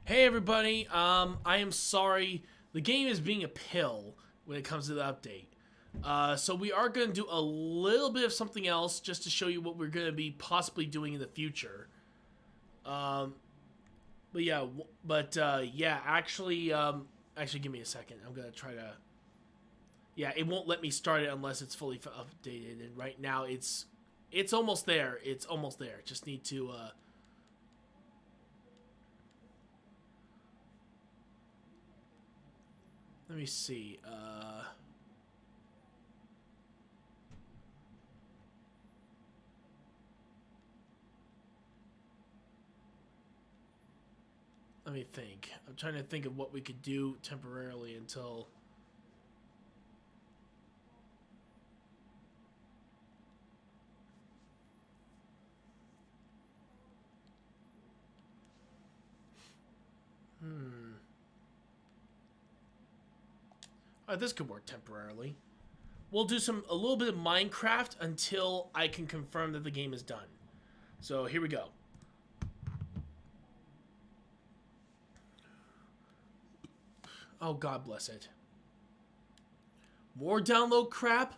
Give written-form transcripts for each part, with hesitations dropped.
Hey everybody, I am sorry. The game is being a pill when it comes to the update. So we are going to do a little bit of something else just to show you what we're going to be possibly doing in the future. Um, yeah, actually give me a second. I'm going to try to, yeah, it won't let me start it unless it's fully updated. And right now it's almost there. It's almost there. Just need to, let me see. Let me think. I'm trying to think of what we could do temporarily until... Alright, this could work temporarily. We'll do a little bit of Minecraft until I can confirm that the game is done. So here we go. Oh, God bless it. More download crap?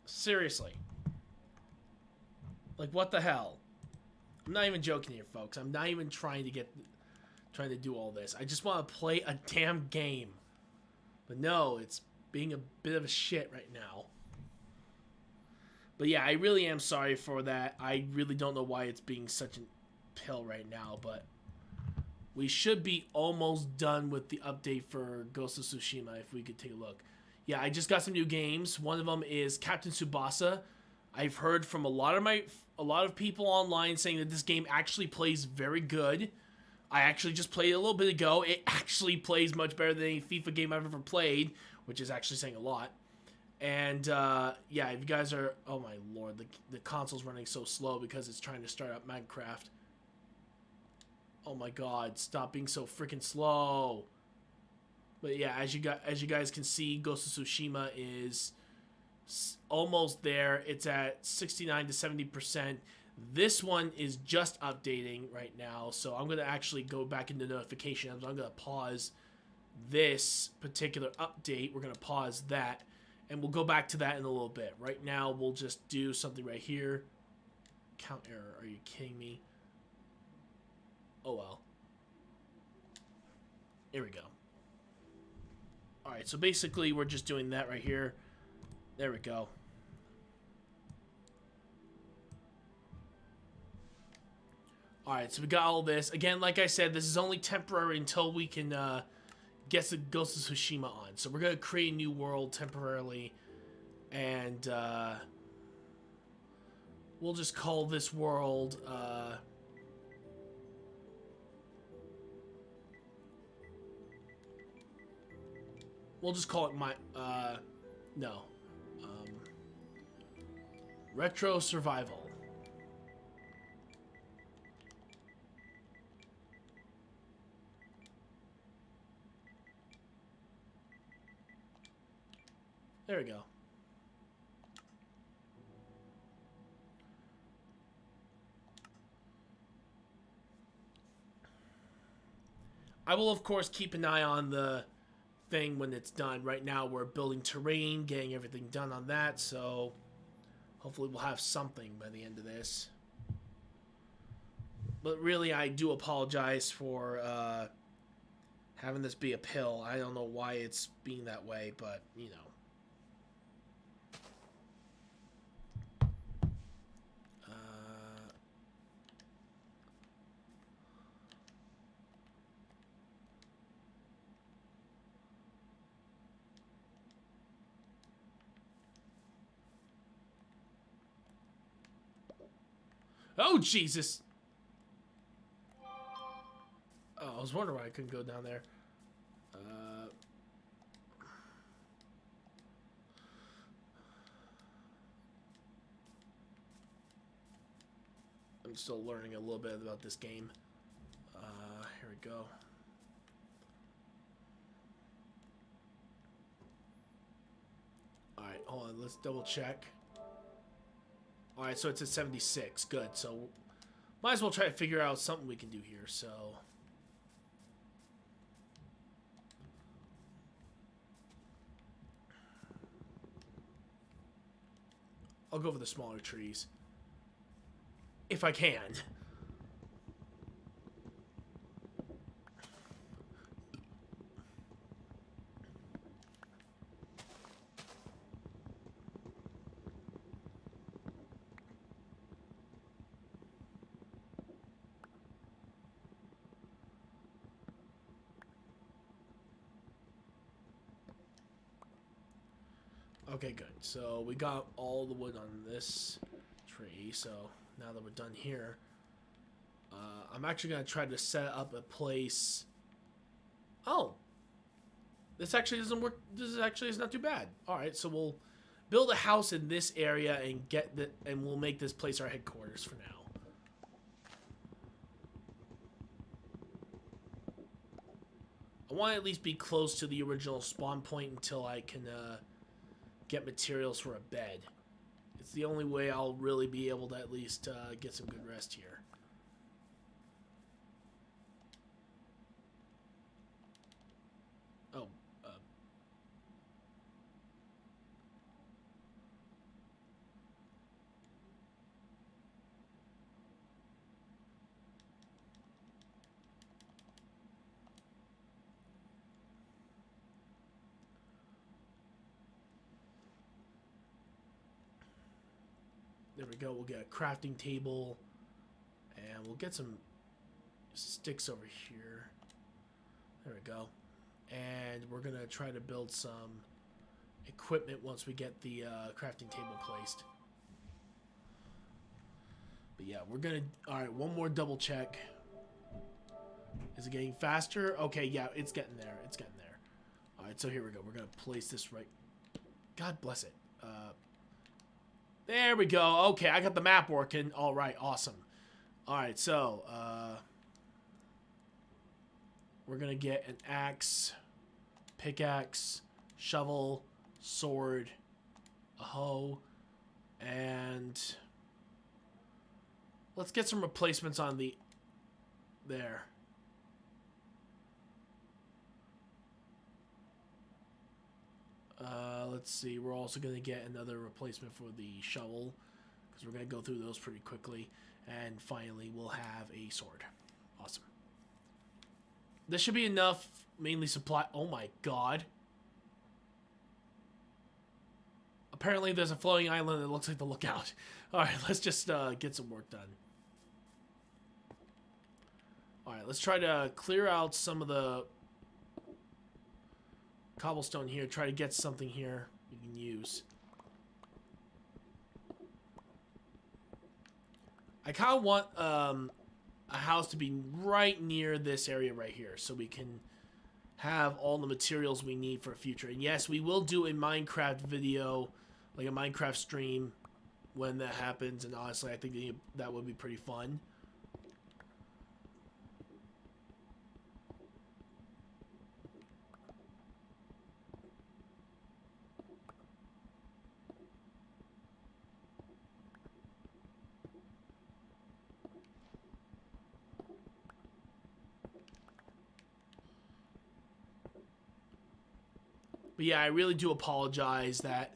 Seriously. Like, what the hell? I'm not even joking here, folks. I'm not even trying to do all this. I just want to play a damn game. But no, it's being a bit of a shit right now. But yeah, I really am sorry for that. I really don't know why it's being such a pill right now, but we should be almost done with the update for Ghost of Tsushima if we could take a look. Yeah, I just got some new games. One of them is Captain Tsubasa. I've heard from a lot of people online saying that this game actually plays very good. I actually just played it a little bit ago. It actually plays much better than any FIFA game I've ever played, which is actually saying a lot. And yeah, if you guys are, oh my lord, the console's running so slow because it's trying to start up Minecraft. Oh my god, stop being so freaking slow. But yeah, as you guys can see, Ghost of Tsushima is almost there. It's at 69 to 70%. This one is just updating right now, so I'm going to actually go back into notifications. I'm going to pause this particular update. We're going to pause that, and we'll go back to that in a little bit. Right now, we'll just do something right here. Count error. Are you kidding me? Oh well. Here we go. Alright, so basically we're just doing that right here. There we go. Alright, so we got all this. Again, like I said, this is only temporary until we can get the Ghost of Tsushima on. So we're going to create a new world temporarily. And we'll just call this world... we'll just call it Retro Survival. There we go. I will, of course, keep an eye on the thing when it's done. Right now, we're building terrain, getting everything done on that, so hopefully we'll have something by the end of this. But really, I do apologize for having this be a pill. I don't know why it's being that way, but, you know. Oh, Jesus! Oh, I was wondering why I couldn't go down there. I'm still learning a little bit about this game. Here we go. Alright, hold on, let's double check. Alright, so it's at 76. Good, so Might as well try to figure out something we can do here, so... I'll go for the smaller trees. If I can. Okay, good. So we got all the wood on this tree. So now that we're done here, I'm actually going to try to set up a place. Oh, this actually doesn't work. This actually is not too bad. All right, so we'll build a house in this area and and we'll make this place our headquarters for now. I want to at least be close to the original spawn point until I can get materials for a bed. It's the only way I'll really be able to at least get some good rest here. Oh, there we go. We'll get a crafting table, and we'll get some sticks over here. There we go. And we're going to try to build some equipment once we get the crafting table placed. But yeah, we're going to... Alright, one more double check. Is it getting faster? Okay, yeah, it's getting there. It's getting there. Alright, so here we go. We're going to place this right... God bless it. There we go. Okay, I got the map working. All right, awesome. All right, so we're going to get an axe, pickaxe, shovel, sword, a hoe, and let's get some replacements on the there. Let's see, we're also going to get another replacement for the shovel, because we're going to go through those pretty quickly. And finally, we'll have a sword. Awesome. This should be enough, mainly supply... Oh my god. Apparently, there's a floating island that looks like the lookout. Alright, let's just get some work done. Alright, let's try to clear out some of the... cobblestone here, try to get something here we can use. I kind of want a house to be right near this area right here so we can have all the materials we need for a future. And yes, we will do a Minecraft video, like a Minecraft stream when that happens, and honestly I think that would be pretty fun. But yeah, I really do apologize that...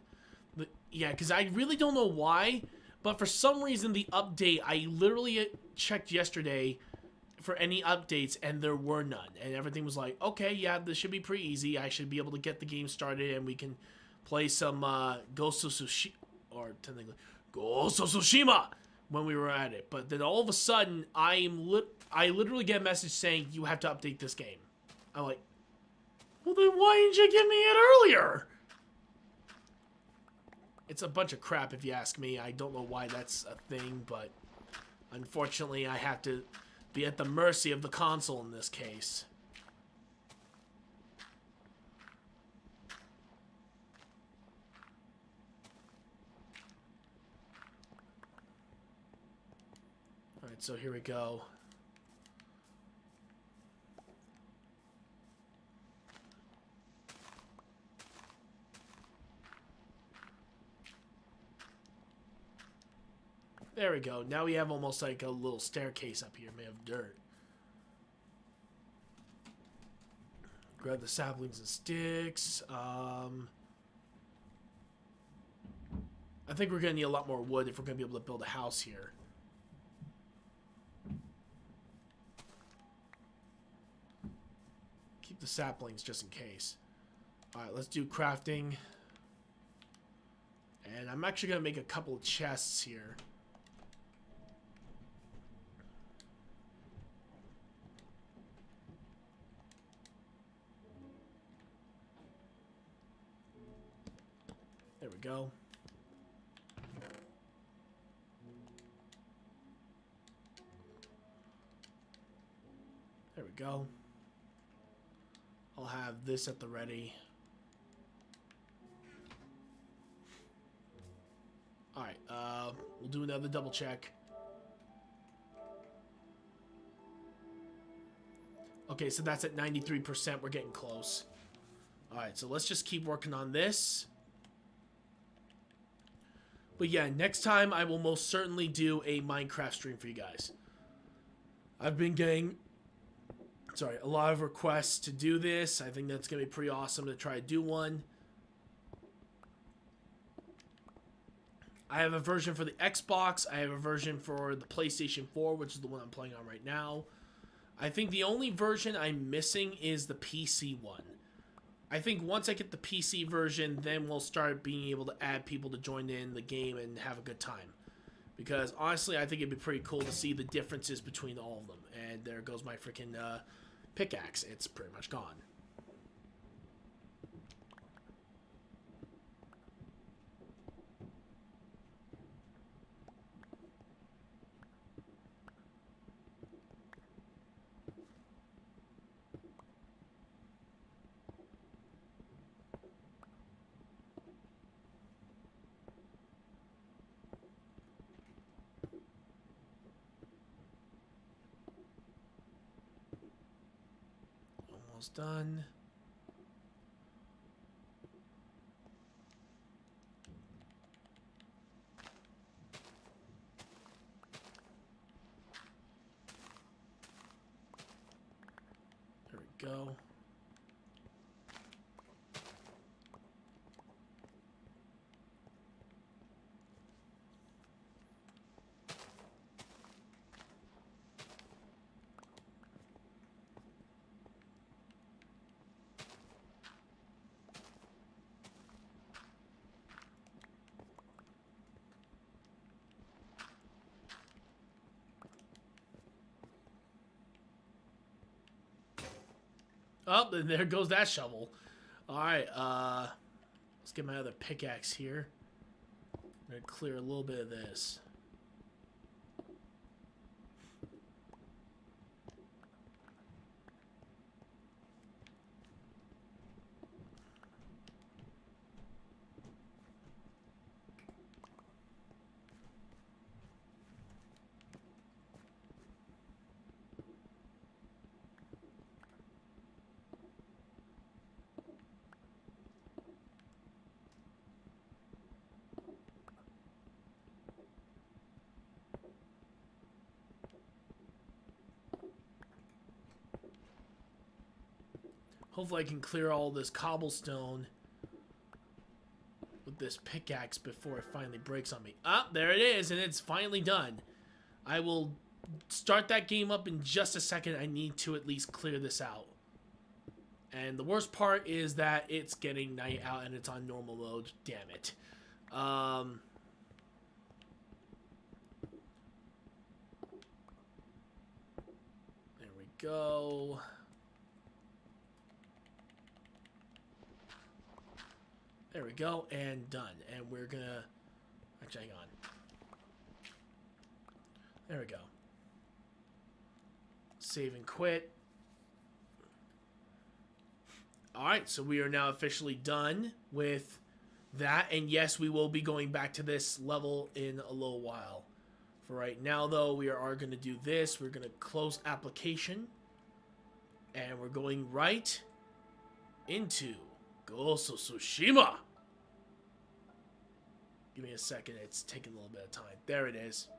Yeah, because I really don't know why, but for some reason the update, I literally checked yesterday for any updates and there were none. And everything was like, okay, yeah, this should be pretty easy. I should be able to get the game started and we can play some Ghost of Tsushima, or technically, Ghost of Tsushima when we were at it. But then all of a sudden, I literally get a message saying, you have to update this game. I'm like, well, then why didn't you give me it earlier? It's a bunch of crap, if you ask me. I don't know why that's a thing, but unfortunately, I have to be at the mercy of the console in this case. Alright, so here we go. There we go. Now we have almost like a little staircase up here made of dirt. Grab the saplings and sticks. I think we're going to need a lot more wood if we're going to be able to build a house here. Keep the saplings just in case. Alright, let's do crafting. And I'm actually going to make a couple of chests here. There we go. There we go. I'll have this at the ready. Alright, we'll do another double check. Okay, so that's at 93%. We're getting close. Alright, so let's just keep working on this. But yeah, next time I will most certainly do a Minecraft stream for you guys. I've been getting, a lot of requests to do this. I think that's going to be pretty awesome to try to do one. I have a version for the Xbox. I have a version for the PlayStation 4, which is the one I'm playing on right now. I think the only version I'm missing is the PC one. I think once I get the PC version, then we'll start being able to add people to join in the game and have a good time. Because honestly, I think it'd be pretty cool to see the differences between all of them. And there goes my freaking pickaxe. It's pretty much gone. Almost done. There we go. Oh, and there goes that shovel. Alright, let's get my other pickaxe here. I'm going to clear a little bit of this. Hopefully I can clear all this cobblestone with this pickaxe before it finally breaks on me. Ah, there it is, and it's finally done. I will start that game up in just a second. I need to at least clear this out. And the worst part is that it's getting night out and it's on normal mode. Damn it. There we go. There we go, and done. And we're gonna... Actually, hang on. There we go. Save and quit. Alright, so we are now officially done with that. And yes, we will be going back to this level in a little while. For right now, though, we are going to do this. We're going to close application. And we're going right into Ghost of Tsushima. Give me a second. It's taking a little bit of time. There it is.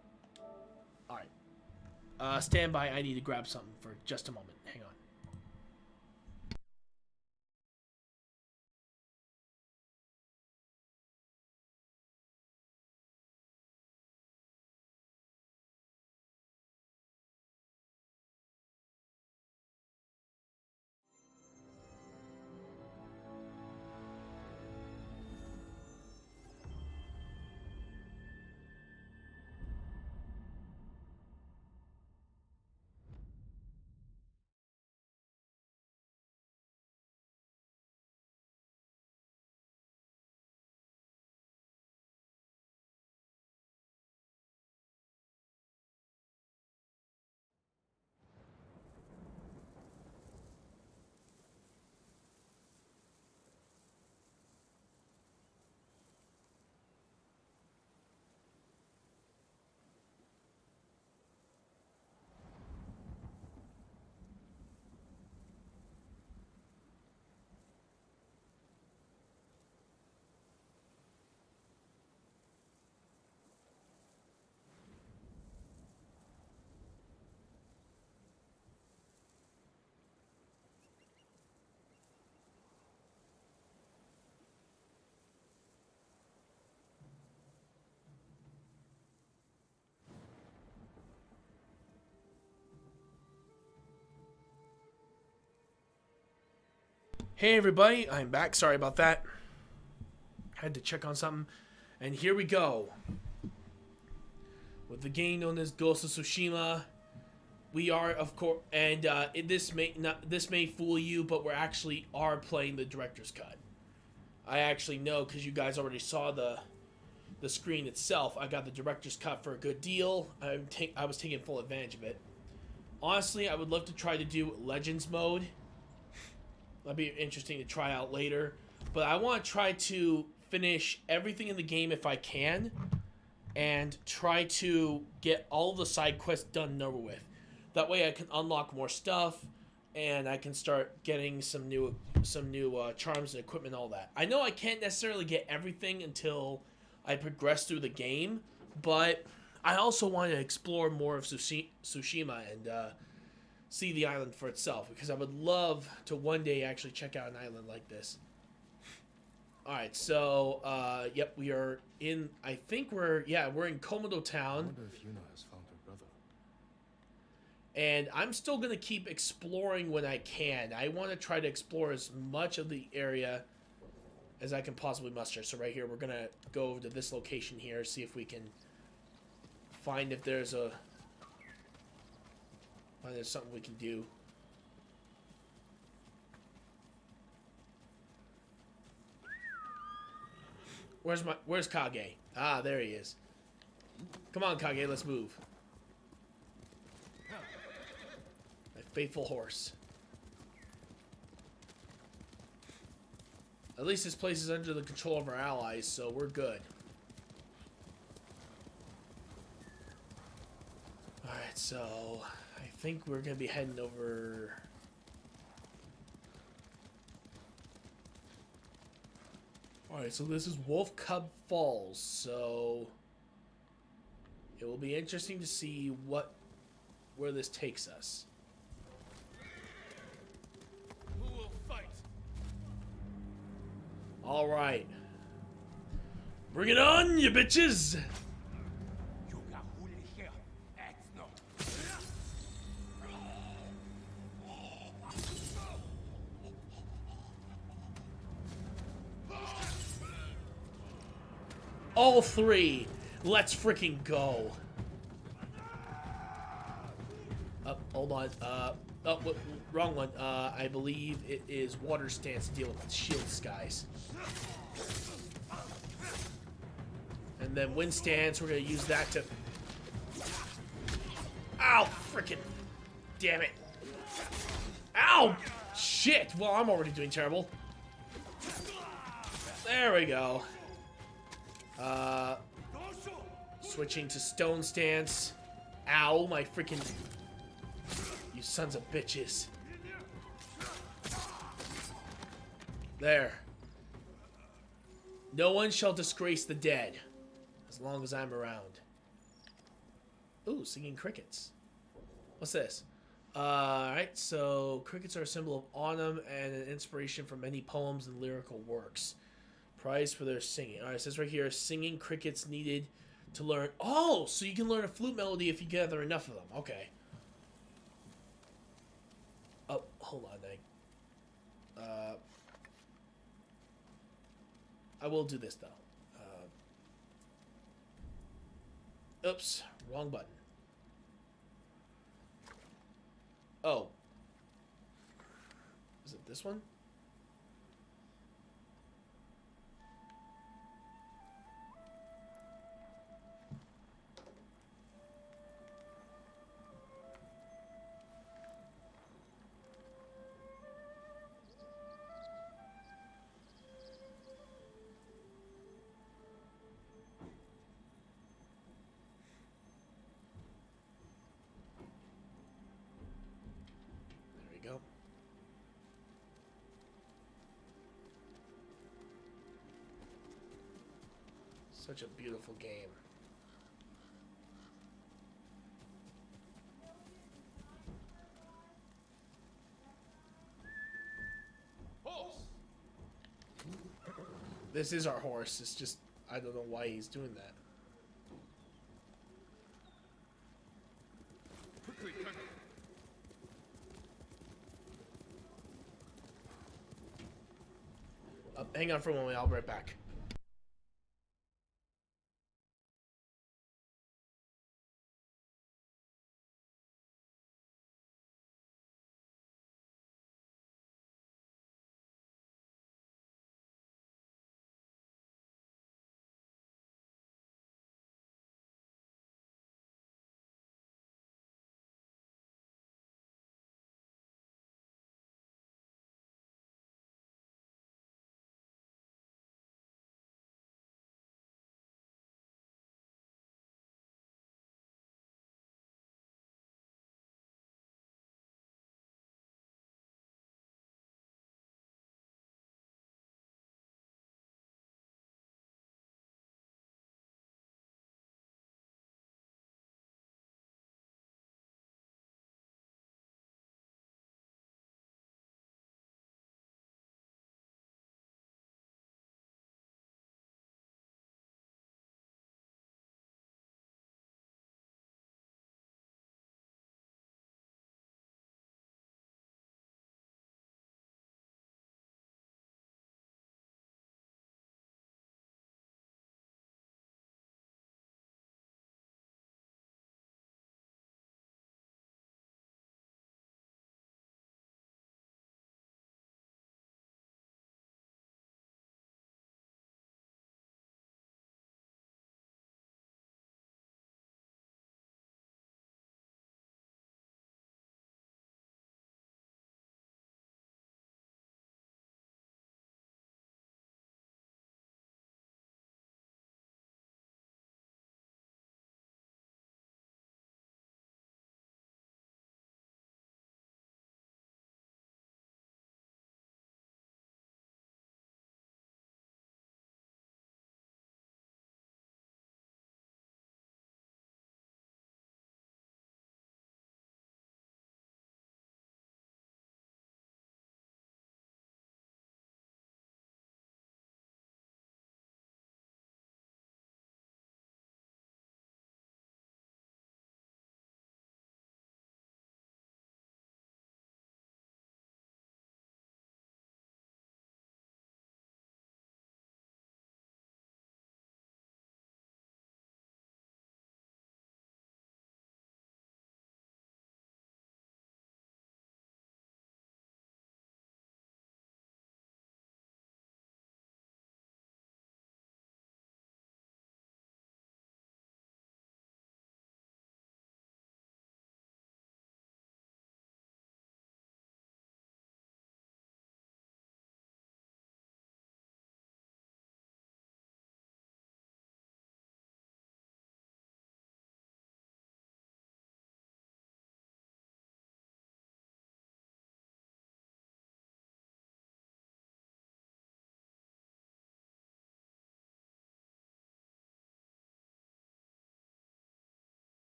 Alright. Stand by. I need to grab something for just a moment. Hang on. Hey everybody, I'm back. Sorry about that. Had to check on something. And here we go. With the game known as Ghost of Tsushima. We are, of course, and this may fool you, but we're actually playing the director's cut. I actually know because you guys already saw the screen itself. I got the director's cut for a good deal. I was taking full advantage of it. Honestly, I would love to try to do Legends mode. That'd be interesting to try out later. But I want to try to finish everything in the game if I can. And try to get all the side quests done and over with. That way I can unlock more stuff. And I can start getting some new charms and equipment and all that. I know I can't necessarily get everything until I progress through the game. But I also want to explore more of Tsushima and see the island for itself, because I would love to one day actually check out an island like this. Alright, so, yep, we are in, I think we're in Komodo Town. I wonder if Yuna has found her brother. And I'm still going to keep exploring when I can. I want to try to explore as much of the area as I can possibly muster. So right here, we're going to go over to this location here, see if we can find if there's something we can do. Where's Kage? Ah, there he is. Come on, Kage, let's move. My faithful horse. At least this place is under the control of our allies, so we're good. Alright, so I think we're gonna be heading over. Alright, so this is Wolf Cub Falls, so it will be interesting to see where this takes us. Who will fight? Alright. Bring it on, you bitches! All three. Let's freaking go. Hold on. Wrong one. I believe it is water stance to deal with shield skies. And then wind stance, we're gonna use that to... Ow! Freaking... Damn it. Ow! Shit! Well, I'm already doing terrible. There we go. Switching to stone stance. Ow, my freaking... You sons of bitches. There. No one shall disgrace the dead, as long as I'm around. Ooh, singing crickets. What's this? Alright, so crickets are a symbol of autumn and an inspiration for many poems and lyrical works. Prize for their singing. Alright, it says right here, singing crickets needed to learn. Oh, so you can learn a flute melody if you gather enough of them. Okay. Oh, hold on. I will do this, though. Oops, wrong button. Oh. Is it this one? There we go. Such a beautiful game. Horse! This is our horse. It's just, I don't know why he's doing that. Quickly, Colonel. Hang on for a moment. I'll be right back.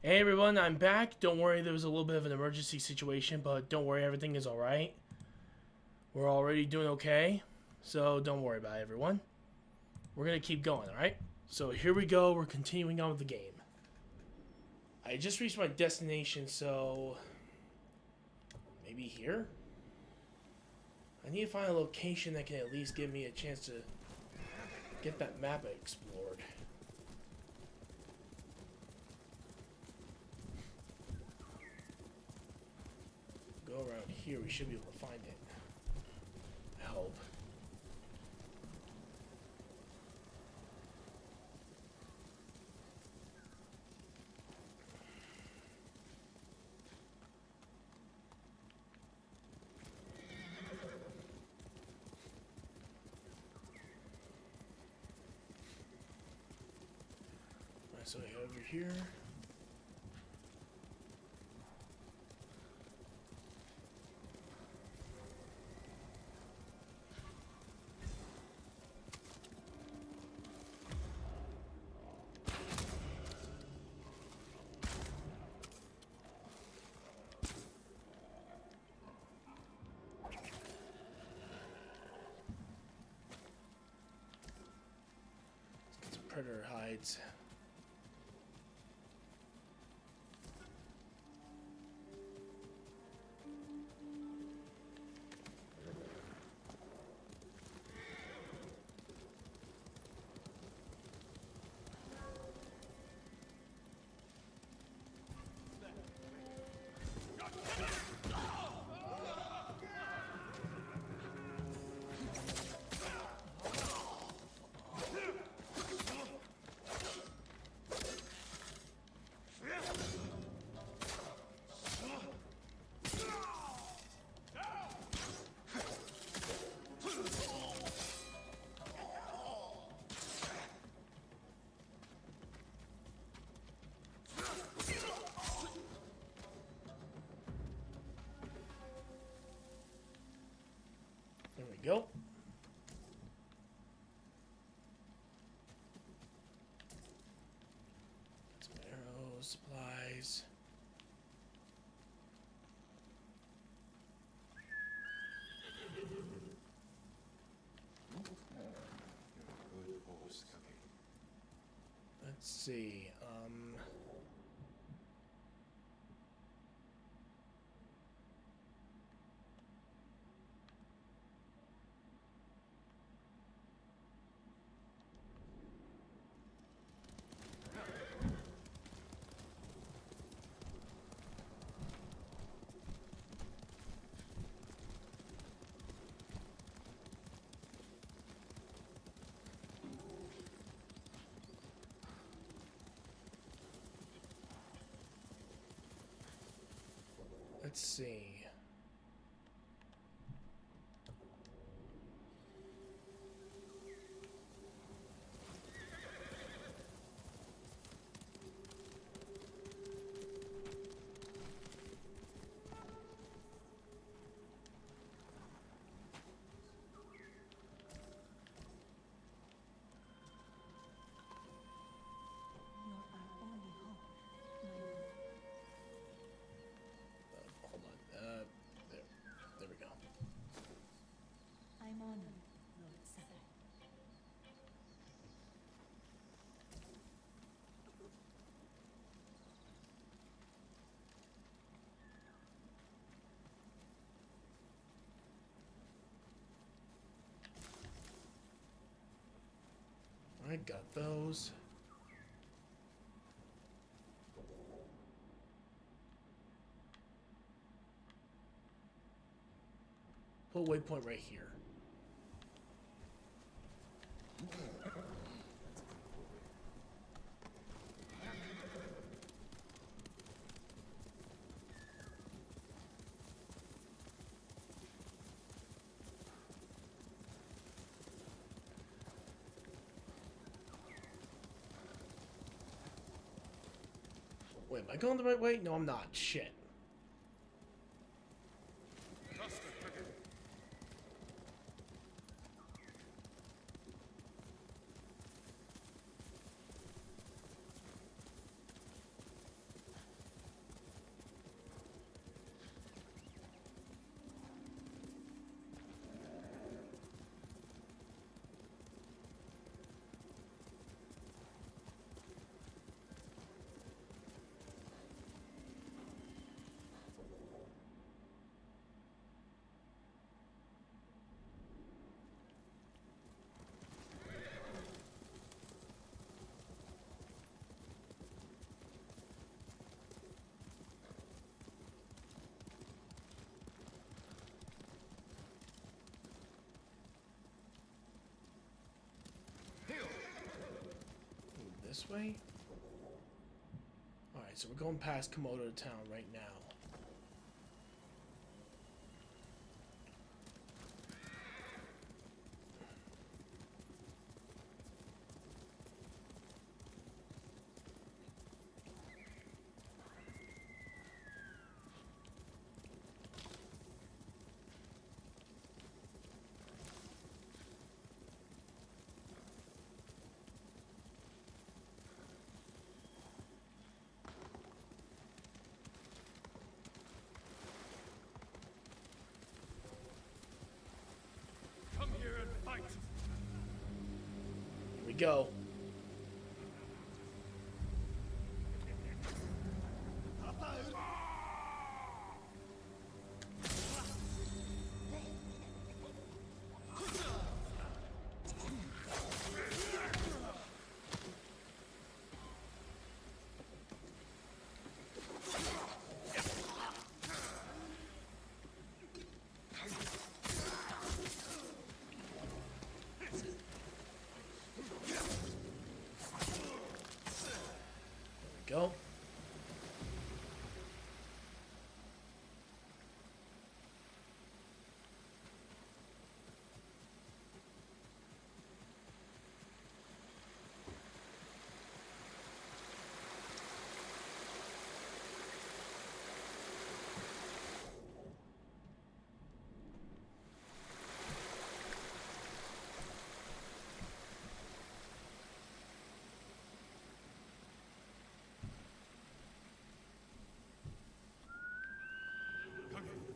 Hey everyone, I'm back. Don't worry, there was a little bit of an emergency situation, but don't worry, everything is alright. We're already doing okay, so don't worry about it, everyone. We're gonna keep going, alright? So here we go, we're continuing on with the game. I just reached my destination, so... maybe here? I need to find a location that can at least give me a chance to get that map explored. Go around here, we should be able to find it. I hope. Alright, so over here. Predator hides. There we go. Some arrows, supplies. Let's see. Let's see. Hold on. There we go. I'm honored, Lord Sakai. I got those. Put waypoint right here. Wait, am I going the right way? No, I'm not. Shit. This way? Alright, so we're going past Komodo Town right now. Come here and fight. Here we go. Go.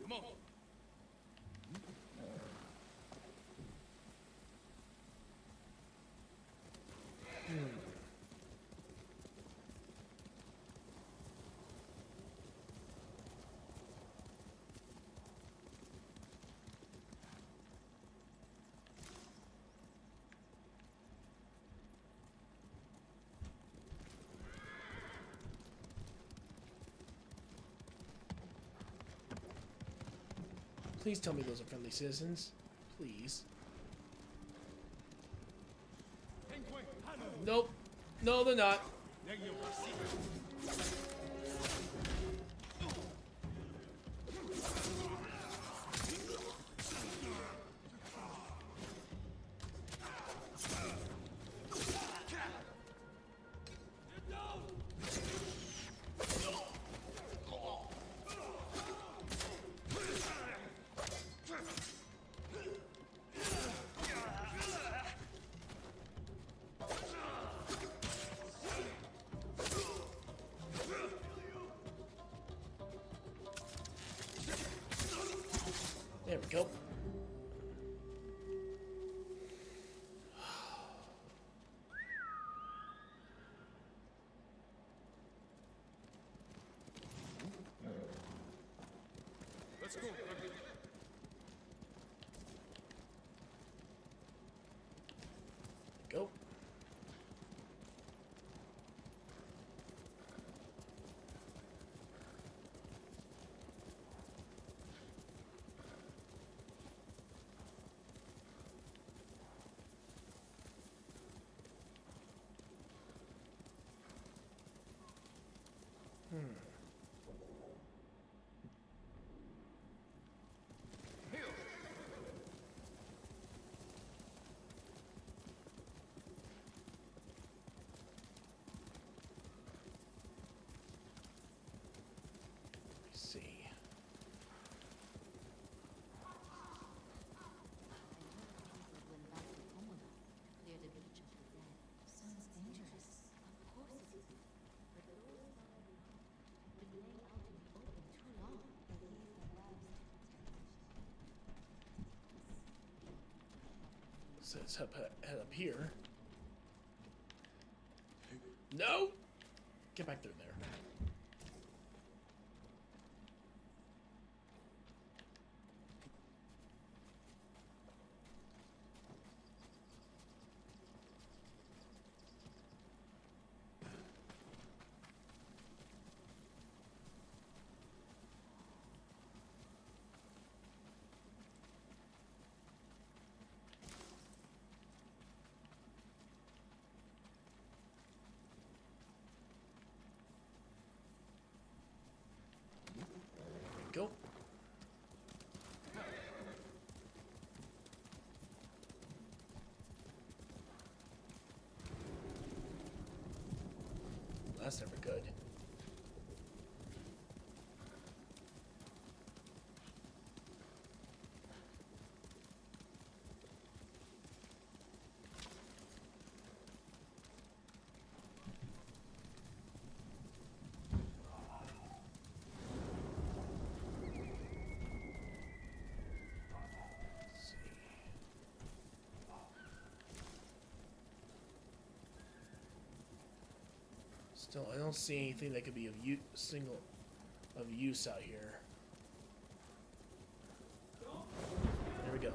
Come on. Please tell me those are friendly citizens. Please. Nope. No, they're not. There we go. Let's go. Go. See. Clear the beach of the dead. Sounds dangerous. Of course it is. But those been laying out in the open too long. They leave their lives So let's head up here. No! Get back through there. That's never good. Still, I don't see anything that could be of use out here. There we go.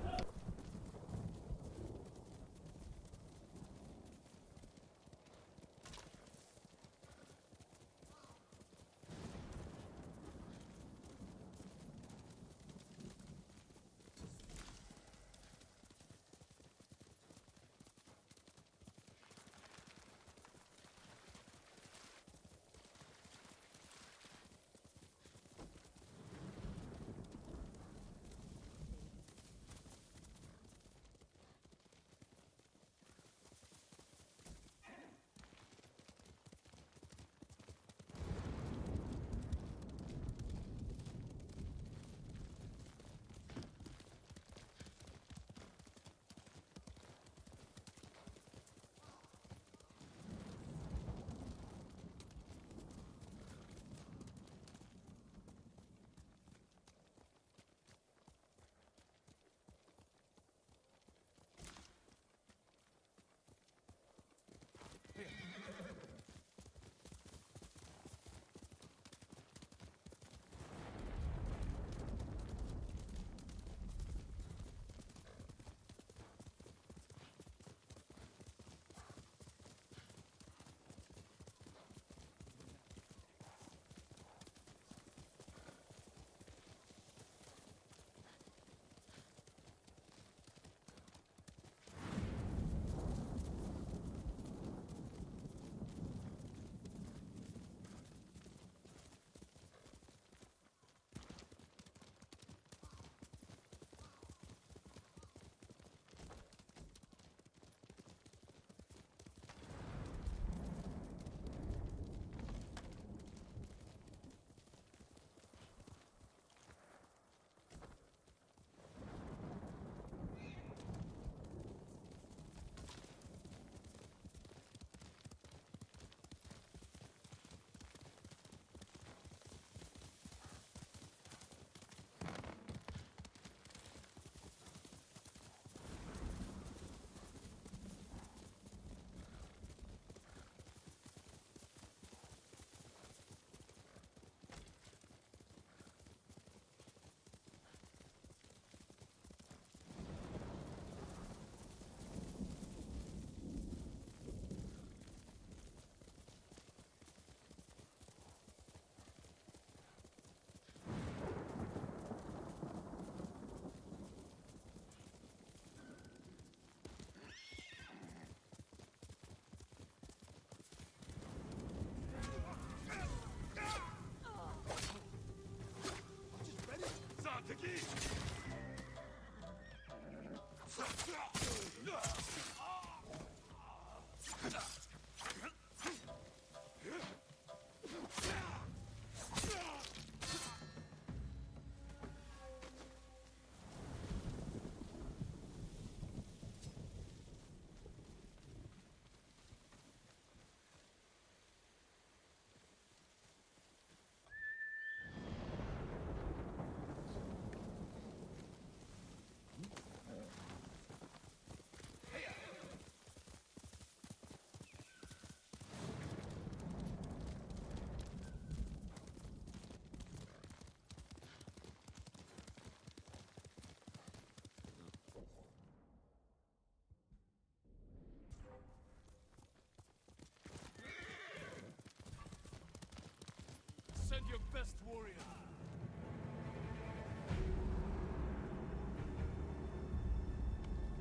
Send your best warrior.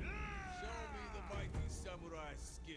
Show me the mighty samurai skill.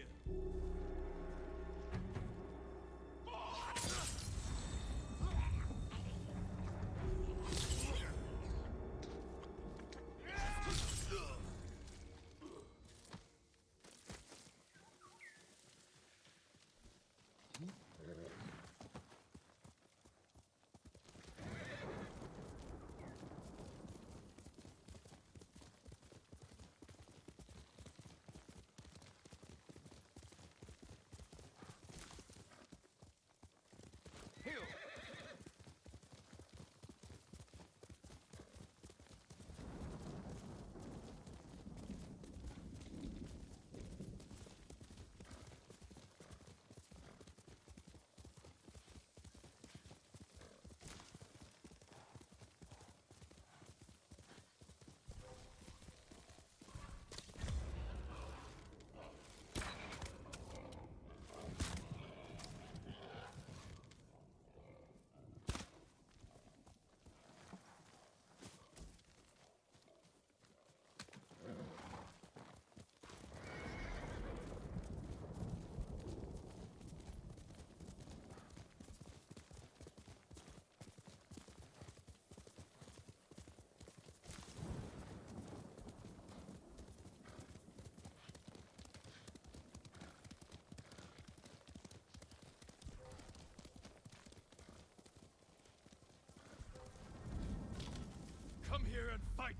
here and fight!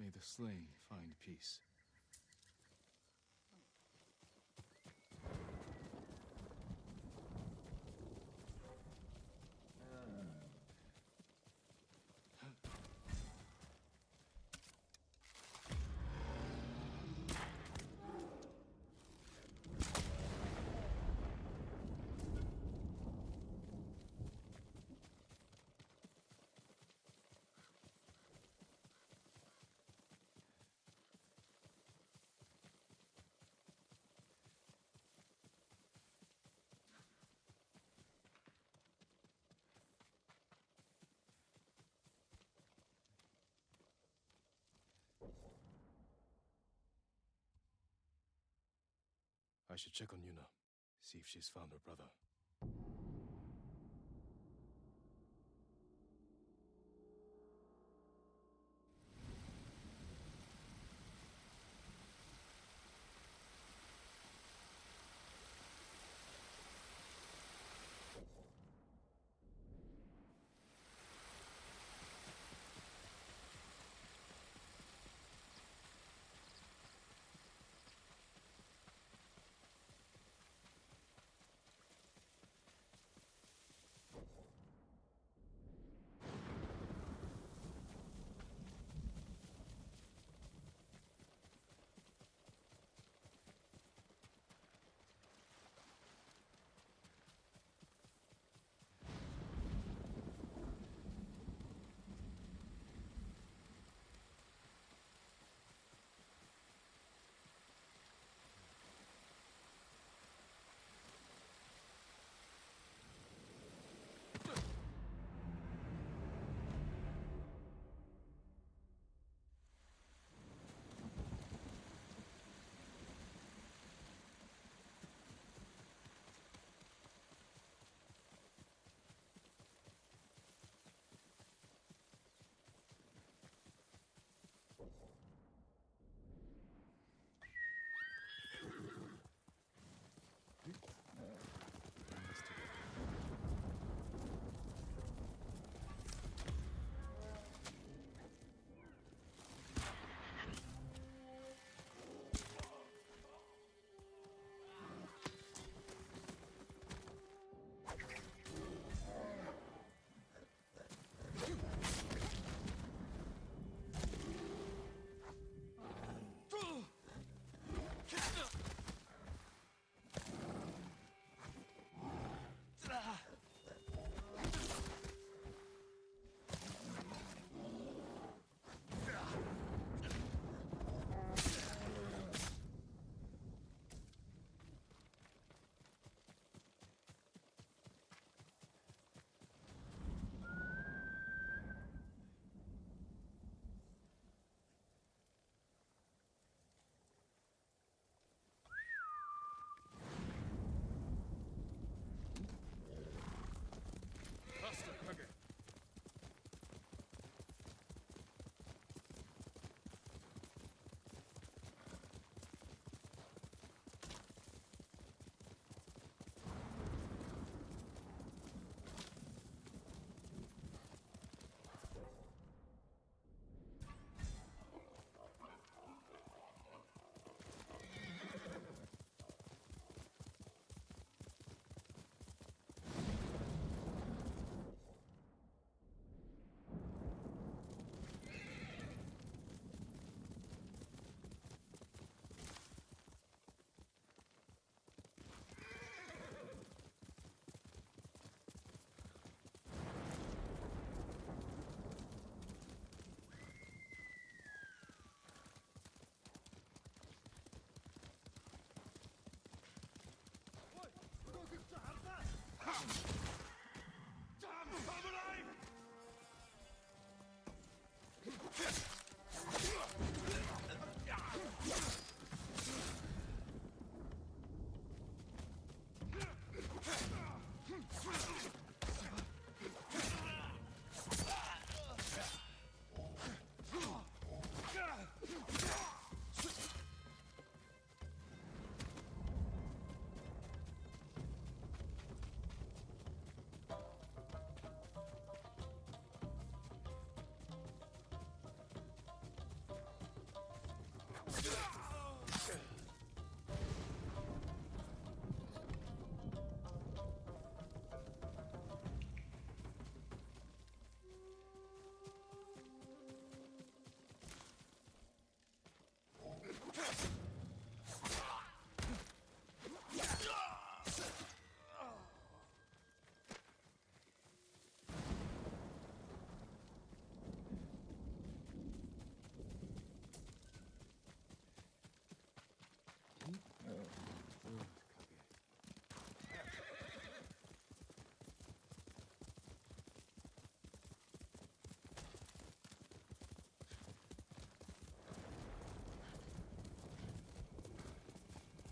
May the slain find peace. I should check on Yuna, see if she's found her brother.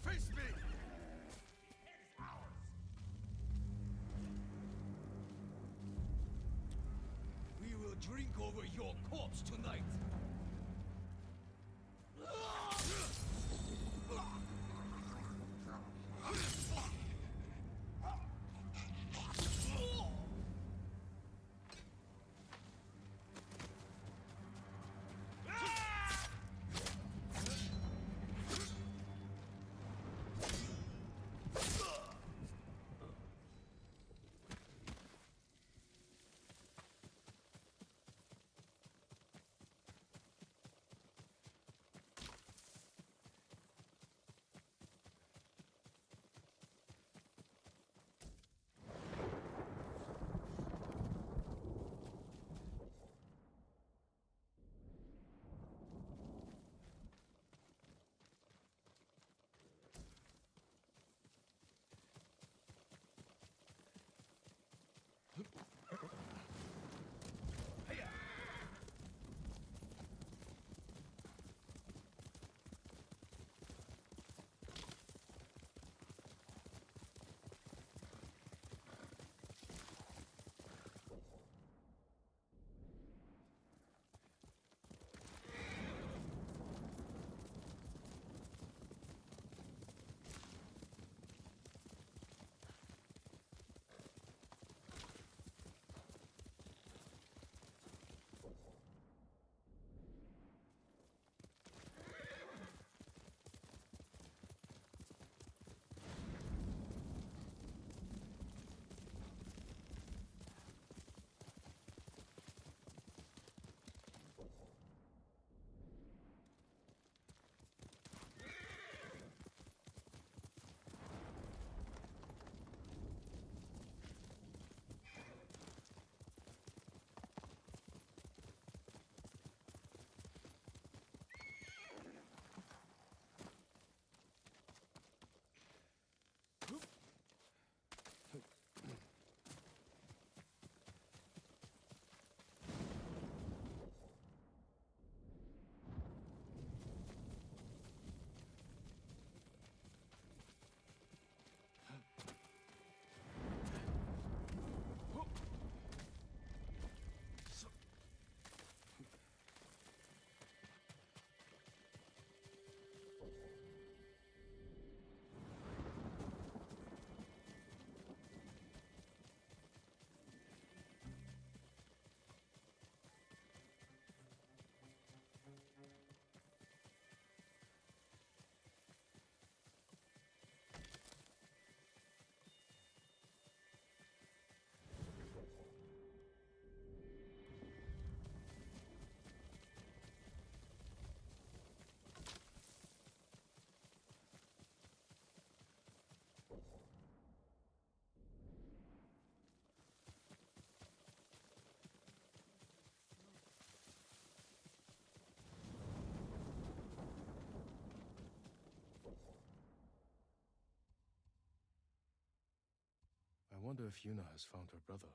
Face me! We will drink over your corpse tonight. I wonder if Yuna has found her brother.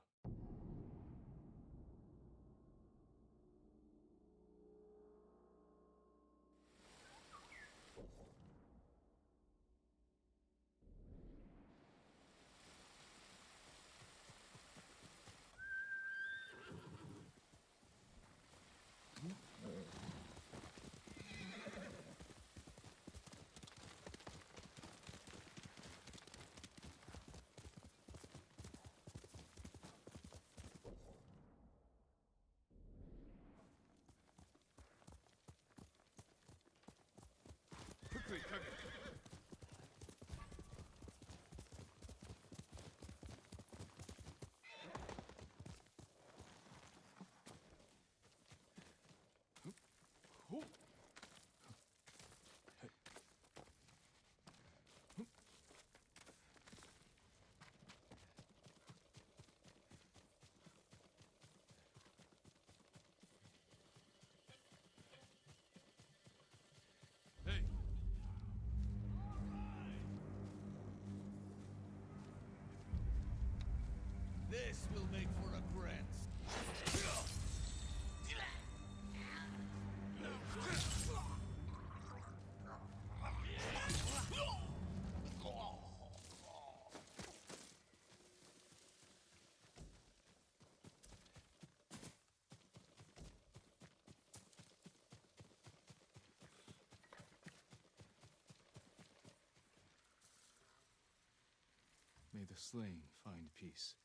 Hey! This will make for a grand. May the slain find peace.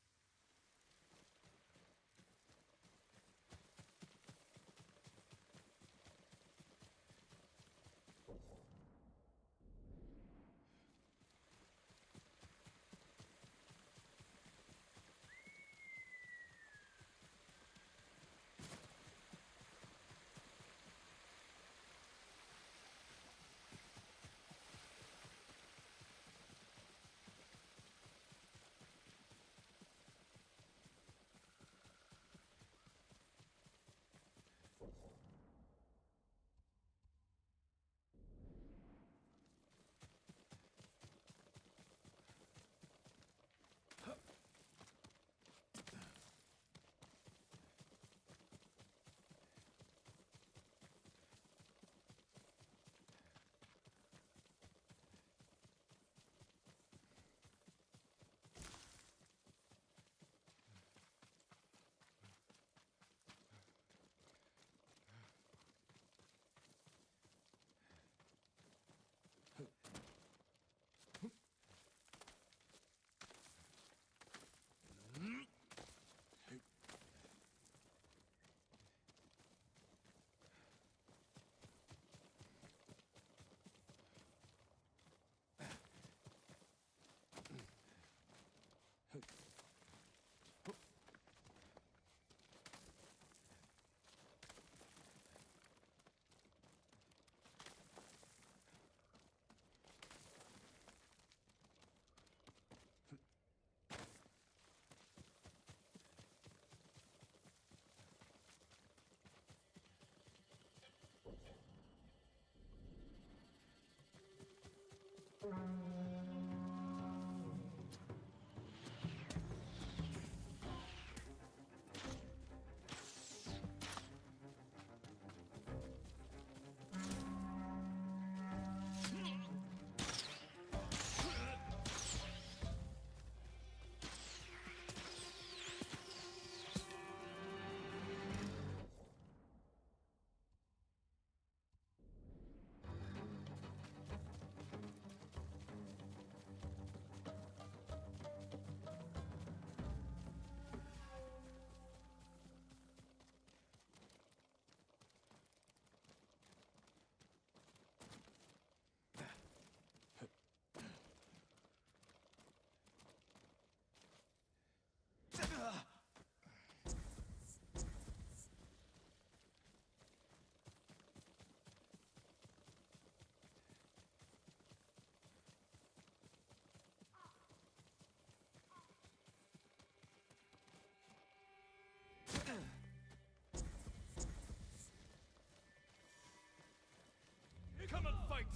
Come and fight!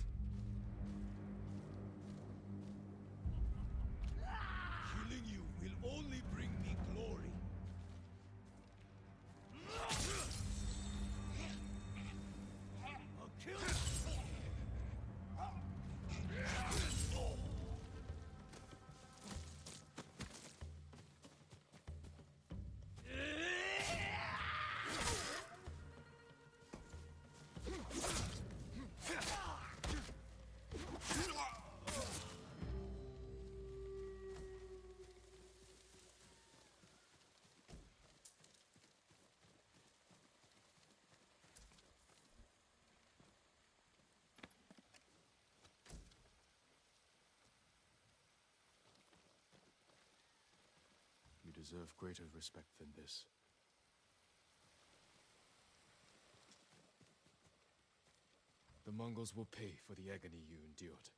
Killing you will only bring me glory. I'll kill you! You deserve greater respect than this. Mongols will pay for the agony you endured.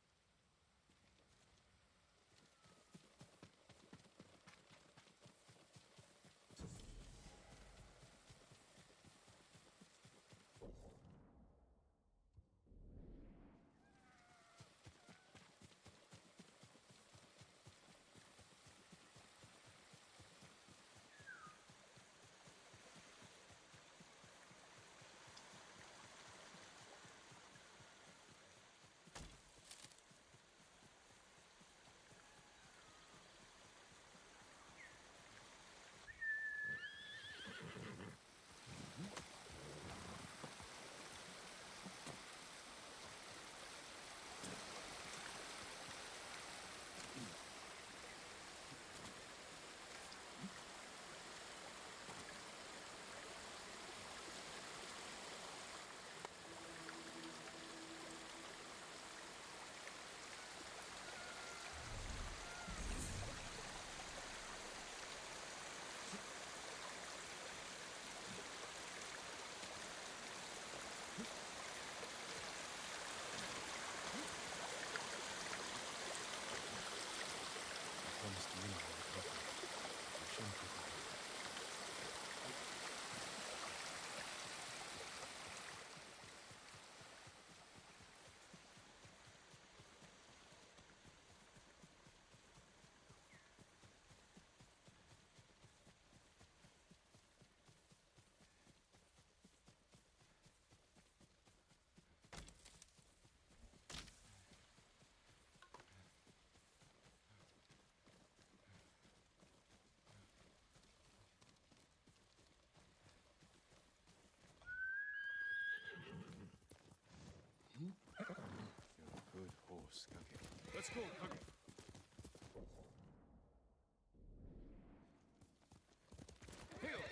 Promised you know the problem. You shouldn't forget. You're a good horse, Kage. Let's go, Kage. Hail!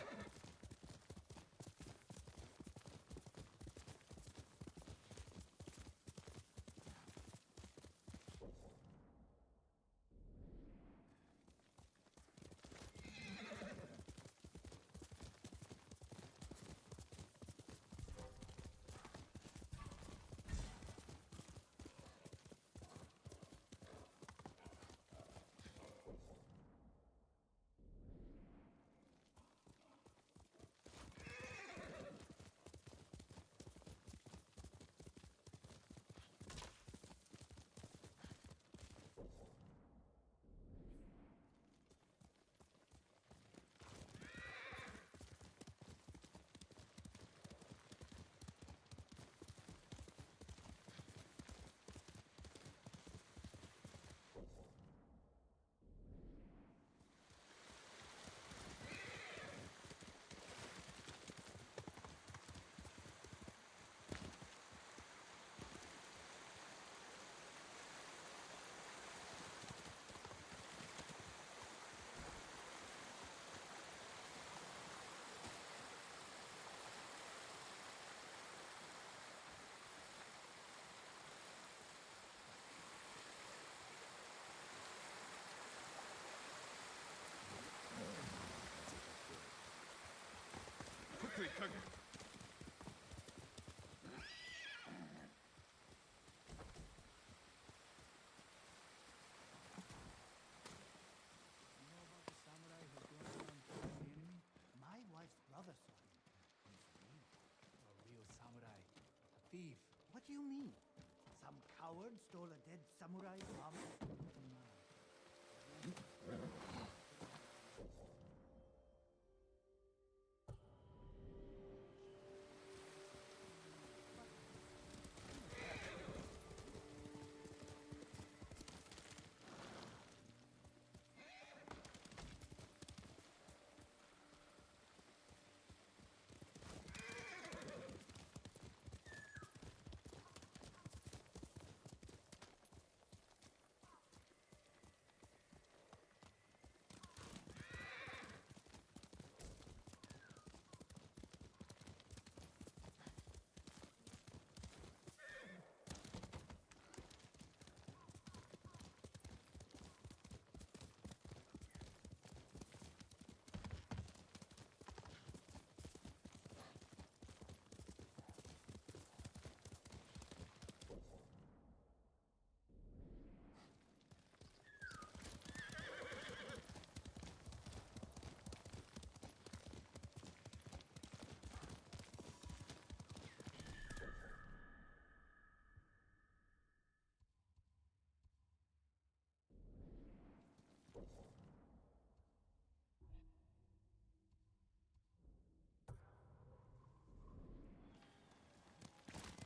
Quickly, Kage. My wife's brother saw him. He's real. A real samurai. A thief. What do you mean? Some coward stole a dead samurai's armor?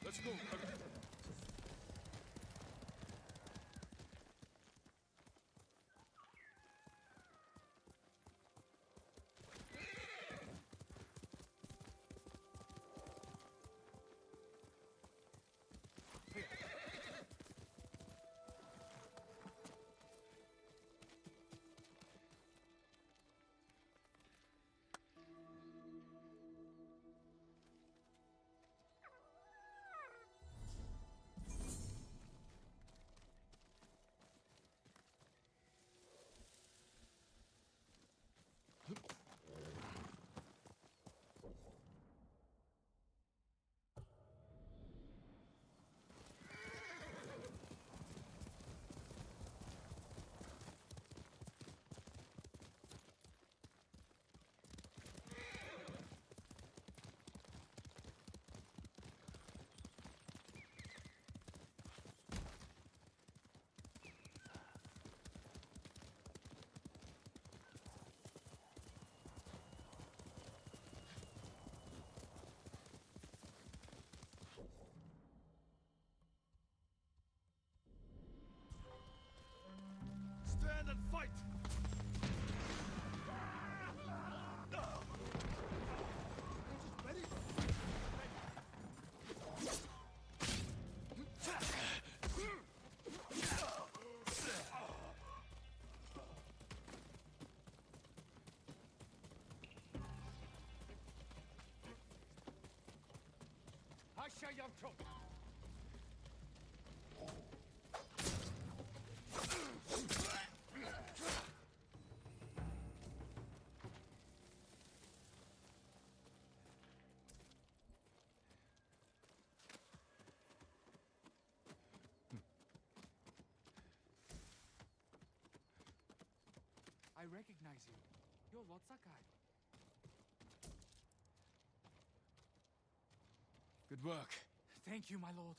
Let's go. Stand and fight! I recognize you. You're Lord Sakai. Good work. Thank you, my lord.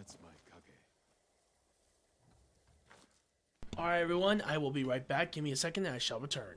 That's my kage. Alright, everyone, I will be right back. Give me a second and I shall return.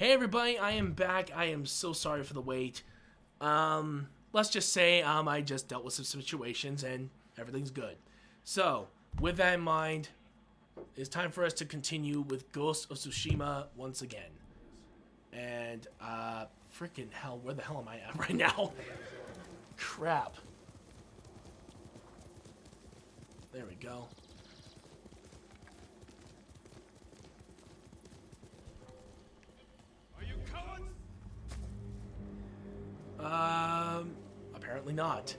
Hey everybody, I am back. I am so sorry for the wait. Let's just say I just dealt with some situations and everything's good. So, with that in mind, it's time for us to continue with Ghost of Tsushima once again. And, freaking hell, where the hell am I at right now? Crap. There we go. Are you cowards? Apparently not.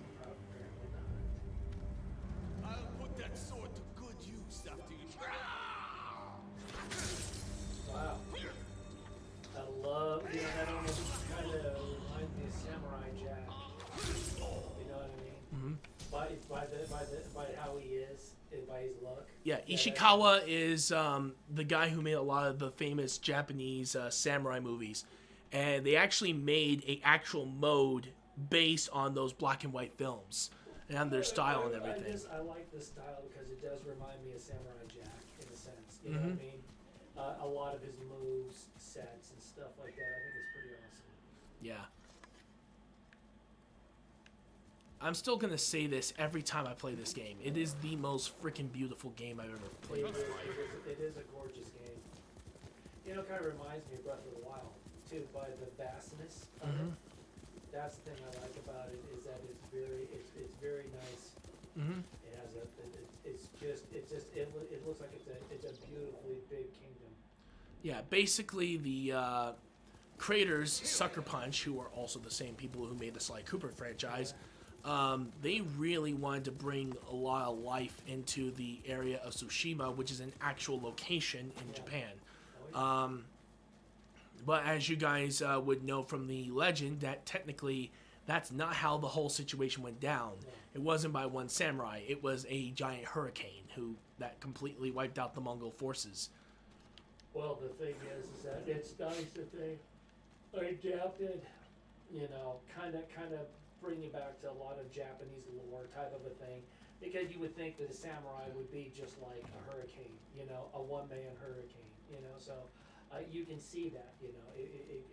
I'll put that sword to good use after you. Wow. I love, you know, that almost kind of reminds me of Samurai Jack. You know what I mean? Mm-hmm. By how he is, and by his look. Yeah, Ishikawa is the guy who made a lot of the famous Japanese samurai movies. And they actually made an actual mode based on those black and white films and their style and everything. I like this style because it does remind me of Samurai Jack in a sense. You know what I mean? A lot of his moves, sets, and stuff like that. I think it's pretty awesome. Yeah. I'm still going to say this every time I play this game. It is the most freaking beautiful game I've ever played in my life. It is a gorgeous game. You know, it kind of reminds me of Breath of the Wild, too, by the vastness of it. That's the thing I like about it, is that it's very nice. It has it looks like it's a beautifully big kingdom. Yeah, basically the creators, Sucker Punch, who are also the same people who made the Sly Cooper franchise, they really wanted to bring a lot of life into the area of Tsushima, which is an actual location in Japan. But as you guys would know from the legend, that technically that's not how the whole situation went down. It wasn't by one samurai. It was a giant hurricane that completely wiped out the Mongol forces. Well, the thing is that it's nice that they adapted, you know, kind of bringing back to a lot of Japanese lore type of a thing, because you would think that a samurai would be just like a hurricane, you know, a one-man hurricane, you know, so you can see that, you know,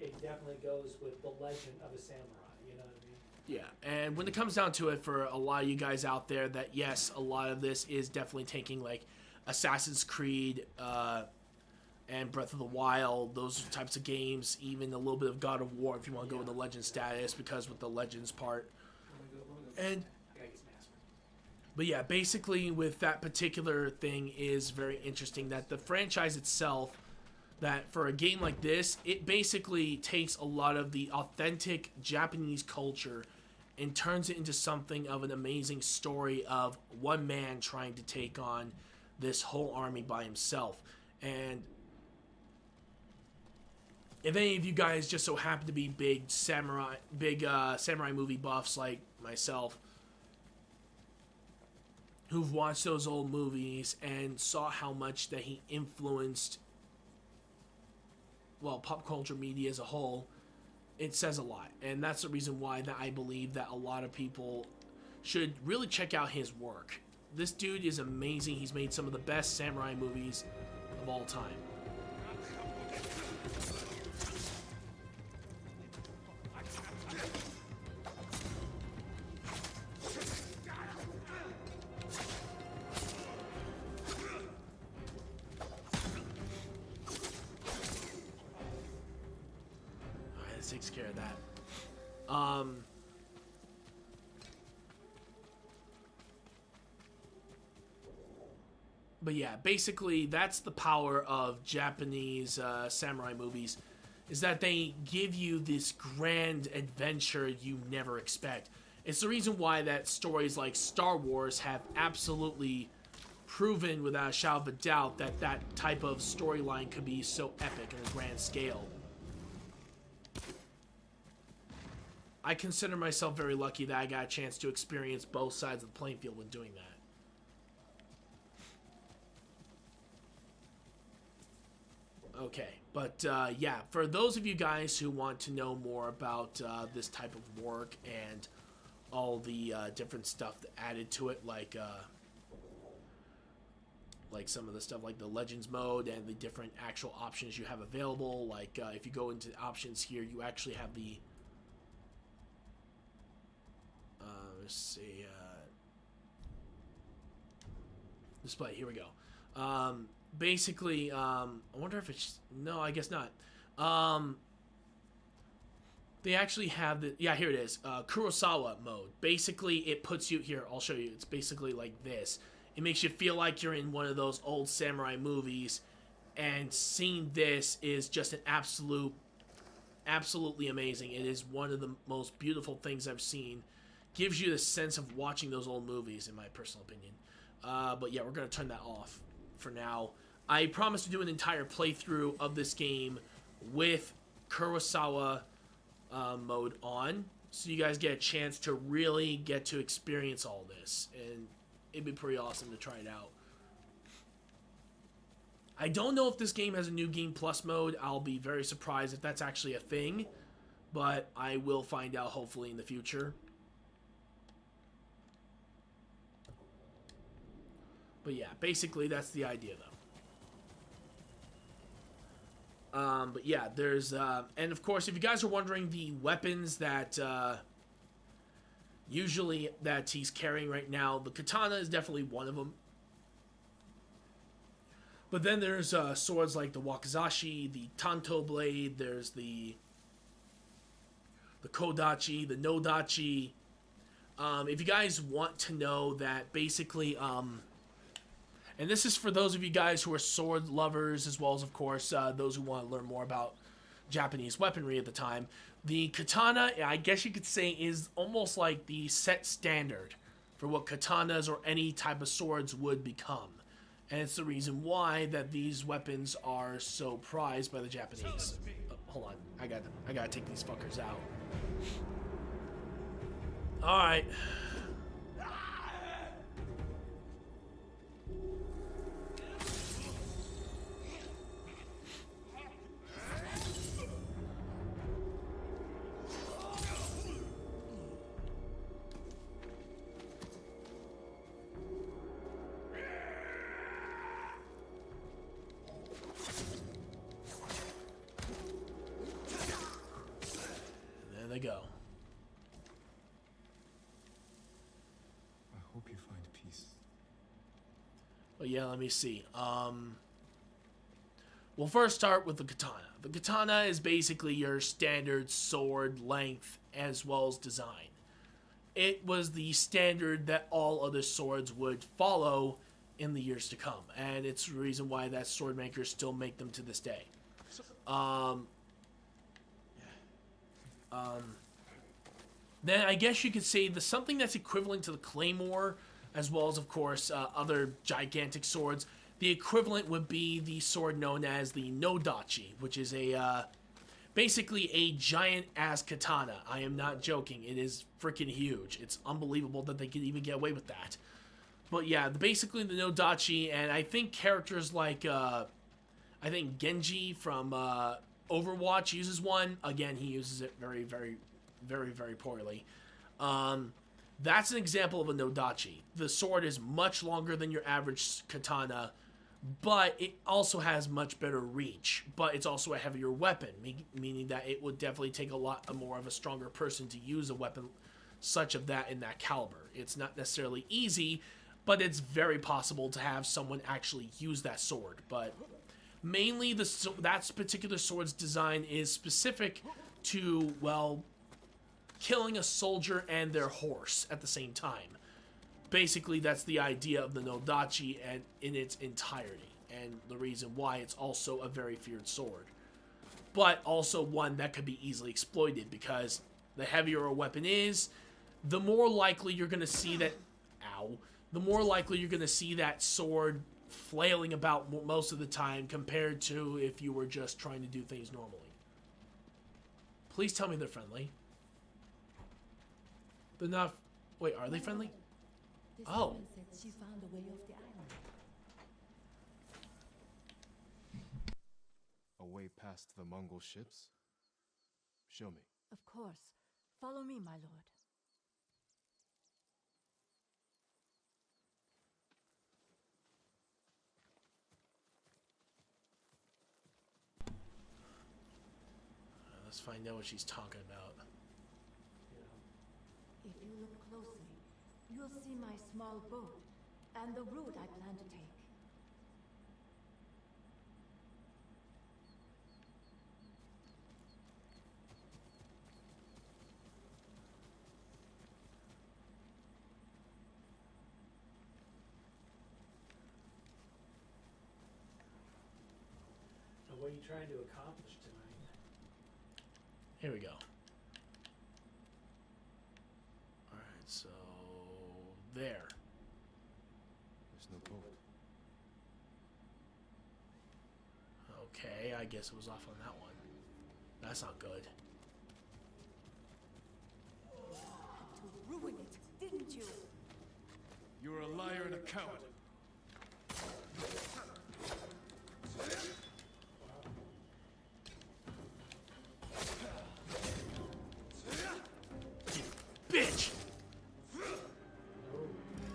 it definitely goes with the legend of a samurai, you know what I mean? Yeah, and when it comes down to it, for a lot of you guys out there, that yes, a lot of this is definitely taking like Assassin's Creed and Breath of the Wild, those types of games, even a little bit of God of War if you want to go with the legend status, because with the legends part. And but yeah, basically with that particular thing is very interesting that the franchise itself, that for a game like this, it basically takes a lot of the authentic Japanese culture and turns it into something of an amazing story of one man trying to take on this whole army by himself. And if any of you guys just so happen to be big samurai movie buffs like myself, who've watched those old movies and saw how much that he influenced, well, pop culture media as a whole, it says a lot. And that's the reason why that I believe that a lot of people should really check out his work. This dude is amazing. He's made some of the best samurai movies of all time. Takes care of that. But yeah, basically that's the power of Japanese samurai movies, is that they give you this grand adventure you never expect. It's the reason why that stories like Star Wars have absolutely proven without a shadow of a doubt that that type of storyline could be so epic on a grand scale. I consider myself very lucky that I got a chance to experience both sides of the playing field when doing that. Okay, but yeah, for those of you guys who want to know more about this type of work and all the different stuff that added to it, like like some of the stuff like the Legends mode and the different actual options you have available. Like if you go into options here, you actually have the let's see display. Here we go. Basically, I wonder if it's no, I guess not. They actually have the yeah, here it is. Kurosawa mode. Basically, it puts you here. I'll show you. It's basically like this. It makes you feel like you're in one of those old samurai movies, and seeing this is just an absolutely amazing. It is one of the most beautiful things I've seen. Gives you the sense of watching those old movies, in my personal opinion. But yeah, we're gonna turn that off for now. I promise to do an entire playthrough of this game with Kurosawa mode on, so you guys get a chance to really get to experience all this, and it'd be pretty awesome to try it out. I don't know if this game has a new game plus mode. I'll be very surprised if that's actually a thing, but I will find out hopefully in the future. But yeah, basically that's the idea though. But yeah, there's, and of course, if you guys are wondering, the weapons that, usually that he's carrying right now, the katana is definitely one of them. But then there's, swords like the wakizashi, the tanto blade, there's the kodachi, the nodachi. If you guys want to know that, basically, and this is for those of you guys who are sword lovers, as well as, of course, those who want to learn more about Japanese weaponry at the time. The katana, I guess you could say, is almost like the set standard for what katanas or any type of swords would become. And it's the reason why that these weapons are so prized by the Japanese. Oh, hold on, I gotta take these fuckers out. All right. Go. I hope you find peace. But yeah, let me see. We'll first start with the katana. The katana is basically your standard sword length as well as design. It was the standard that all other swords would follow in the years to come, and it's the reason why that sword makers still make them to this day. Then I guess you could say something that's equivalent to the claymore, as well as, of course, other gigantic swords. The equivalent would be the sword known as the nodachi, which is basically a giant-ass katana. I am not joking. It is freaking huge. It's unbelievable that they can even get away with that. But yeah, basically the nodachi, and I think characters like, I think Genji from Overwatch uses one. Again, he uses it very, very, very, very poorly. That's an example of a nodachi. The sword is much longer than your average katana, but it also has much better reach. But it's also a heavier weapon, meaning that it would definitely take a lot more of a stronger person to use a weapon such of that in that caliber. It's not necessarily easy, but it's very possible to have someone actually use that sword. But mainly that particular sword's design is specific to, well, killing a soldier and their horse at the same time. Basically, that's the idea of the nodachi and in its entirety, and the reason why it's also a very feared sword. But also one that could be easily exploited, because the heavier a weapon is, the more likely you're going to see that... Ow. The more likely you're going to see that sword flailing about most of the time, compared to if you were just trying to do things normally. Please tell me they're friendly. They're not... Wait, are they friendly? This Oh. woman said she found a way off the island. A way past the Mongol ships? Show me. Of course. Follow me, my lord. Let's find out what she's talking about. You know. If you look closely, you'll see my small boat and the route I plan to take. So what are you trying to accomplish tonight? Here we go. Alright, so there. There's no boat. Okay, I guess it was off on that one. That's not good. To ruin it, didn't you? You were a liar and a coward. Bitch! Oh,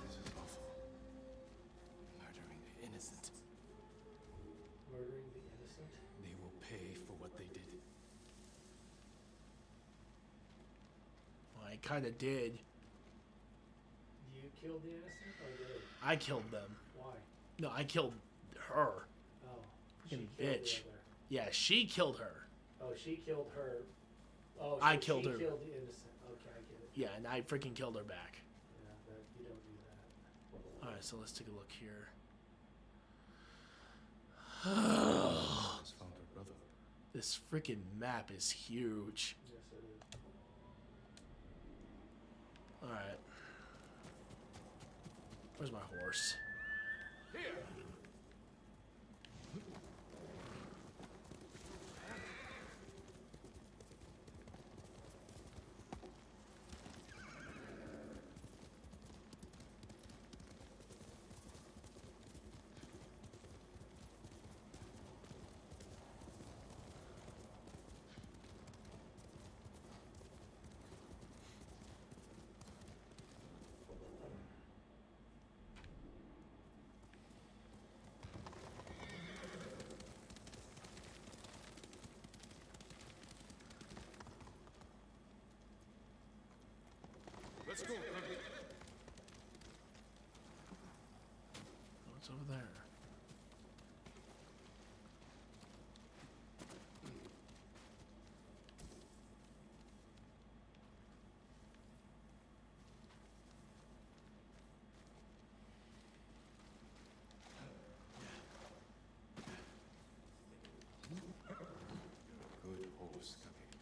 This is awful. Murdering the innocent. murdering the innocent? They will pay for what they did. Well, I kinda did. You killed the innocent, or did? I killed them. Why? No, I killed her. Oh, Fucking she killed bitch. the other. Yeah, she killed her. Oh, she killed her. Oh, I so killed she her. killed the innocent. Okay, I get it. Yeah, and I freaking killed her back. Yeah, that, you don't do that. Alright, so let's take a look here. Has found her brother. This freaking map is huge. Yes, it is. Alright. Where's my horse? Let's go, Kirby. What's over there? Good horse, Kage.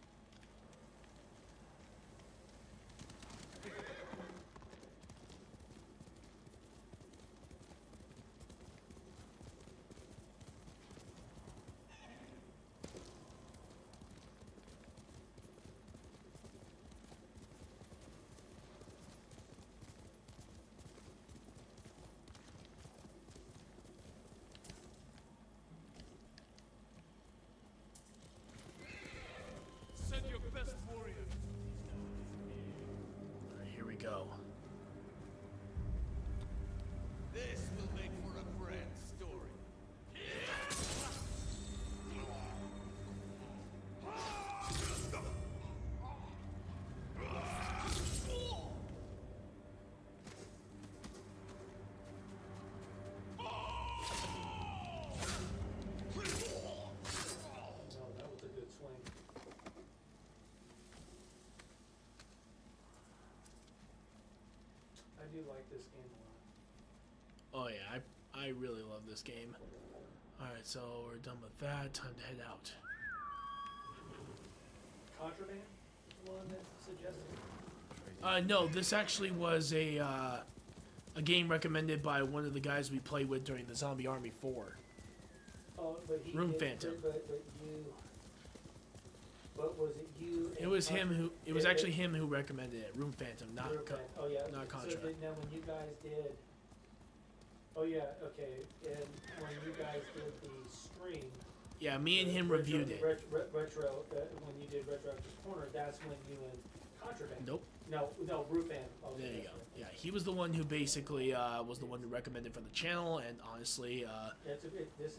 Send your best warrior. Alright, here we go. This will make for a grand story. No, that was a good swing. I do like this game a lot. Oh yeah, I really love this game. Alright, so we're done with that. Time to head out. Contraband is the one that's suggested. No, this actually was a game recommended by one of the guys we played with during the Zombie Army 4. Oh, but he Room did, Phantom. But you. But was it you? It and was him who. It was Yeah, actually him who recommended it. Room Phantom, not. Room Phantom. Oh yeah. not So Contra. then, now when you guys did. Oh yeah. Okay. And when you guys did the stream. Yeah, me and him reviewed it. Retro. When you did RetroActive's Corner, that's when you and Contraband. Nope. No, Rufan. Oh, There you that's go. right. Yeah, he was the one who basically was the one who recommended for the channel, and honestly, This has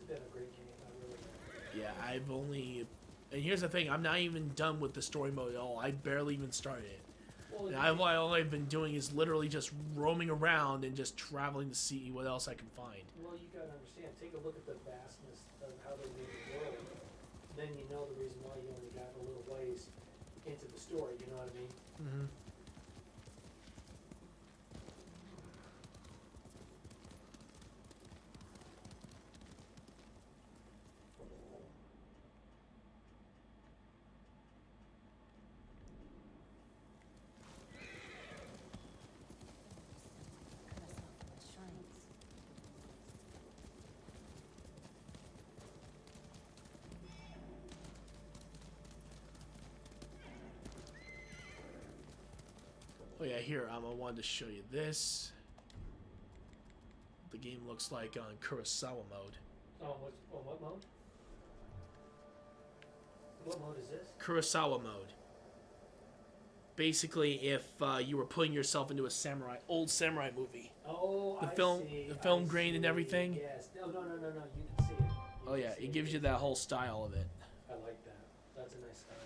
been a great game. I really like it. yeah, I've only And here's the thing, I'm not even done with the story mode at all. I barely even started it. Well, And all I've been doing is literally just roaming around and just traveling to see what else I can find. well, you gotta understand. Take a look at the vastness of how they made the world. Then you know the reason why you only got a little ways into the story. You know what I mean? Mm-hmm. Cut us off from the shrines. Oh yeah, here, I wanted to show you this. The game looks like on Kurosawa mode. Oh, what mode? What mode is this? Kurosawa mode. Basically, if you were putting yourself into a old samurai movie. Oh, The I film- see, the film I grain and see. everything? Yes. No. You can see it. Oh yeah, it gives you that whole style of it. I like that. That's a nice style.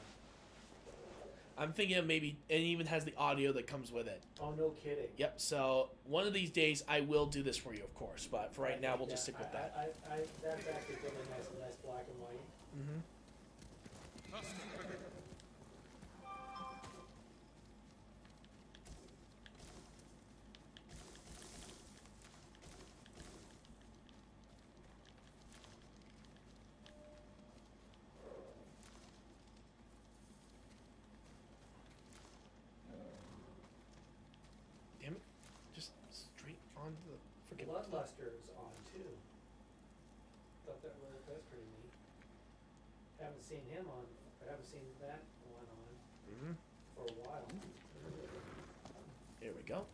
I'm thinking of maybe, and it even has the audio that comes with it. Oh, no kidding. Yep, so one of these days I will do this for you, of course, but for right now we'll just stick with that. That's actually really nice black and white. Mm-hmm. Damn it. Just straight on the freaking... Bloodluster is on too. That's pretty neat. Haven't seen him on. I haven't seen that one on Mm-hmm. for a while. Here we go.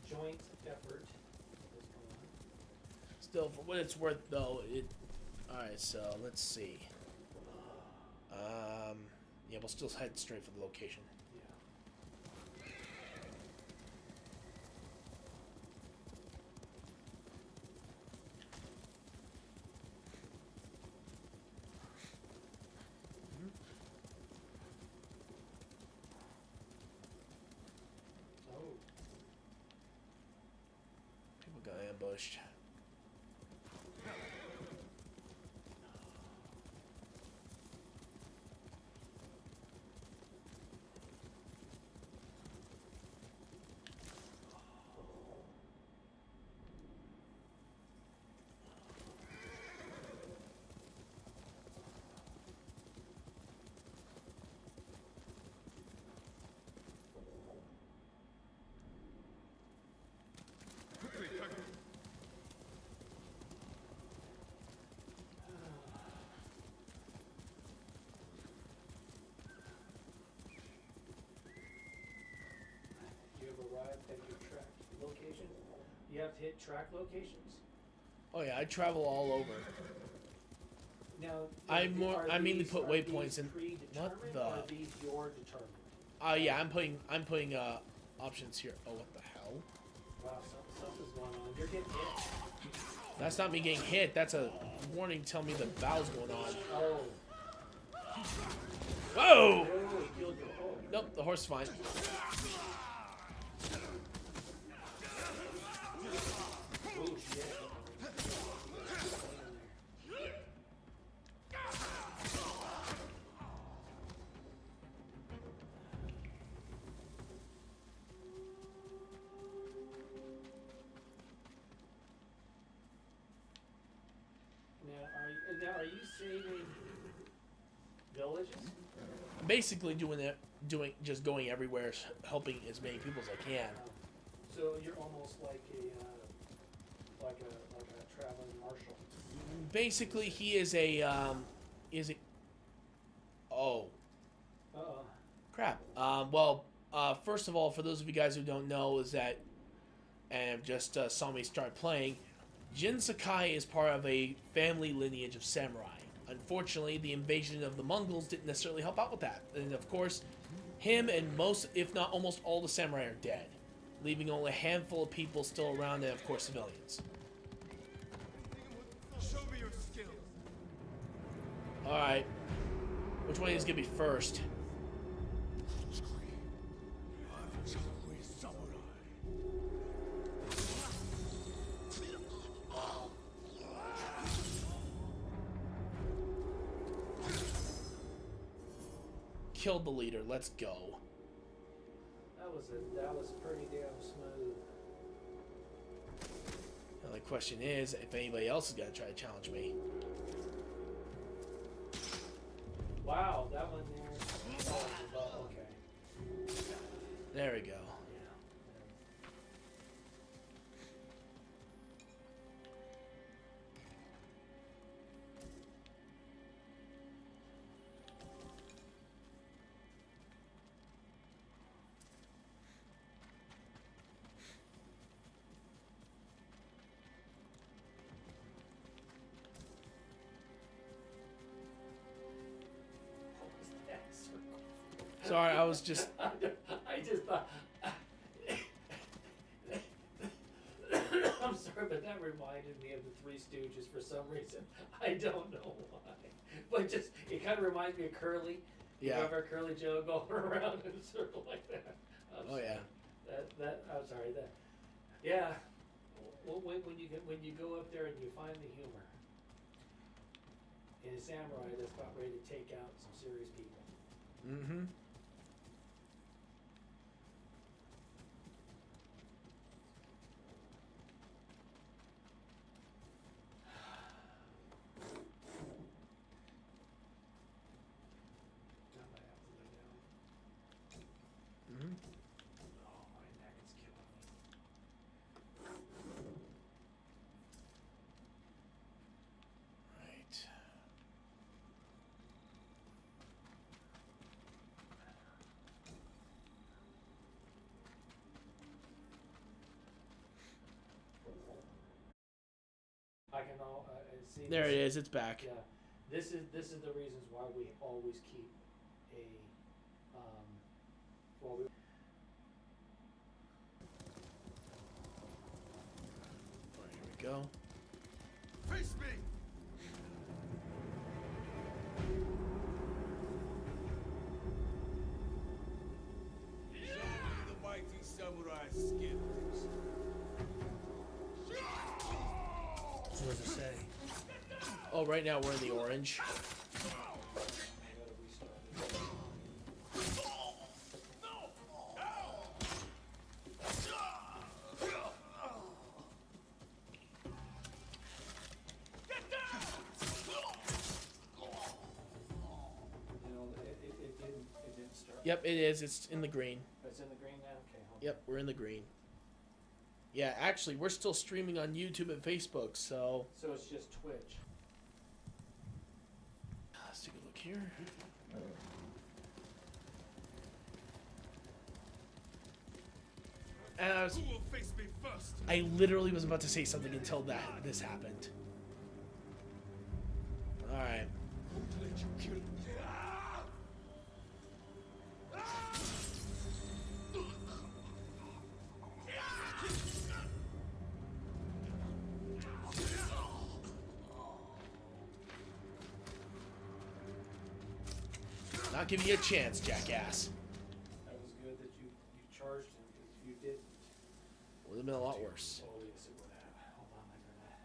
Joint effort is going on. Still, for what it's worth, though, it... Alright, so let's see. Yeah, we'll still head straight for the location. Yeah. Oh, People got ambushed. you have arrived at your track location. You have to hit track locations. Oh yeah, I travel all over. Now, I mainly put are waypoints these in- what predetermined, the- Or are these your determined? Yeah, I'm putting options here. Oh, what the hell? Wow, something's going on. You're getting hit. That's not me getting hit. That's a warning telling me the battle's going on. Oh. Whoa! Oh, he killed your horse. Nope, the horse is fine. Oh, shit. Now, are you saving villages? Basically just going everywhere, helping as many people as I can. So you're almost like a traveling marshal. Basically, he is a oh Uh-oh. crap. Well, first of all, for those of you guys who don't know, is that and just saw me start playing, Jin Sakai is part of a family lineage of samurai. Unfortunately, the invasion of the Mongols didn't necessarily help out with that. And of course, him and most, if not almost all the samurai are dead, leaving only a handful of people still around and of course civilians. Show me your skills. Alright. Which one is gonna be first? Killed the leader. Let's go. That was pretty damn smooth. The only question is if anybody else is gonna try to challenge me. Wow, that one there. Oh, okay. There we go. Sorry, I was just. I just thought. I'm sorry, but that reminded me of the Three Stooges for some reason. I don't know why, but just it kind of reminds me of Curly. Yeah. Remember Curly Joe going around in a circle like that? Oh yeah. That I'm sorry that. Yeah. When you go up there and you find the humor in a samurai that's about ready to take out some serious people. Mm-hmm. I might have to lay down. Mm-hmm. Oh, my neck is killing me. Right. I can all see. There this- it is. It's back. Yeah, this is the reasons why we always keep a well we. Alright, here we go. Face me! Show me the mighty samurai skill. What does it say? Oh, right now we're in the orange. I gotta restart it. You know, it didn't start. Yep, it is. It's in the green. It's in the green now. Okay. Hold Yep, we're in the green. Yeah, actually, we're still streaming on YouTube and Facebook, so So it's just Twitch. let's take a look here. And Who will face me first? I literally was about to say something until this happened. All right. Let you kill me. Not giving you a chance, jackass. That was good that you charged him because if you didn't, Would have been a lot worse. oh yes it would have. Hold on, I gotta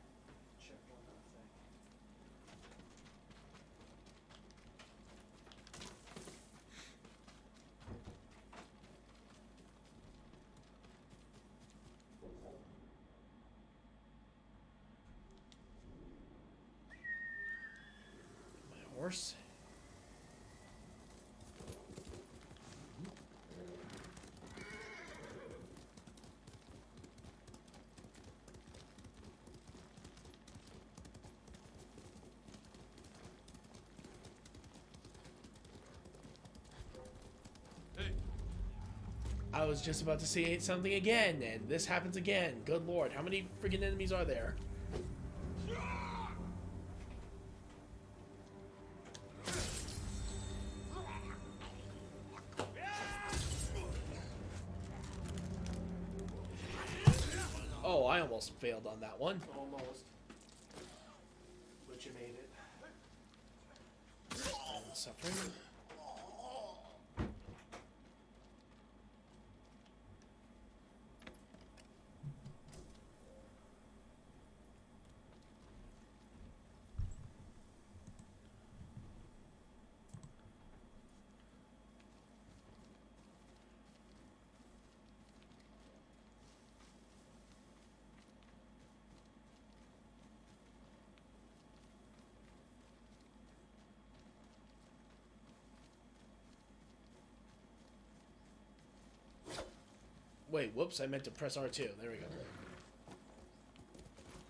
check one other thing. My horse. Hey, I was just about to say something again, and this happens again. Good lord, how many freaking enemies are there? Oh, I almost failed on that one. Almost. But you made it. suffering. Wait, whoops, I meant to press R2. There we go.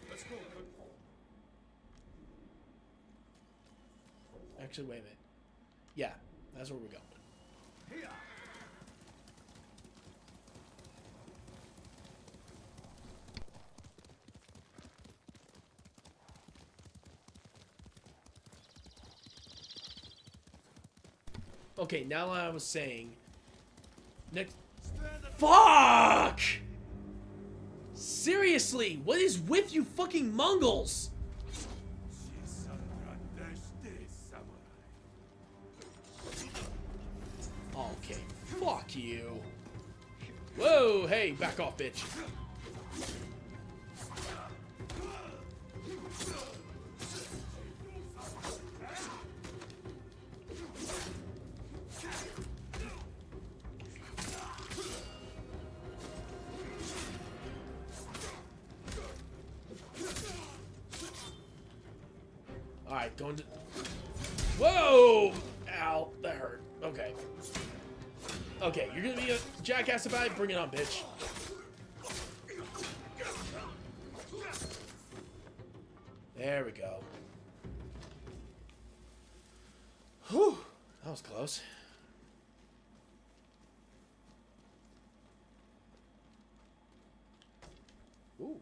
Let's go. Actually, wait a minute. Yeah, that's where we're going. Here. Okay, now I was saying... Next... Fuck! Seriously, what is with you fucking Mongols? Okay, fuck you. Whoa, hey, back off, bitch. Alright, going to... Whoa! Ow, that hurt. Okay. Okay, you're gonna be a jackass about it? Bring it on, bitch. There we go. Whew, that was close. Ooh.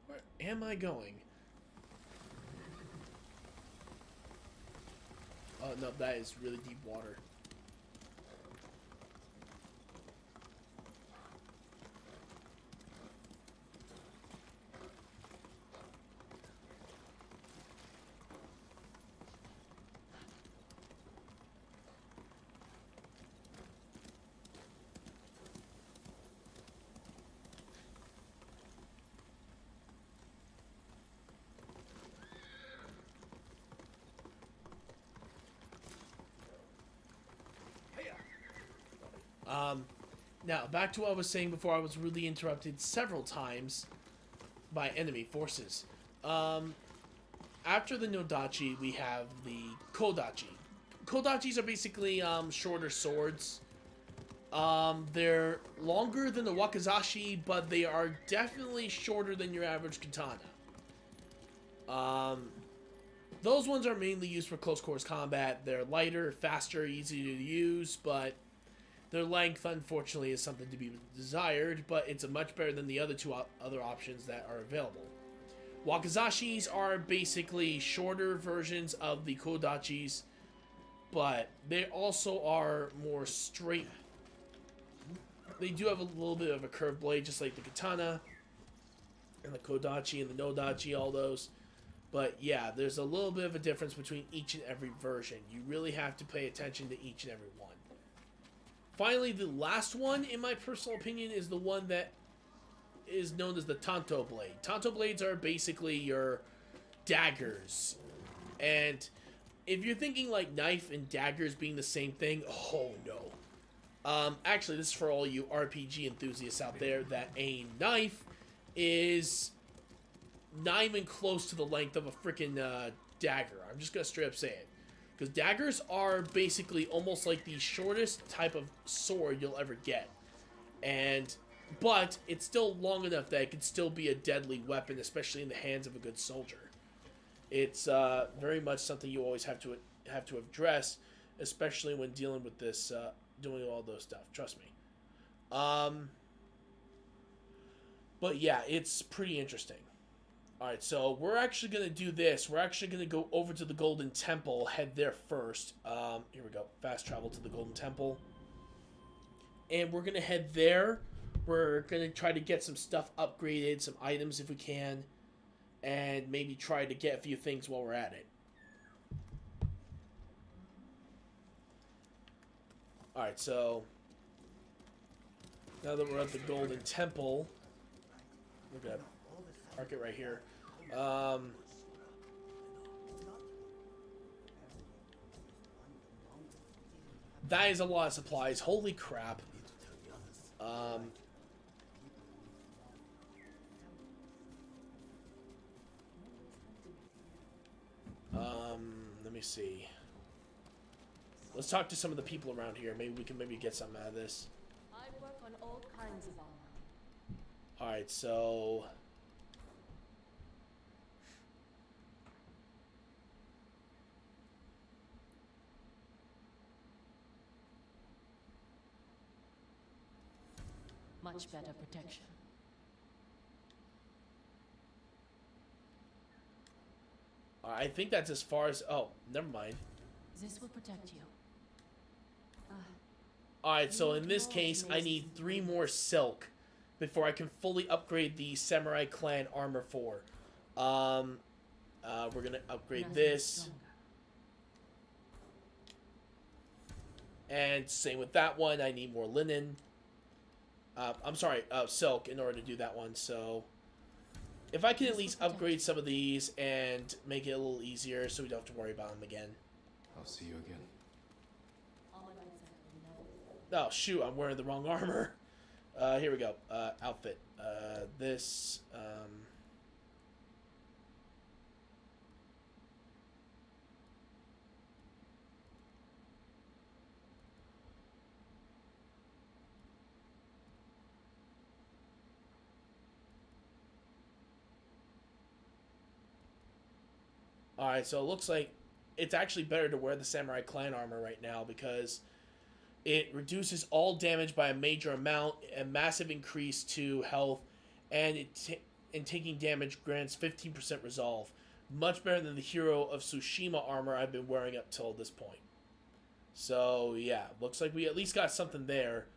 Where am I going? Oh, no, that is really deep water. Now, back to what I was saying before. I was really interrupted several times by enemy forces. After the Nodachi, we have the Kodachi. Kodachis are basically shorter swords. They're longer than the Wakizashi, but they are definitely shorter than your average katana. Those ones are mainly used for close quarters combat. They're lighter, faster, easier to use, but their length, unfortunately, is something to be desired, but it's much better than the other two other options that are available. Wakizashis are basically shorter versions of the kodachis, but they also are more straight. They do have a little bit of a curved blade, just like the katana and the kodachi and the nodachi, all those. But yeah, there's a little bit of a difference between each and every version. You really have to pay attention to each and every one. Finally, the last one, in my personal opinion, is the one that is known as the Tanto Blade. Tanto Blades are basically your daggers. And if you're thinking like knife and daggers being the same thing, oh no. Actually, this is for all you RPG enthusiasts out there, that a knife is not even close to the length of a freaking dagger. I'm just gonna straight up say it. Because daggers are basically almost like the shortest type of sword you'll ever get. But it's still long enough that it can still be a deadly weapon, especially in the hands of a good soldier. It's very much something you always have to address, especially when dealing with this, doing all those stuff. Trust me. But yeah, it's pretty interesting. Alright, so we're actually going to do this. We're actually going to go over to the Golden Temple, head there first. Here we go. Fast travel to the Golden Temple. And we're going to head there. We're going to try to get some stuff upgraded, some items if we can. And maybe try to get a few things while we're at it. Alright, so now that we're at the Golden Temple, we're going to park it right here. That is a lot of supplies. Holy crap. Let me see. Let's talk to some of the people around here. Maybe we can get something out of this. I work on all kinds of armor. Alright, so Much better protection. I think that's as far as... Oh, never mind. This will protect you. Alright, so in this case, I need 3 more silk before I can fully upgrade the Samurai Clan Armor 4. We're gonna upgrade this. And same with that one, I need more linen. I'm sorry, silk in order to do that one, so... If I can at least upgrade some of these and make it a little easier so we don't have to worry about them again. I'll see you again. Oh, shoot, I'm wearing the wrong armor. Here we go. Outfit. This, Alright, so it looks like it's actually better to wear the Samurai Clan armor right now because it reduces all damage by a major amount, a massive increase to health, and taking damage grants 15% resolve. Much better than the Hero of Tsushima armor I've been wearing up till this point. So, yeah, looks like we at least got something there.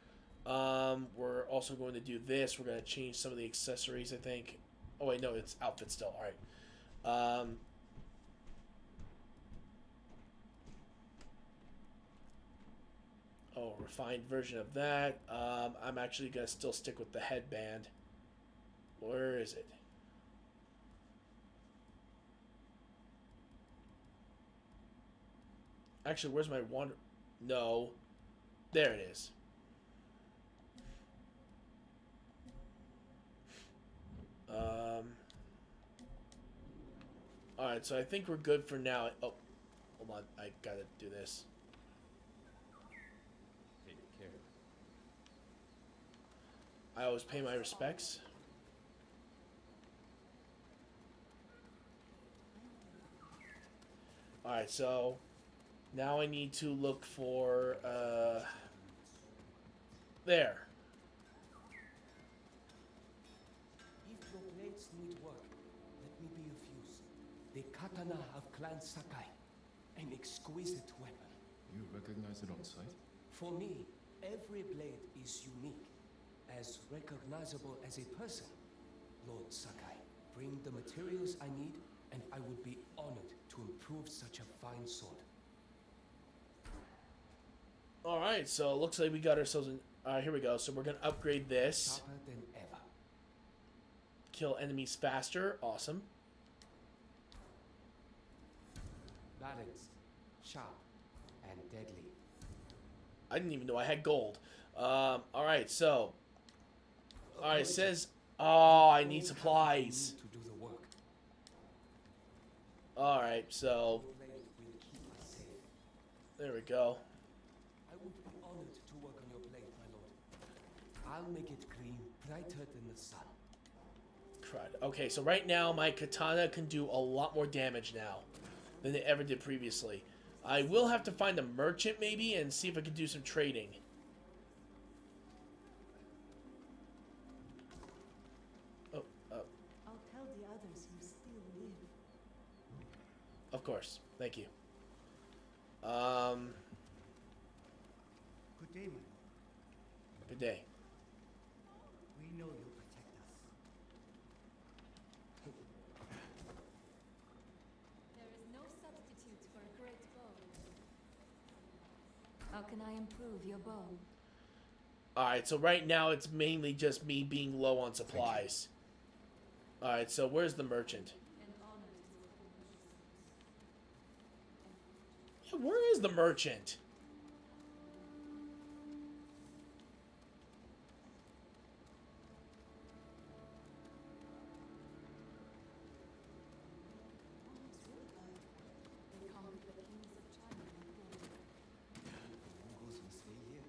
We're also going to do this. We're going to change some of the accessories, I think. Oh, wait, no, it's outfit still. Alright. Oh, refined version of that. I'm actually going to still stick with the headband. Where is it? Actually, where's my one? No. There it is. Alright, so I think we're good for now. Oh, hold on. I gotta do this. Take care. I always pay my respects. Alright, so now I need to look for, there. If your blades need work, let me The katana of Clan Sakai. An exquisite weapon. You recognize it on sight? For me, every blade is unique. As recognizable as a person. Lord Sakai, bring the materials I need, and I would be honored to improve such a fine sword. Alright, so it looks like we got ourselves an... here we go. So we're going to upgrade this. Sharper than ever. Kill enemies faster. Awesome. Balanced, sharp, and deadly. I didn't even know I had gold. Alright, so... Alright, it says... Oh, I need supplies. To do the work. Alright, so... Your blade will keep us safe. There we go. I would be honored to work on your blade, my lord. I'll make it clean, brighter than the sun. Crud. Okay, so right now my katana can do a lot more damage now than it ever did previously. I will have to find a merchant maybe and see if I can do some trading. Oh, I'll tell the others you still live. of course. Thank you. Good day, my lord. Good day. We know you'll protect us. There is no substitute for a great bow. How can I improve your bow? Alright, so right now it's mainly just me being low on supplies. Alright, so where's the merchant? An honor to Yeah, where is the merchant? They conquered the kings of China before. Mongols will stay here.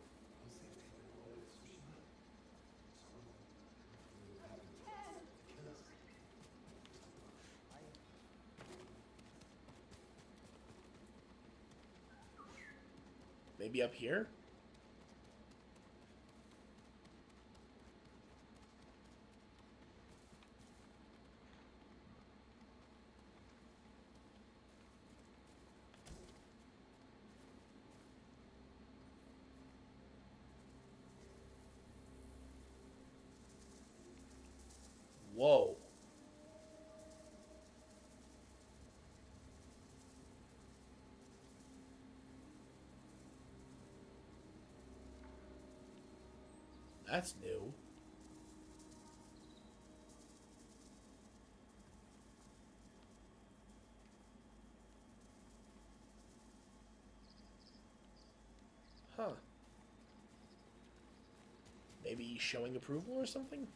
Maybe up here? Whoa. That's new. Huh. Maybe he's showing approval or something?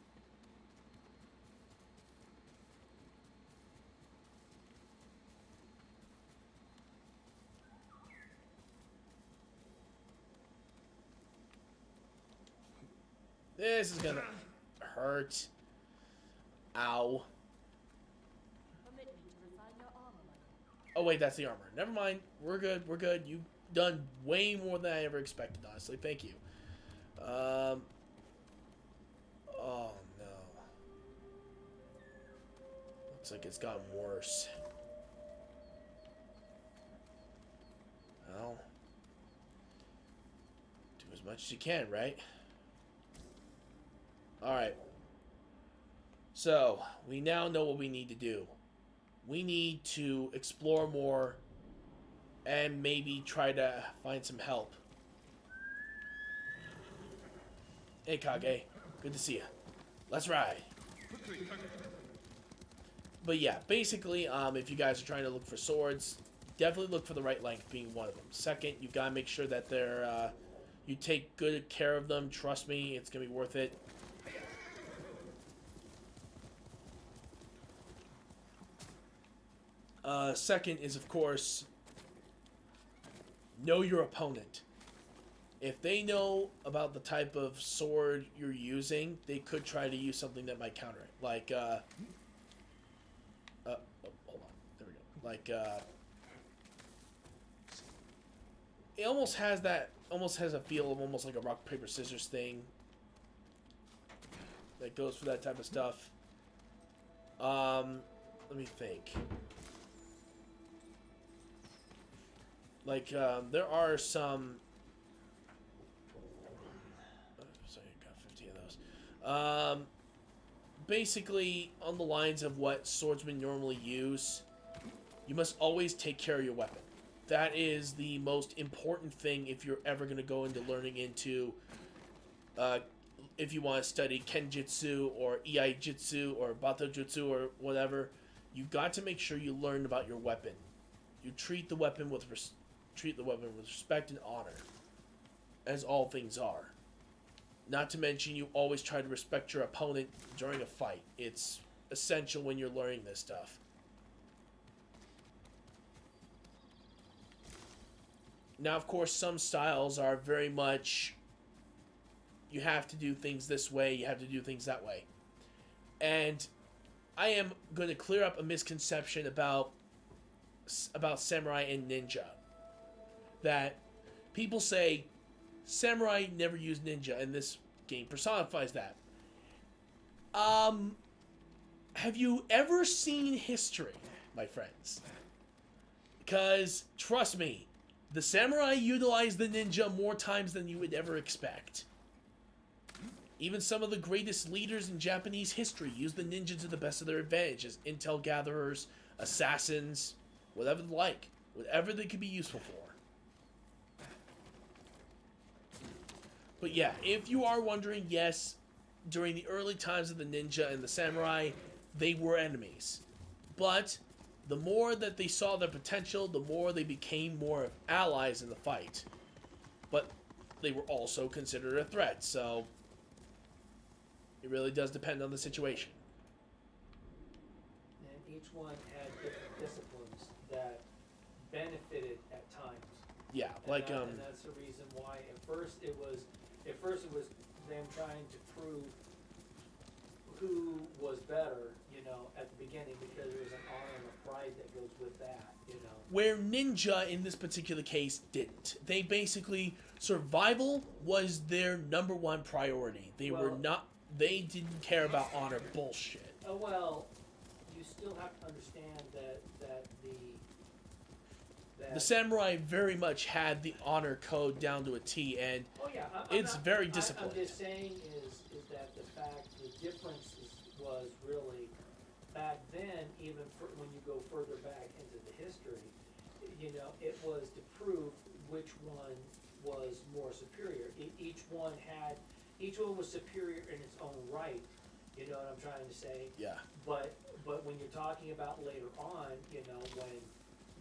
This is gonna hurt. Ow. Permit me to refine your armor, my lord. Oh wait, that's the armor. Never mind. We're good. We're good. You've done way more than I ever expected, honestly. Thank you. Oh no. Looks like it's gotten worse. Well, do as much as you can, right? Alright. So, we now know what we need to do. We need to explore more and maybe try to find some help. Hey, Kage. Good to see you. Let's ride. But yeah, basically, if you guys are trying to look for swords, definitely look for the right length being one of them. Second, you've got to make sure that they're, you take good care of them. Trust me, it's going to be worth it. Second is, of course, know your opponent. If they know about the type of sword you're using, they could try to use something that might counter it. Like, oh, hold on. There we go. Like, it almost has that, almost has a feel of almost like a rock, paper, scissors thing. That goes for that type of stuff. Let me think. Like, there are some... So I got 15 of those. Basically, on the lines of what swordsmen normally use, you must always take care of your weapon. That is the most important thing if you're ever going to go into learning into... if you want to study Kenjutsu or Iai-Jitsu or Bato-Jutsu or whatever, you got to make sure you learn about your weapon. You treat the weapon with respect and honor, as all things are. Not to mention, you always try to respect your opponent during a fight. It's essential when you're learning this stuff. Now, of course, some styles are very much... You have to do things this way, you have to do things that way. And I am going to clear up a misconception about samurai and ninja. That people say samurai never use ninja, and this game personifies that. Have you ever seen history, my friends? Because, trust me, the samurai utilize the ninja more times than you would ever expect. Even some of the greatest leaders in Japanese history use the ninja to the best of their advantage as intel gatherers, assassins, whatever they like. Whatever they could be useful for. But yeah, if you are wondering, yes, during the early times of the ninja and the samurai, they were enemies. But the more that they saw their potential, the more they became more allies in the fight. But they were also considered a threat, so... It really does depend on the situation. And each one had different disciplines that benefited at times. Yeah, like and that's the reason why at first it was them trying to prove who was better, at the beginning, because there was an honor and a pride that goes with that, Where ninja in this particular case didn't. They basically, survival was their number one priority. They didn't care about honor bullshit. Oh, well, you still have to understand that the samurai very much had the honor code down to a T, and it's very disciplined. I'm just saying is that the difference was really back then, even when you go further back into the history, it was to prove which one was more superior. Each one was superior in its own right. You know what I'm trying to say? Yeah. But when you're talking about later on, when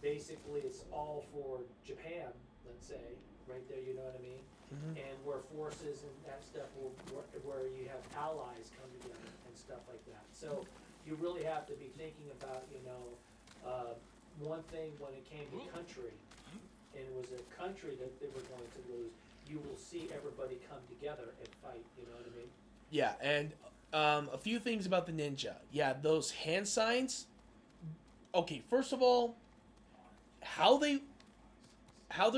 basically it's all for Japan, let's say, right there, you know what I mean? Mm-hmm. And where forces and that stuff, where you have allies come together and stuff like that. So you really have to be thinking about, one thing when it came to country, and it was a country that they were going to lose, you will see everybody come together and fight, you know what I mean? Yeah, and a few things about the ninja. Yeah, those hand signs. Okay, first of all, how they're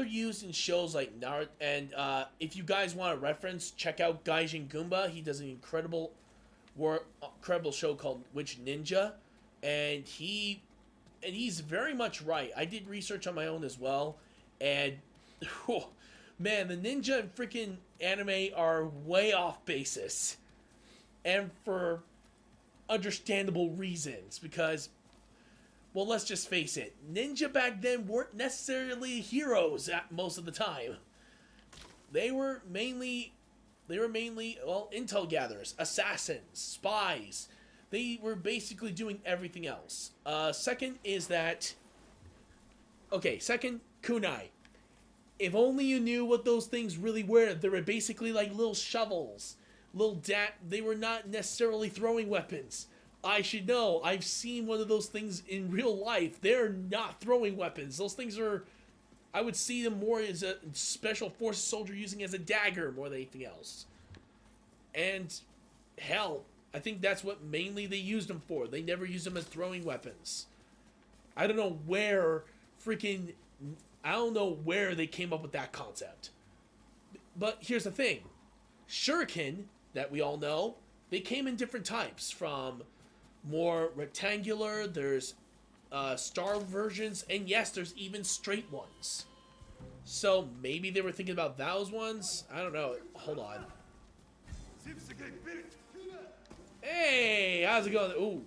used in shows like Naruto, and if you guys want a reference, check out Gaijin Goomba. He does an incredible show called Witch Ninja, and he's very much right. I did research on my own as well, and man, the ninja and freaking anime are way off basis, and for understandable reasons, because, well, let's just face it, ninja back then weren't necessarily heroes at most of the time. They were mainly, well, intel gatherers, assassins, spies. They were basically doing everything else. Second, kunai. If only you knew what those things really were. They were basically like little shovels. They were not necessarily throwing weapons. I should know. I've seen one of those things in real life. They're not throwing weapons. Those things are... I would see them more as a special forces soldier using as a dagger more than anything else. And, hell, I think that's what mainly they used them for. They never used them as throwing weapons. I don't know where they came up with that concept. But here's the thing. Shuriken, that we all know, they came in different types. From more rectangular, there's star versions, and yes, there's even straight ones. So maybe they were thinking about those ones. I don't know. Hold on. Hey, how's it going? Ooh.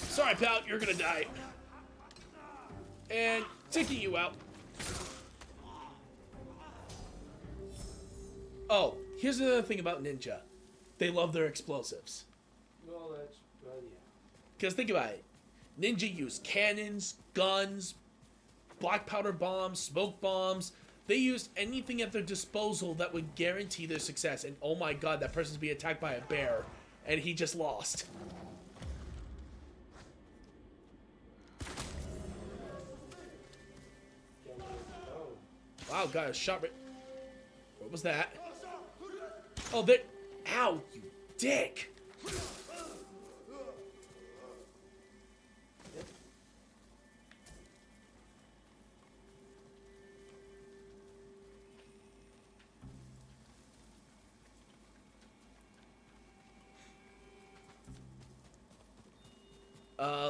Sorry, pal, you're gonna die. And taking you out. Oh, here's another thing about Ninja. They love their explosives. Well, that's well, yeah. Because think about it. Ninja use cannons, guns, black powder bombs, smoke bombs. They used anything at their disposal that would guarantee their success. And oh my god, that person's being attacked by a bear. And he just lost. Oh, Wow, got a shot right... What was that? Oh, there... Ow, you dick!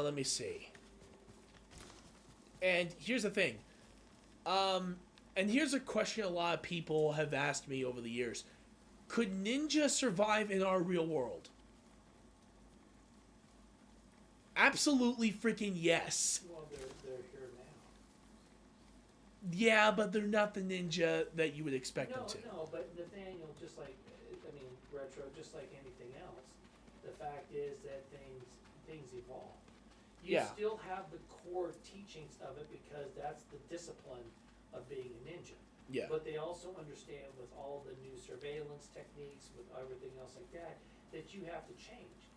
Let me see. And here's the thing. And here's a question a lot of people have asked me over the years. Could ninja survive in our real world? Absolutely freaking yes. well, they're here now. Yeah, but they're not the ninja that you would expect them to. No, but Nathaniel, just like, I mean, Retro, just like anything else, the fact is that things evolve. You Yeah. still have the core teachings of it because that's the discipline of being a ninja. Yeah. But they also understand with all the new surveillance techniques, with everything else like that, that you have to change.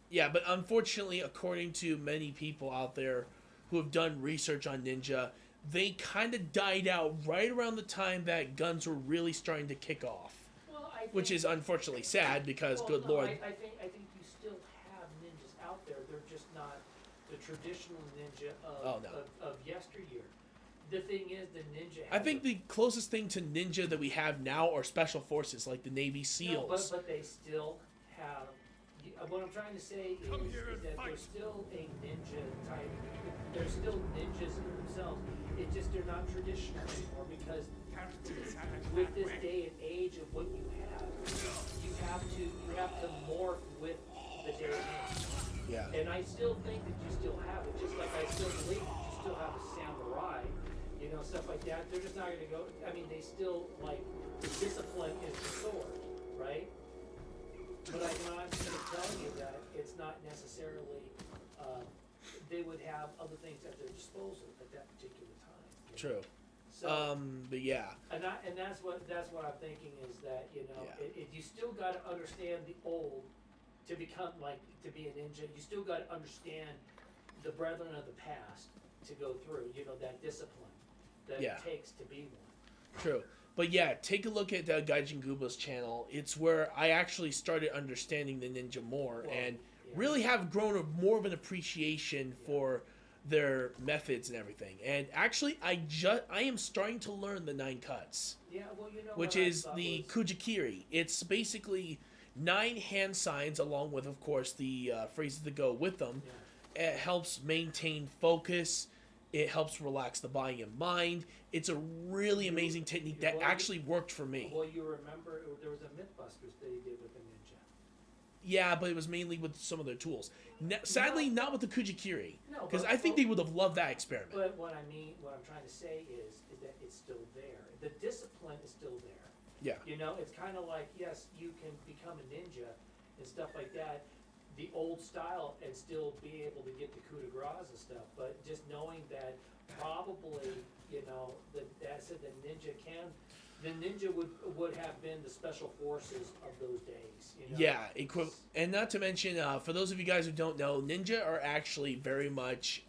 Yeah, but unfortunately, according to many people out there who have done research on ninja, they kind of died out right around the time that guns were really starting to kick off. Well, I think, Which is unfortunately sad because, well, good no, lord. I think you still have ninjas out there. They're just not the traditional ninja of, Oh, no. of yesteryear. The thing is, the ninja. I think the closest thing to ninja that we have now are special forces, like the Navy SEALs. No, but they still have. What I'm trying to say is that there's still a ninja type. There's still ninjas in themselves. It's just they're not traditional anymore because with this day and age of what you have to morph with the day and age. Yeah. And I still think that you still have it, just like I still believe that you still have a samurai, stuff like that. They're just not going to go. I mean, they still like the discipline is the sword, right? But I'm not going to tell you that it's not necessarily. They would have other things at their disposal at that particular time. True. So, But yeah. and that's what I'm thinking is that Yeah. you still got to understand the old to become to be a ninja. You still got to understand the brethren of the past to go through. That discipline that Yeah. it takes to be one. True. But yeah, take a look at Gaijin Guba's channel. It's where I actually started understanding the ninja more and really have grown more of an appreciation for their methods and everything. And actually, I am starting to learn the 9 cuts, Yeah, well, which what I is thought the was- Kujikiri. It's basically 9 hand signs along with, of course, the phrases that go with them. Yeah. It helps maintain focus. It helps relax the body and mind. It's a really amazing technique that actually worked for me. Well, you remember there was a Mythbusters that he did with the ninja. Yeah, but it was mainly with some of their tools. Sadly, not with the Kujikiri, No, because but- I think they would have loved that experiment. But what I'm trying to say is that it's still there. The discipline is still there. Yeah. It's kind of like, yes, you can become a ninja and stuff like that, the old style, and still be able to get the coup de grace and stuff, but just knowing that probably, the ninja would have been the special forces of those days. Yeah, and not to mention, for those of you guys who don't know, ninja are actually very much,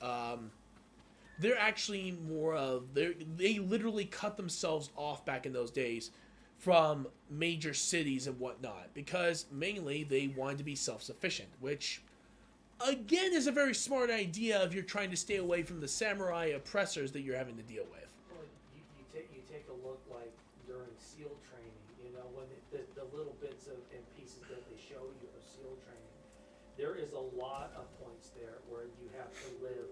they're actually more of, they literally cut themselves off back in those days from major cities and whatnot, because mainly they wanted to be self-sufficient, which, again, is a very smart idea if you're trying to stay away from the samurai oppressors that you're having to deal with. Well, you take a look like during SEAL training, when the little bits and pieces that they show you of SEAL training, there is a lot of points there where you have to live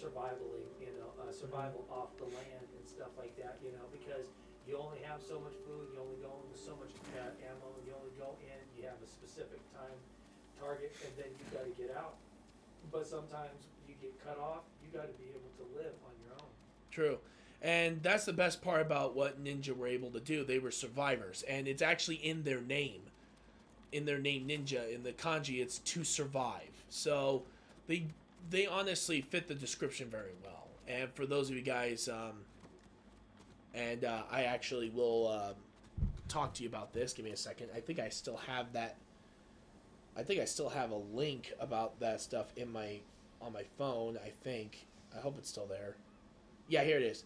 survival off the land and stuff like that, because you only have so much food, you only go in with so much ammo, you only go in, you have a specific time target, and then you gotta get out. But sometimes you get cut off, you gotta be able to live on your own. True. And that's the best part about what Ninja were able to do. They were survivors, and it's actually in their name. In their name, Ninja, in the kanji, it's to survive. So they honestly fit the description very well. And for those of you guys, I actually will talk to you about this. Give me a second. I think I still have that. I think I still have a link about that stuff on my phone. I think. I hope it's still there. Yeah, here it is.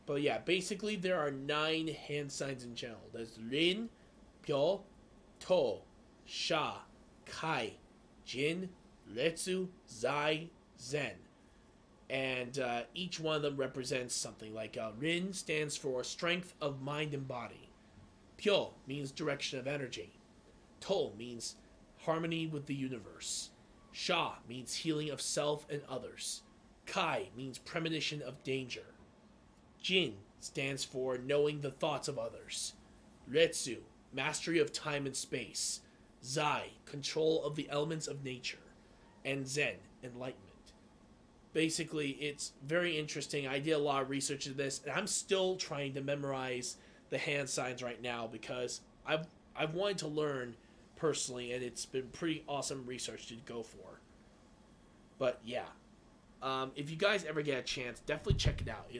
But yeah, basically there are 9 hand signs in general. There's Rin, Pyo, To, Sha, Kai, Jin, Retsu, Zai, Zen. And each one of them represents something. Like Rin stands for strength of mind and body. Pyo means direction of energy. To means harmony with the universe. Sha means healing of self and others. Kai means premonition of danger. Jin stands for knowing the thoughts of others. Retsu, mastery of time and space. Zai, control of the elements of nature. And Zen, enlightenment. Basically, it's very interesting. I did a lot of research into this, and I'm still trying to memorize the hand signs right now because I've wanted to learn personally, and it's been pretty awesome research to go for. But yeah, if you guys ever get a chance, definitely check it out.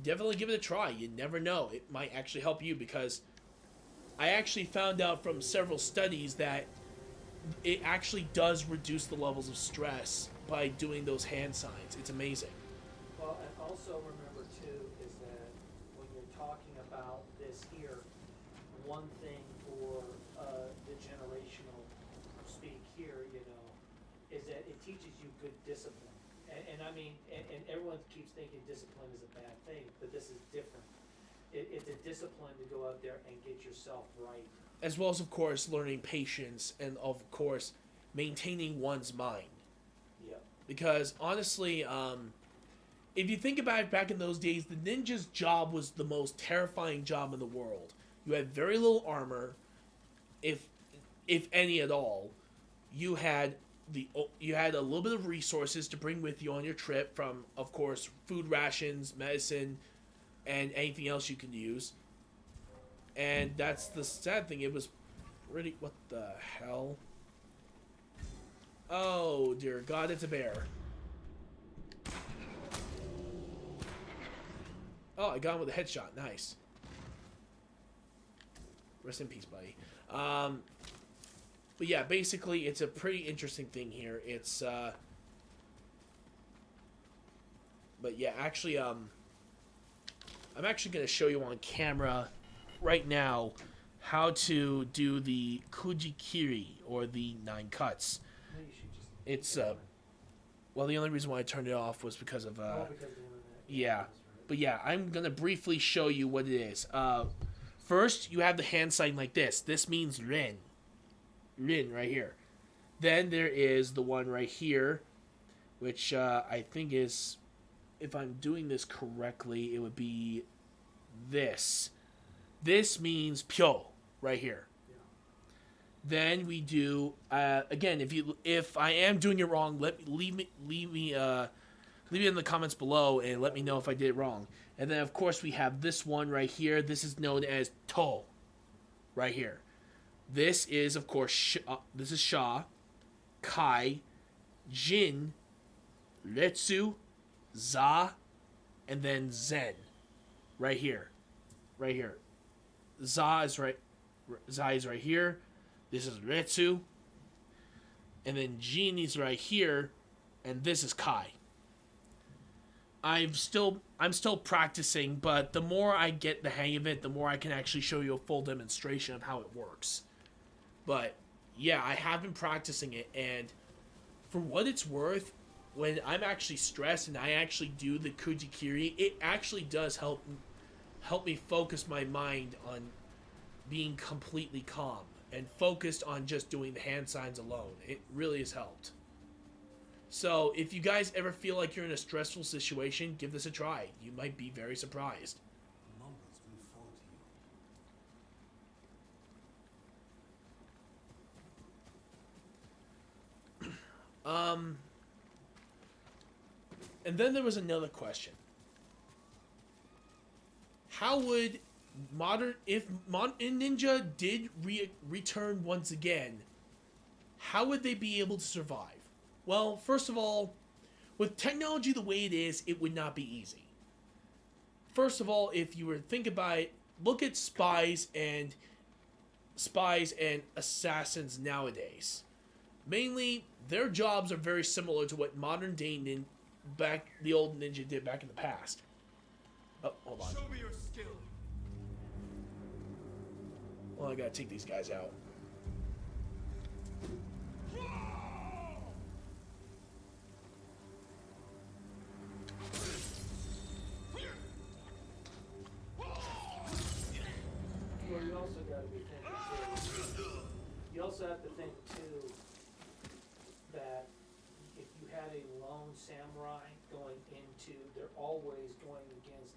Definitely give it a try. You never know. It might actually help you because I actually found out from several studies that it actually does reduce the levels of stress by doing those hand signs. It's amazing. Well, and also remember too is that when you're talking about this here, one thing for the generational speak here, is that it teaches you good discipline. And I mean, and everyone keeps thinking discipline is a bad thing, but this is different. It's a discipline to go out there and get yourself right. As well as, of course, learning patience and, of course, maintaining one's mind. Yep. Because, honestly, if you think about it, back in those days, the ninja's job was the most terrifying job in the world. You had very little armor, if any at all. You had a little bit of resources to bring with you on your trip from, of course, food rations, medicine, and anything else you can use. And that's the sad thing. It was pretty... What the hell? Oh, dear God, it's a bear. Oh, I got him with a headshot. Nice. Rest in peace, buddy. But yeah, basically, it's a pretty interesting thing here. It's, but yeah, actually, I'm actually going to show you on camera right now how to do the Kujikiri, or the 9 cuts. No, you should just. It's, well, the only reason why I turned it off was because of, Because of the internet. yeah. That's right. But yeah, I'm going to briefly show you what it is. First, you have the hand sign like this. This means Rin. Rin right here. Then there is the one right here, which I think is, if I'm doing this correctly, it would be this. This means Pyo right here. Yeah. Then we do again. If I am doing it wrong, leave me in the comments below and let me know if I did it wrong. And then of course we have this one right here. This is known as To, right here. This is of course this is Sha, Kai, Jin, Retsu, Za, and then Zen, right here, right here. Za is right here. This is Retsu, and then Jin is right here, and this is Kai. I'm still practicing, but the more I get the hang of it, the more I can actually show you a full demonstration of how it works. But yeah, I have been practicing it, and for what it's worth, when I'm actually stressed and I actually do the Kujikiri, it actually does help me focus my mind on being completely calm and focused on just doing the hand signs alone. It really has helped. So if you guys ever feel like you're in a stressful situation, give this a try. You might be very surprised. Mongols will fall to you. And then there was another question. How would if Ninja did return once again, how would they be able to survive? Well, first of all, with technology the way it is, it would not be easy. First of all, if you were to think about it, look at spies and assassins nowadays. Mainly, their jobs are very similar to what modern day the old ninja did back in the past. Oh, hold on. Show me your skill. Well, I gotta take these guys out. Well, you also got to be thinking too. You also have to think too that if you had a lone samurai going into, they're always going against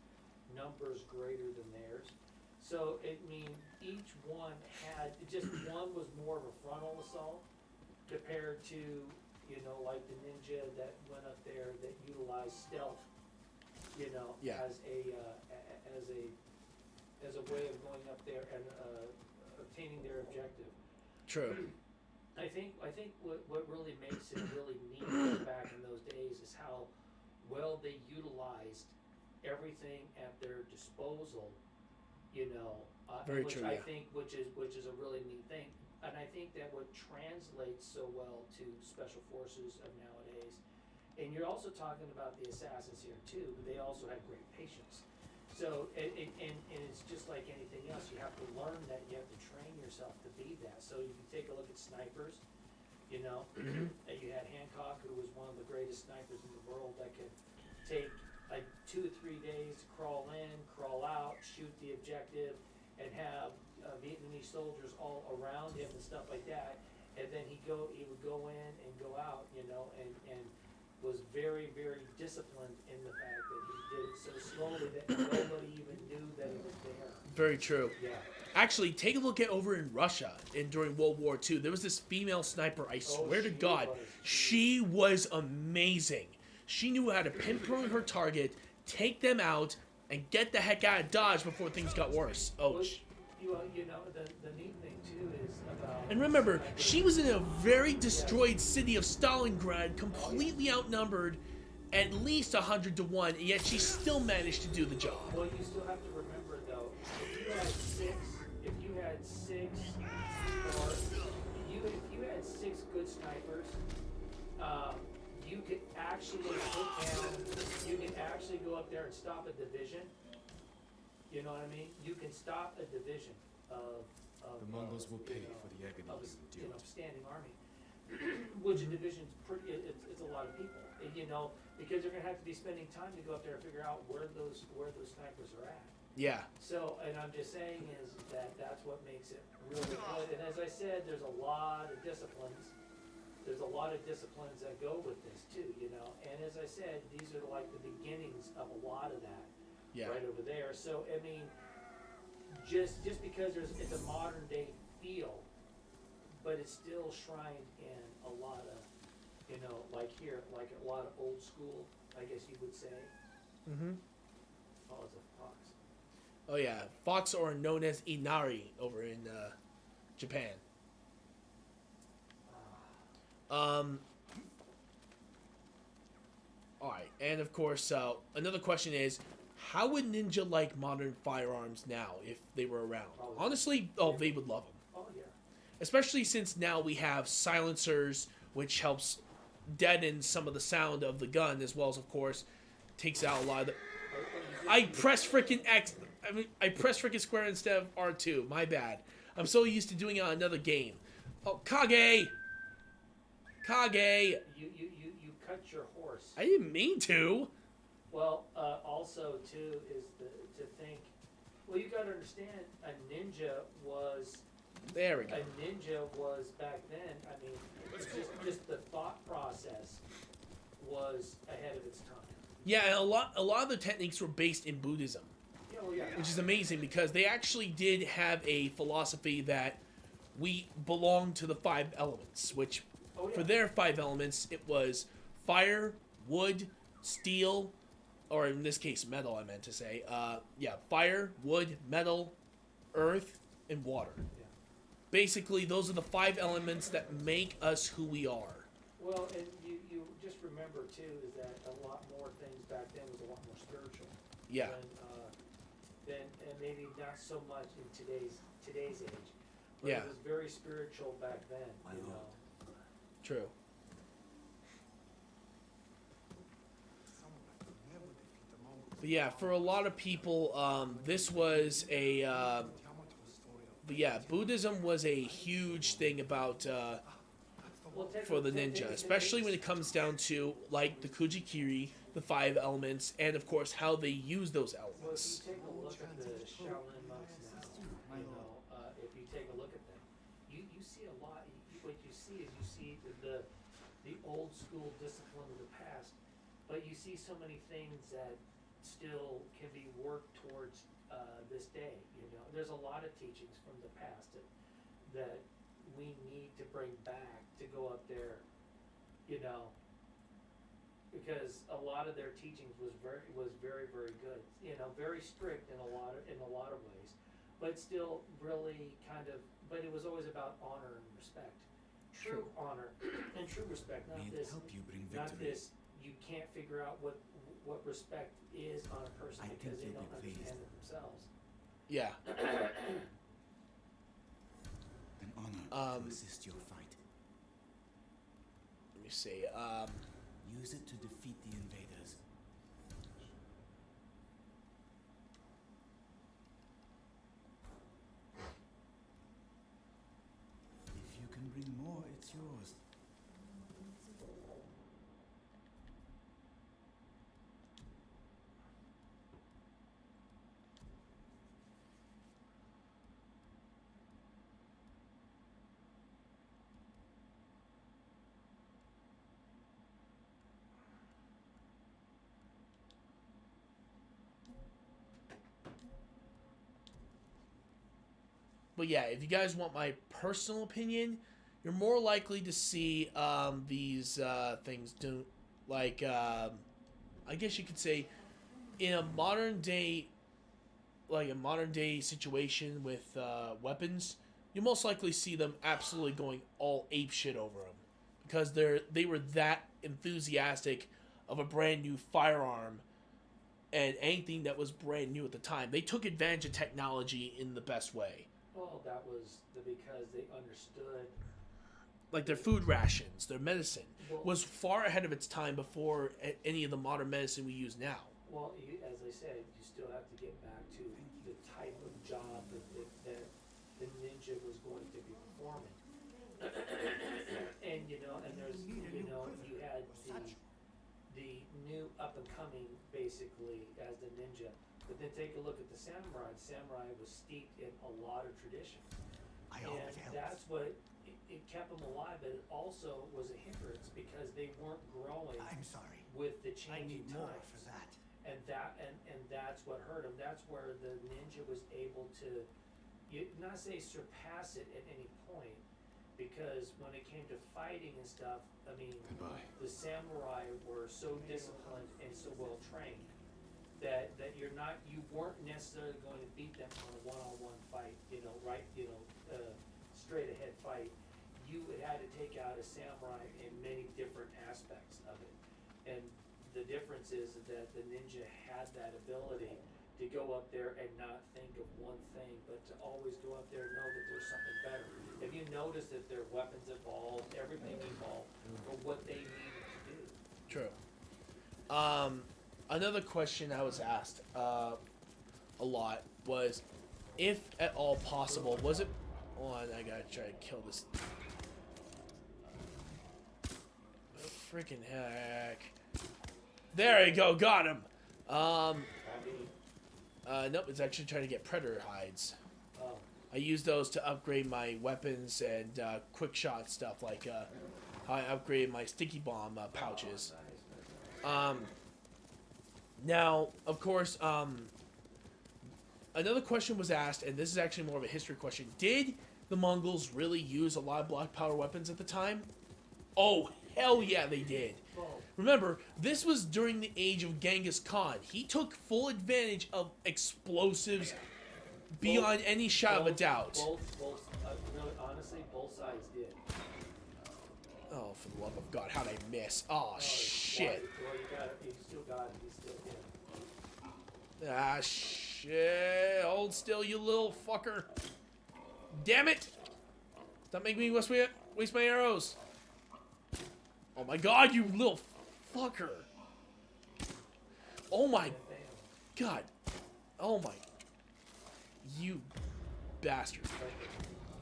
numbers greater than theirs. So it means each one had just one was more of a frontal assault compared to, you know, like the ninja that went up there that utilized stealth, you know, Yeah. as a way of going up there and obtaining their objective. True. I think what really makes it really neat back in those days is how well they utilized everything at their disposal, you know. Very which true, I yeah. think which is a really neat thing, and I think that what translates so well to special forces of nowadays, and you're also talking about the assassins here too, but they also had great patience. So and it's just like anything else, you have to learn that, you have to train yourself to be that. So you can take a look at snipers, you know, and you had Hancock, who was one of the greatest snipers in the world, that could take like 2 or 3 days to crawl in, crawl out, shoot the objective, and have Vietnamese soldiers all around him and stuff like that. And then he would go in and go out, you know, and was very, very disciplined in the fact that he did it so slowly that nobody even knew that he was there. Very true. Yeah. Actually, take a look at over in Russia during World War II. There was this female sniper, I swear to she God, was. she was amazing. She knew how to pinpoint her target, take them out, and get the heck out of Dodge before things got worse. Oh, Well, you know, the neat thing too is about. and remember, she was in a very destroyed city of Stalingrad, completely outnumbered, at least 100 to 1, and yet she still managed to do the job. Well, you still have to remember though, if you had six, good snipers, you could actually go up there and stop a division. You know what I mean? You can stop a division of The Mongols will pay you know, for the agony of a you endured. standing army. Which a division's pretty, it's a lot of people, you know, because they're gonna have to be spending time to go up there and figure out where those snipers are at. Yeah. So, and I'm just saying is that that's what makes it really good. And as I said, there's a lot of disciplines. There's a lot of disciplines that go with this too, you know. And as I said, these are like the beginnings of a lot of that Yeah. right over there. So, I mean, just because it's a modern day feel, but it's still shrined in a lot of, you know, like here, like a lot of old school, I guess you would say. Mm-hmm. Oh, it's a fox. Oh yeah, fox, or known as inari over in Japan. All right, and of course, another question is, how would Ninja like modern firearms now if they were around? Probably. Honestly, they would love them. Oh yeah. Especially since now we have silencers, which helps deaden some of the sound of the gun, as well as, of course, takes out a lot of the... I pressed freaking X. I pressed freaking square instead of R2. My bad. I'm so used to doing it on another game. Oh, Kage! Kage! You cut your horse. I didn't mean to. Well, also too is to think. Well, you got to understand, a ninja was There we go. back then. I mean, it's just the thought process was ahead of its time. Yeah, and a lot of the techniques were based in Buddhism, Yeah, well, yeah. which is amazing because they actually did have a philosophy that we belong to the 5 elements, which Oh, yeah. for their 5 elements, it was fire, wood, steel, or in this case, metal, I meant to say. Fire, wood, metal, earth, and water. Yeah. Basically, those are the 5 elements that make us who we are. Well, and you just remember too is that a lot more things back then was a lot more spiritual. Yeah. Than and maybe not so much in today's age. But Yeah. It was very spiritual back then. My You lord. know. True. But yeah, for a lot of people, this was a. But yeah, Buddhism was a huge thing about Well, for the ninja, especially when it comes down to like the Kujikiri, the 5 elements, and of course how they use those Well, if elements. you take a look at the Shaolin monks now, if you take a look at them, you see a lot. What you see is you see the old school discipline of the past, but you see so many things that still can be worked towards this day. You know, there's a lot of teachings from the past that we need to bring back to go up there. You know, because a lot of their teachings was very very good. You know, very strict in a lot of ways, but still really kind of. But it was always about honor and respect, true honor and true respect. Not May it this, help you bring not victory. this. You can't figure out what respect is on a person I because they think you'll don't be pleased. understand it themselves. Yeah. An honor Um, to assist your fight. Let me see. Use it to defeat the invaders. If you can bring more, it's yours. But yeah, if you guys want my personal opinion, you're more likely to see these things do like I guess you could say in a modern day situation with weapons, you most likely see them absolutely going all ape shit over them because they were that enthusiastic of a brand new firearm and anything that was brand new at the time. They took advantage of technology in the best way. Well, that was because they understood. Like their food rations, their medicine Well- was far ahead of its time before any of the modern medicine we use now. Well, as I said, you still have to get back to the type of job that the ninja was going to be performing. And there's you had the new up and coming basically as the ninja, but then take a look at the samurai. The samurai was steeped in a lot of tradition, I hope and it helps. that's what it kept them alive. But it also was a hindrance because they weren't growing I'm sorry. with the I changing need more times. for that. And that's what hurt him. That's where the ninja was able to, not say surpass it at any point, because when it came to fighting and stuff, I mean, Goodbye. the samurai were so disciplined and so well trained that you weren't necessarily going to beat them on a one-on-one fight. Straight ahead fight. You had to take out a samurai in many different aspects of it, and the difference is that the ninja had that ability to go up there and not think of one thing, but to always go up there and know that there's something better. Have you noticed that their weapons evolved, everything evolved for what they needed to do? True. Another question I was asked a lot was, if at all possible, was it? Hold on, I gotta try to kill this. Freaking heck. There you go, got him. Nope, it's actually trying to get predator hides. Oh, I use those to upgrade my weapons and quick shot stuff, like how I upgraded my sticky bomb pouches. nice. Now, of course, another question was asked, and this is actually more of a history question. Did the Mongols really use a lot of black powder weapons at the time? Oh, hell yeah, they did. Remember, this was during the age of Genghis Khan. He took full advantage of explosives beyond any shadow of a doubt. Really, honestly, both sides did. Oh, for the love of God, how'd I miss? Oh, shit. Well, you still got it. You still did. Ah, shit. Hold still, you little fucker. Damn it! Don't make me waste my arrows. Oh my God, you little fucker. Oh my God. Oh my. You bastard.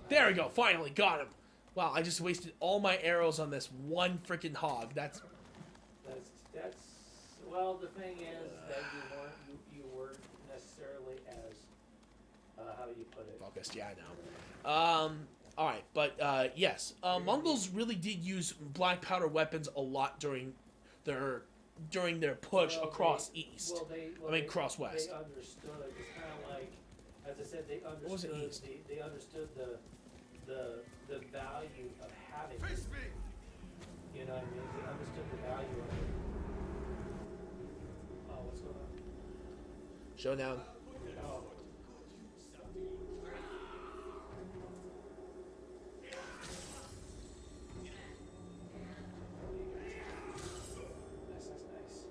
There we go. Finally got him. Wow, I just wasted all my arrows on this one freaking hog. That's well, the thing is that you weren't necessarily as how do you put it? focused. Yeah, I know. All right, but yes, Mongols really did use black powder weapons a lot during their push across east. Cross west. They understood. It's kind of like, as I said, they understood. What was it east? They understood the value of having it. Face me! You know what I mean? They understood the value of it. Oh, what's going on? Showdown. Oh. Nice.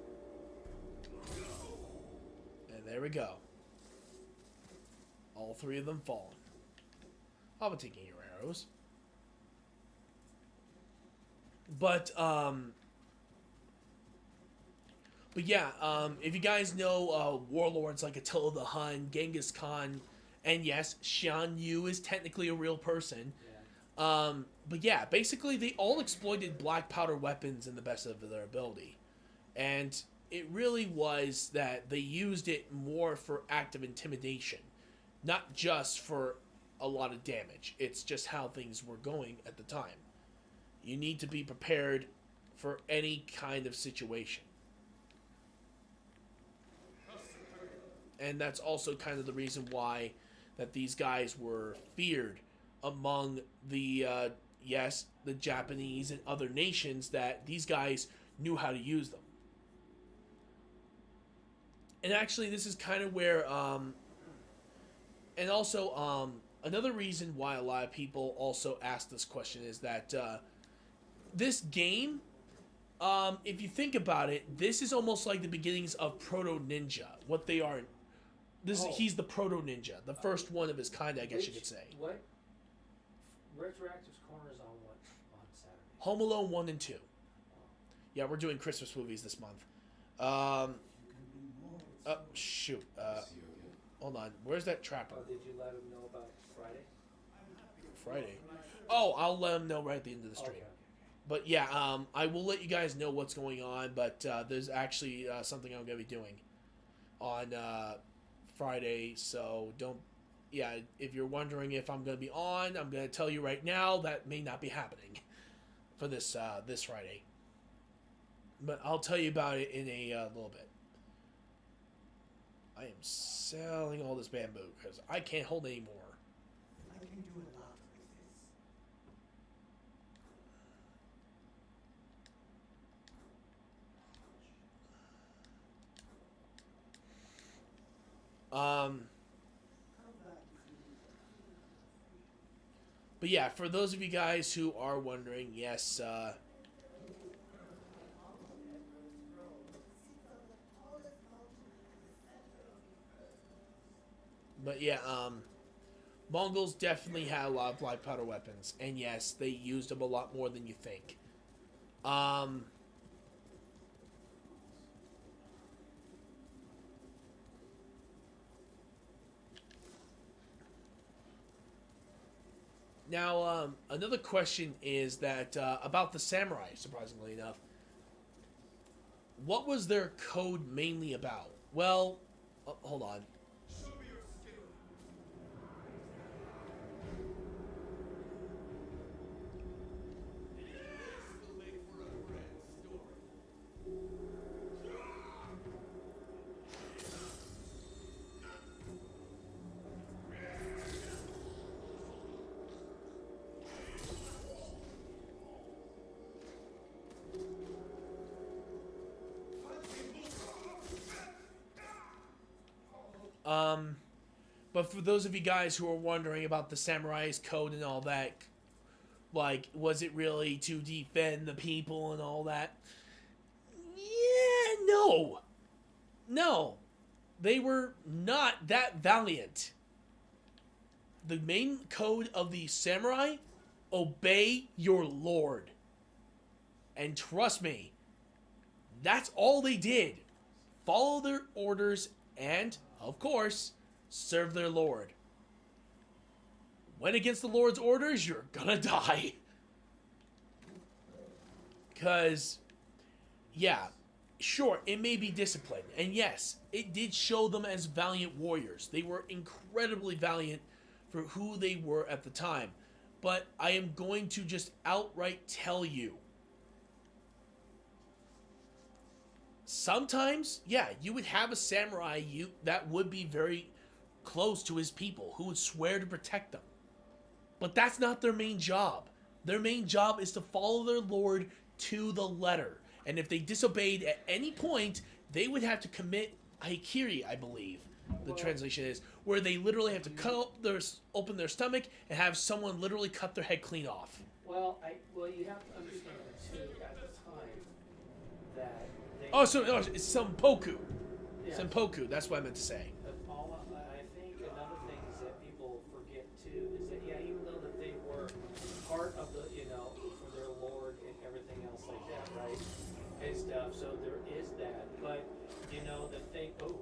And there we go. All three of them fallen. I'll be taking your arrows. But yeah, if you guys know warlords like Attila the Hun, Genghis Khan, and yes, Shan Yu is technically a real person. Yeah. But yeah, basically they all exploited black powder weapons in the best of their ability. And it really was that they used it more for active intimidation, not just for a lot of damage. It's just how things were going at the time. You need to be prepared for any kind of situation. And that's also kind of the reason why that these guys were feared among the the Japanese and other nations, that these guys knew how to use them. And actually, this is kind of where and also another reason why a lot of people also ask this question is that this game, if you think about it, this is almost like the beginnings of Proto Ninja. What they are, he's the Proto Ninja, the first one of his kind, I guess you could say. What? RetroActive's Corner is on what? On Saturday? Home Alone 1 and 2. Yeah, we're doing Christmas movies this month. Oh, shoot. Hold on. Where's that trapper? Oh, did you let him know about Friday? Friday. Oh, I'll let him know right at the end of the stream. Okay. But yeah, I will let you guys know what's going on. But there's actually something I'm going to be doing on Friday. So don't. Yeah, if you're wondering if I'm going to be on, I'm going to tell you right now that may not be happening for this this Friday. But I'll tell you about it in a little bit. I am selling all this bamboo because I can't hold any more. I can do a lot with this. But yeah, for those of you guys who are wondering, yes, but yeah, Mongols definitely had a lot of black powder weapons, and yes, they used them a lot more than you think. Now, another question is that about the samurai, surprisingly enough. What was their code mainly about? Well, hold on. But for those of you guys who are wondering about the samurai's code and all that, like, was it really to defend the people and all that? Yeah, no. No. They were not that valiant. The main code of the samurai, obey your lord. And trust me, that's all they did. Follow their orders and, of course, serve their lord. Went against the lord's orders, you're gonna die. Because, yeah, sure, it may be disciplined. And yes, it did show them as valiant warriors. They were incredibly valiant for who they were at the time. But I am going to just outright tell you, sometimes, yeah, you would have a samurai that would be very close to his people, who would swear to protect them. But that's not their main job. Their main job is to follow their lord to the letter. And if they disobeyed at any point, they would have to commit haikiri, I believe the translation is, where they literally have to open their stomach and have someone literally cut their head clean off. Well, you have to understand too at the time that they. It's senpoku. Yeah. Senpoku, that's what I meant to say. I think another thing is that people forget too is that even though that they were part of the for their lord and everything else like that, right, and stuff. So there is that, but the thing. Oh.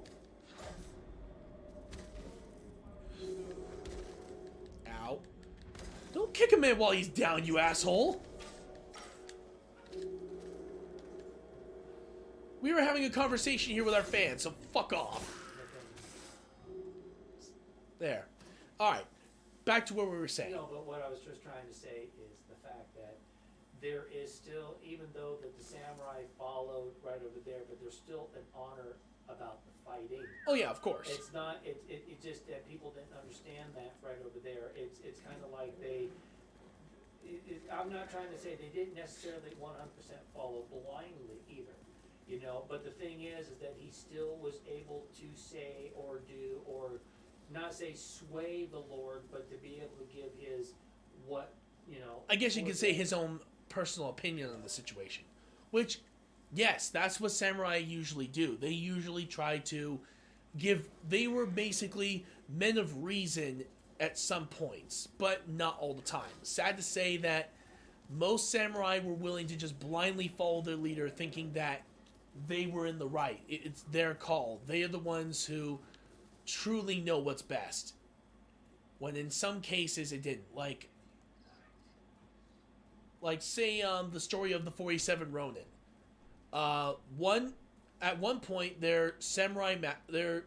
Ow. Don't kick him in while he's down, you asshole. We were having a conversation here with our fans, so fuck off. There. Alright. Back to what we were saying. No, but what I was just trying to say is the fact that there is still, even though that the samurai followed right over there, but there's still an honor about the fighting. Oh yeah, of course. It's not. It just that people didn't understand that right over there. It's kind of like they. I'm not trying to say they didn't necessarily 100% follow blindly either, But the thing is that he still was able to say or do or not say sway the Lord, but to be able to give his I guess you could say his own personal opinion on the situation, which. Yes, that's what samurai usually do. They usually try to they were basically men of reason at some points, but not all the time. Sad to say that most samurai were willing to just blindly follow their leader, thinking that they were in the right. It's their call. They are the ones who truly know what's best. When in some cases it didn't. Like say the story of the 47 Ronin. At one point their samurai their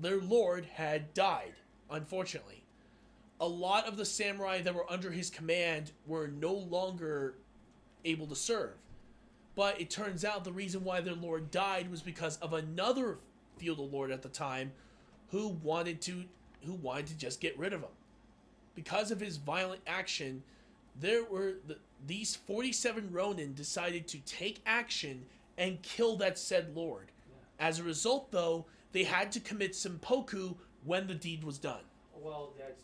lord had died, unfortunately. A lot of the samurai that were under his command were no longer able to serve. But it turns out the reason why their lord died was because of another feudal lord at the time who wanted to just get rid of him. Because of his violent action, these 47 Ronin decided to take action and kill that said lord. Yeah. As a result, though, they had to commit seppuku when the deed was done. Well, that's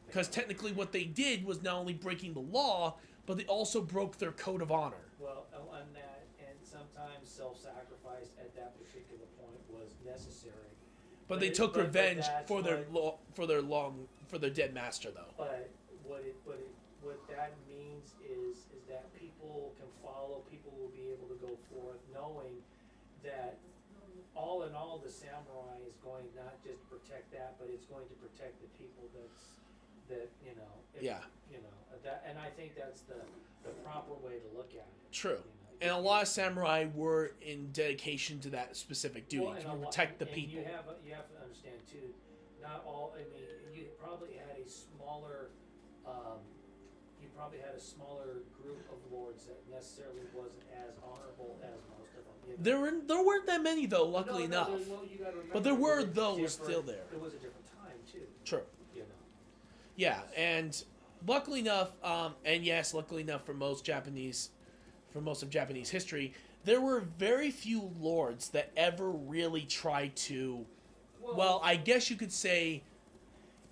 because technically what they did was not only breaking the law, but they also broke their code of honor. Well, and sometimes self-sacrifice at that particular point was necessary. But they took revenge for their dead master, though. But what that means is that people can follow. People will be able to go forth, knowing that all in all, the samurai is going not just to protect that, but it's going to protect the people. And I think that's the proper way to look at it. True. And a lot of samurai were in dedication to that specific duty, to protect the people. You have to understand too, not all. I mean, you probably had a smaller. You probably had a smaller group of lords that necessarily wasn't as honorable as most of them. There weren't that many though, luckily enough. But there were those still there. It was a different time too. True. Yeah, and luckily enough, luckily enough for most of Japanese history, there were very few lords that ever really tried to well, I guess you could say,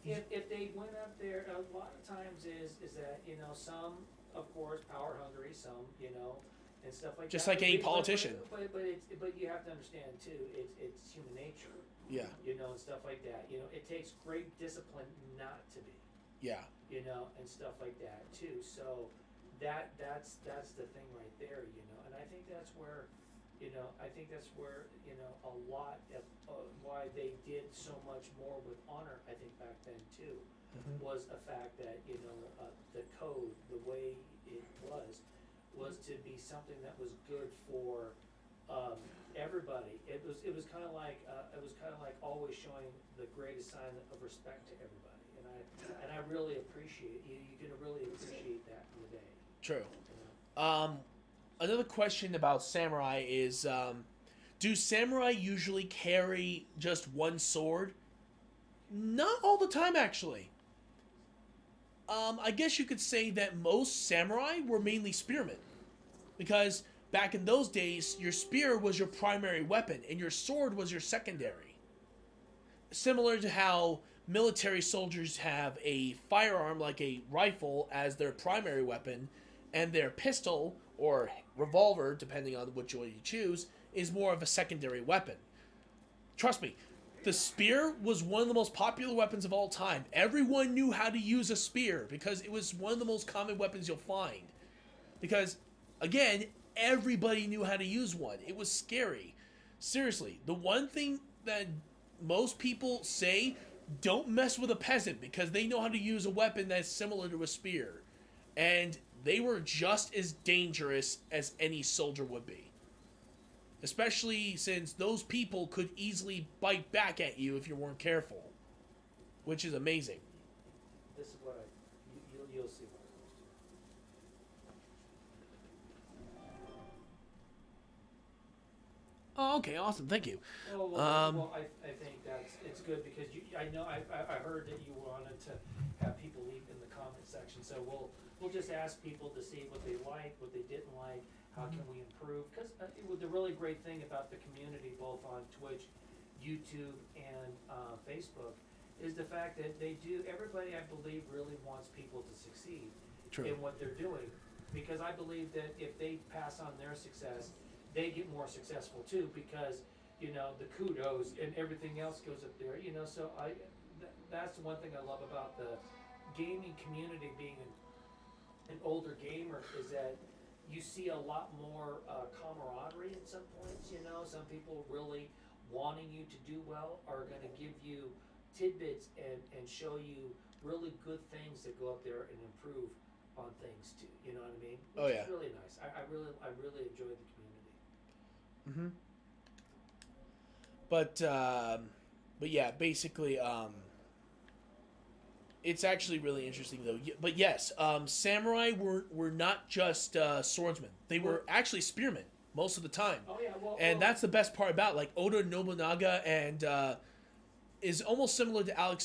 if they went up there, a lot of times is that, you know, some, of course, power hungry, some, you know, and stuff like just that. like any politician. But you have to understand too, it's human nature, Yeah, you know, and stuff like that. You know, it takes great discipline not to be, yeah, you know, and stuff like that too. So that's the thing right there, you know, and I think that's where, you know, you know, a lot of why they did so much more with Honor, I think back then too, was a fact that, you know, the code, the way it was to be something that was good for everybody. It was kind of like always showing the greatest sign of respect to everybody, and I really appreciate you can really appreciate that in the day. true. You know? Another question about samurai is, do samurai usually carry just one sword? Not all the time, actually. I guess you could say that most samurai were mainly spearmen. Because back in those days, your spear was your primary weapon, and your sword was your secondary. Similar to how military soldiers have a firearm like a rifle as their primary weapon, and their pistol, or revolver, depending on which one you choose, is more of a secondary weapon. Trust me, the spear was one of the most popular weapons of all time. Everyone knew how to use a spear because it was one of the most common weapons you'll find. Because, again, everybody knew how to use one. It was scary. Seriously, the one thing that most people say, don't mess with a peasant because they know how to use a weapon that's similar to a spear. And they were just as dangerous as any soldier would be. Especially since those people could easily bite back at you if you weren't careful. Which is amazing. This is what you'll see what Oh, okay, awesome, thank you. Well, I think it's good because I know I heard that you wanted to have people leave in the comment section, so we'll just ask people to see what they like, what they didn't like, how can we improve? Because the really great thing about the community, both on Twitch, YouTube, and Facebook, is the fact that everybody, I believe, really wants people to succeed in what they're doing. Because I believe that if they pass on their success, they get more successful too, because, you know, the kudos and everything else goes up there, you know, so that's the one thing I love about the gaming community, being an older gamer, is that you see a lot more camaraderie at some points, you know. Some people really wanting you to do well are going to give you tidbits and show you really good things that go up there and improve on things too, you know what I mean? Which is really nice. I really enjoy the community. But yeah, basically, it's actually really interesting though. But yes, samurai were not just swordsmen; they were actually spearmen most of the time. Oh yeah, and that's the best part about like Oda Nobunaga, and is almost similar to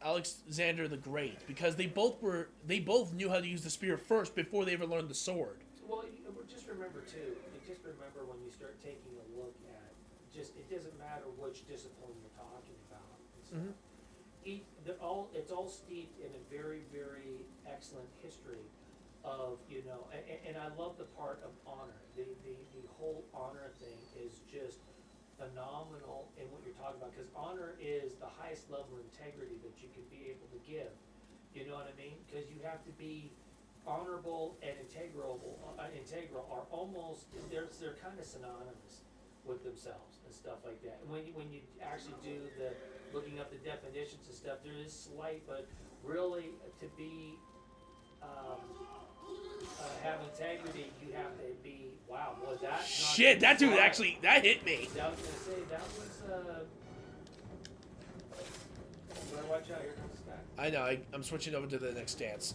Alexander the Great, because they both knew how to use the spear first before they ever learned the sword. Well, just remember too. Just remember when you start taking a look at it doesn't matter which discipline you're talking about. And stuff. It's all steeped in a very, very excellent history of, you know, and I love the part of honor. The whole honor thing is just phenomenal in what you're talking about, because honor is the highest level of integrity that you can be able to give. You know what I mean? Because you have to be honorable and integral are almost, they're kind of synonymous with themselves and stuff like that. And when you actually do the looking up the definitions and stuff, there is slight, but really to be have integrity, you have to be, wow, was that shit, that dude actually, that hit me. I was gonna say that was you better watch out, here comes this guy. I know, I'm switching over to the next dance.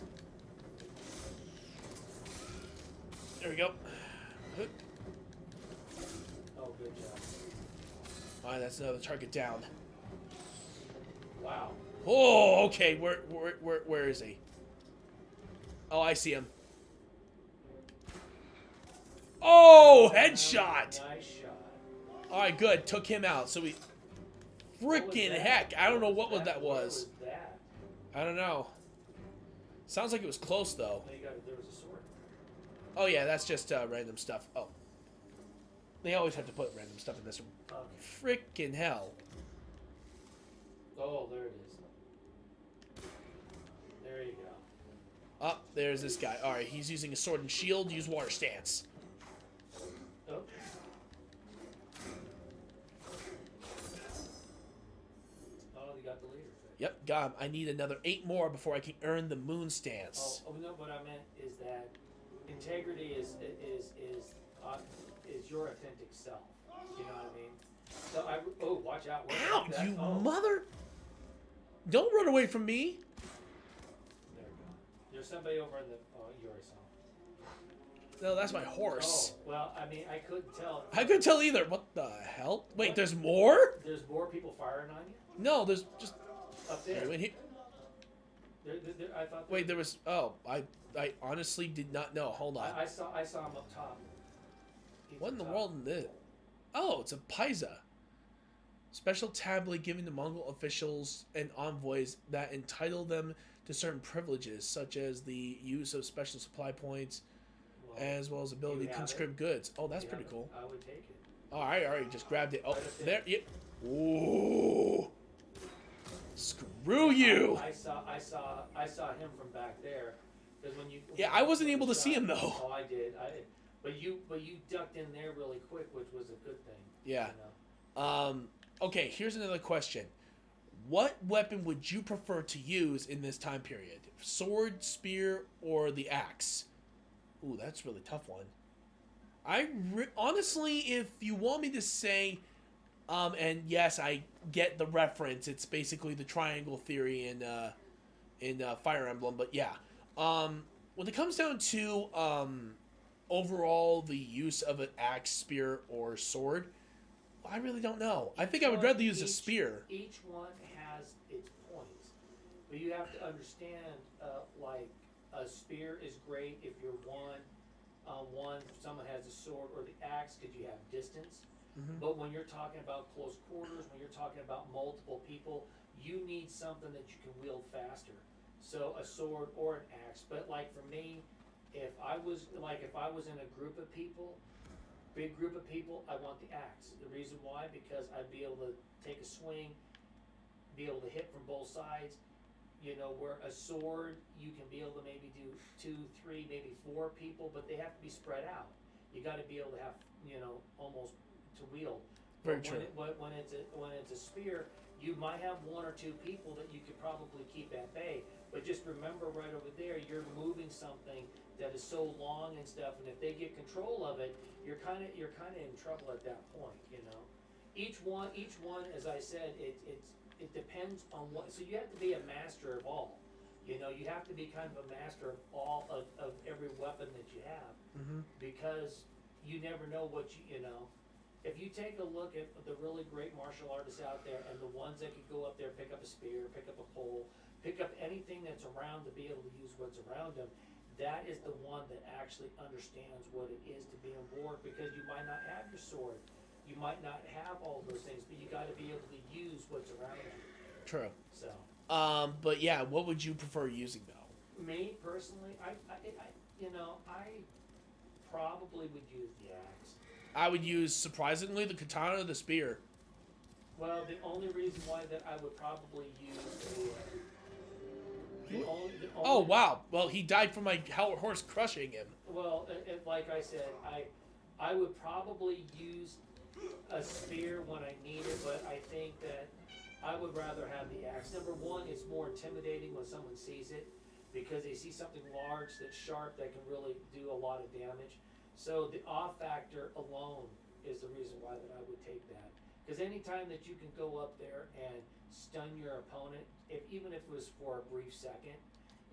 There we go. Oh, good job. Alright, that's another target down. Wow. Oh, okay. Where is he? Oh, I see him. Oh, headshot. Nice shot. All right, good. Took him out. So What was freaking that? heck! I don't know what that? that Where was. that? I don't know. Sounds like it was close though. There was a sword. Oh yeah, that's just random stuff. Oh. They always have to put random stuff in this one. Okay. Freaking hell. Oh, there it is. There you go. Oh, there's this guy. Alright, he's using a sword and shield. Use water stance. Oh. Oh, you got the leader. Yep, got him. I need another 8 more before I can earn the moon stance. Oh no, what I meant is that integrity is your authentic self. You know what I mean? So watch out! Ow, That- you oh, mother! Don't run away from me! There we go. There's somebody over in the. Oh, you already saw. No, that's my horse. Oh, well, I mean, I couldn't tell. I couldn't tell either. What the hell? Wait, there's more? There's more people firing on you No, there's just. up there. Wait, I thought. wait, there was. Oh, I honestly did not know. Hold on. I saw him up top. He's What in the up top. world is this? Oh, it's a Paisa. Special tablet given to Mongol officials and envoys that entitle them to certain privileges, such as the use of special supply points, Well, as well as ability you to have conscript goods. Oh, that's you pretty have cool. it. I would take it. Alright, just grabbed it. Oh, Right up there. there. Yeah. Ooh. Screw you. I saw him from back there. Because when you. Yeah, I wasn't able to see him, though. Oh, I did. But you ducked in there really quick, which was a good thing. Yeah. You know? Okay, here's another question. What weapon would you prefer to use in this time period? Sword, spear, or the axe? Ooh, that's a really tough one. Honestly, if you want me to say, and yes, I get the reference. It's basically the triangle theory in Fire Emblem, but yeah. When it comes down to overall the use of an axe, spear, or sword, I really don't know. I think I would rather use a spear. Each one has its points, but you have to understand, like a spear is great if you're someone has a sword, or the axe because you have distance. Mhm. But when you're talking about close quarters, when you're talking about multiple people, you need something that you can wield faster. So a sword or an axe. But like for me, if I was in a group of people, big group of people, I want the axe. The reason why, because I'd be able to take a swing, be able to hit from both sides. You know, where a sword, you can be able to maybe do 2, 3, maybe 4 people, but they have to be spread out. You got to be able to have, almost to wield. Very But true. when it's a spear, you might have 1 or 2 people that you could probably keep at bay. But just remember, right over there, you're moving something that is so long and stuff, and if they get control of it, you're kind of in trouble at that point. Each one, as I said, it depends on what. So you have to be a master of all. You have to be kind of a master of all of every weapon that you have, because you never know what you know. If you take a look at the really great martial artists out there, and the ones that could go up there, pick up a spear, pick up a pole, pick up anything that's around to be able to use what's around them, that is the one that actually understands what it is to be on board, because you might not have your sword, you might not have all those things, but you got to be able to use what's around you. True. So, But yeah, what would you prefer using though? me personally, I probably would use the axe. I would use, surprisingly, the katana or the spear. Well, the only reason why that I would probably use the only Oh wow! Well, he died from my horse crushing him. Well, like I said, I would probably use a spear when I need it, but I think that I would rather have the axe. Number one, it's more intimidating when someone sees it, because they see something large that's sharp that can really do a lot of damage. So the awe factor alone is the reason why that I would take that. Because anytime that you can go up there and stun your opponent, even if it was for a brief second,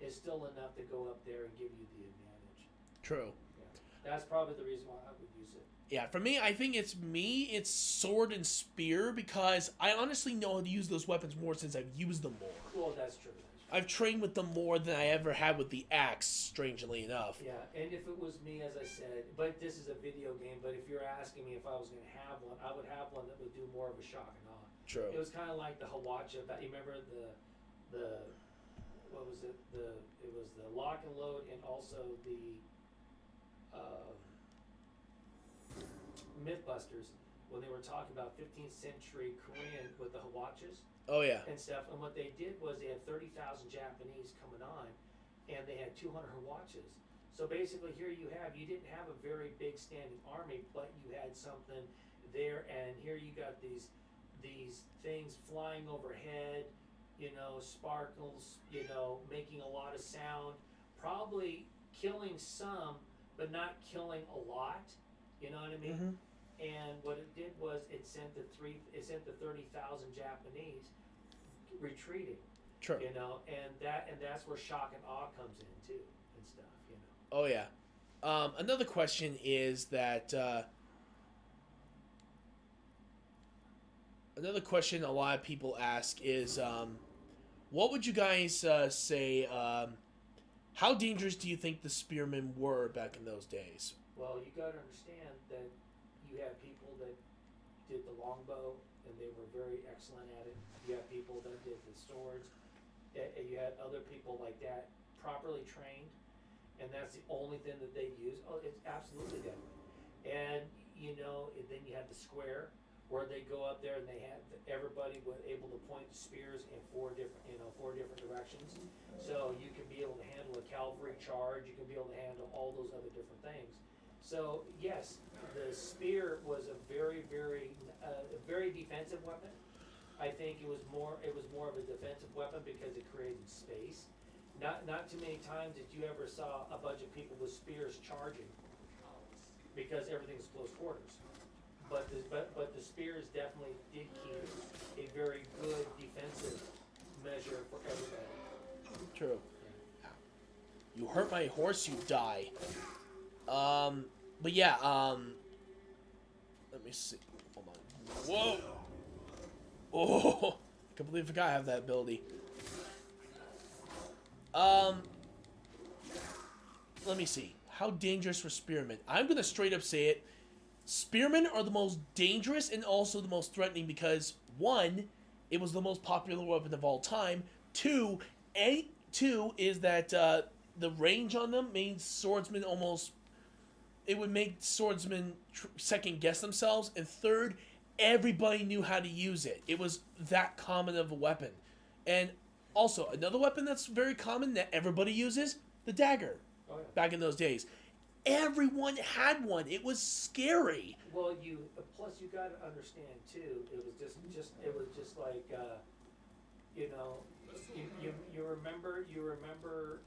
is still enough to go up there and give you the advantage. True. Yeah. That's probably the reason why I would use it. Yeah, for me, I think it's sword and spear, because I honestly know how to use those weapons more since I've used them more. Well, that's true. I've trained with them more than I ever had with the axe, strangely enough. Yeah, and if it was me, as I said, but this is a video game, but if you're asking me if I was going to have one, I would have one that would do more of a shock and awe. True. It was kind of like the Hawacha. You remember the what was it? It was the lock and load, and also the Mythbusters, when they were talking about 15th century Korean with the Hawachas Oh yeah. and stuff. And what they did was they had 30,000 Japanese coming on, and they had 200 Hawachas. So basically, here you didn't have a very big standing army, but you had something there, and here you got these things flying overhead, sparkles, making a lot of sound, probably killing some, but not killing a lot. You know what I mean? Mhm. And what it did was it sent the 30,000 Japanese retreating. True. And that's where shock and awe comes in too and stuff. Oh yeah. Another question is that another question a lot of people ask is, what would you guys say? How dangerous do you think the spearmen were back in those days? Well, you got to understand that you had people that did the longbow, and they were very excellent at it. You had people that did the swords, and you had other people like that, properly trained, and that's the only thing that they use. Oh, it's absolutely deadly. And then you had the square, where they go up there and they had everybody was able to point the spears in four different directions. So you can be able to handle a cavalry charge. You can be able to handle all those other different things. So yes, the spear was a very, very, very defensive weapon. I think it was more of a defensive weapon because it created space. Not too many times that you ever saw a bunch of people with spears charging, because everything's close quarters. But the spears definitely did keep a very good defensive measure for everybody. True. You hurt my horse, you die. But yeah, let me see. Hold on. Whoa! Oh, I completely forgot I have that ability. Let me see. How dangerous were spearmen? I'm gonna straight up say it. Spearmen are the most dangerous and also the most threatening because, one, it was the most popular weapon of all time. Two is that the range on them made swordsmen it would make swordsmen second guess themselves. And third, everybody knew how to use it. It was that common of a weapon. And also, another weapon that's very common that everybody uses, the dagger. Oh, yeah. Back in those days. Everyone had one. It was scary. Well, plus you got to understand too. It was just like you remember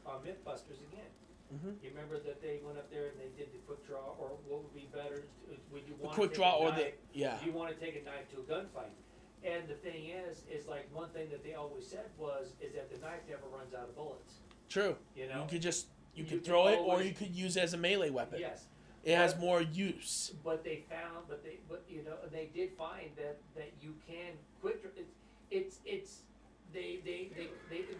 on Mythbusters again. Mm-hmm. You remember that they went up there and they did the quick draw, or what would be better? Would you want quick to take draw a or knife? Do you want to take a knife to a gunfight? And the thing is like one thing that they always said is that the knife never runs out of bullets. True. You could throw it, or you could use it as a melee weapon. Yes. It has more use. But they did find that you can quick. It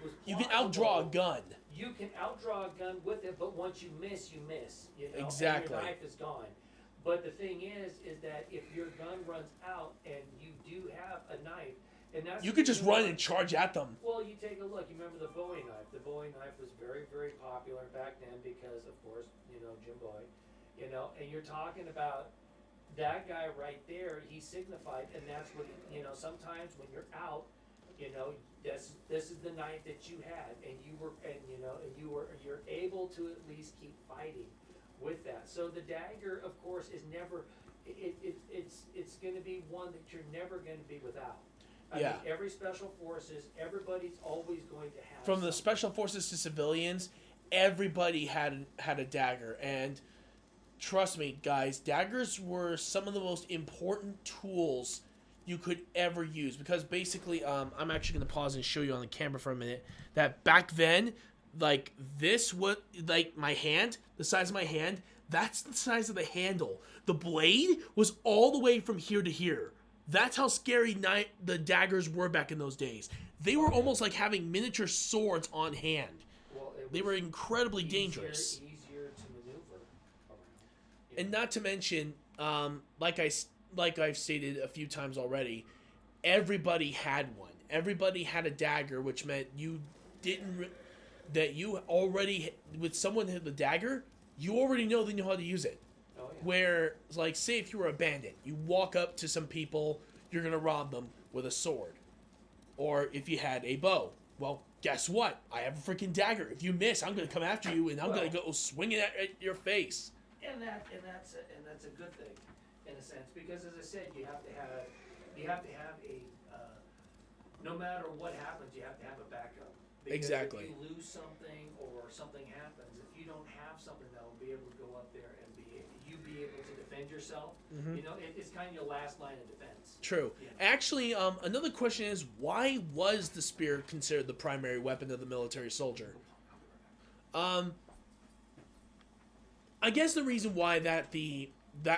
was. You can outdraw a gun. You can outdraw a gun with it, but once you miss, you miss. Exactly. And your knife is gone. But the thing is that if your gun runs out and you do have a knife, and that's you could just run and charge at them. Well, you take a look. You remember the Bowie knife. The Bowie knife was very, very popular back then because, of course, Jim Bowie. And you're talking about that guy right there. He signified, and that's what sometimes when you're out, this is the knife that you had, and you're able to at least keep fighting with that. So the dagger, of course, is never. It's going to be one that you're never going to be without. I mean, every special forces, everybody's always going to have. From the special forces to civilians, everybody had a dagger, and trust me, guys, daggers were some of the most important tools you could ever use, because basically, I'm actually going to pause and show you on the camera for a minute that back then, like this, my hand, the size of my hand, that's the size of the handle. The blade was all the way from here to here. That's how scary the daggers were back in those days. They were almost like having miniature swords on hand. Well, they were incredibly dangerous. Easier to maneuver around. And not to mention, like like I've stated a few times already, everybody had one. Everybody had a dagger, which meant you didn't that you already, with someone with a dagger, you already know they know how to use it. Oh, yeah. Where, like, say if you were a bandit, you walk up to some people, you're gonna rob them with a sword. Or if you had a bow, well, guess what? I have a freaking dagger. If you miss, I'm gonna come after you and I'm gonna go swinging at your face. And that's a good thing, in a sense, because as I said, you have to have a no matter what happens, you have to have a backup. Because Exactly. if you lose something or something happens, if you don't have something that will be able to go up there and be able to defend yourself, you know, it's kind of your last line of defense. True. Yeah. Actually, another question is, why was the spear considered the primary weapon of the military soldier? I guess the reason why that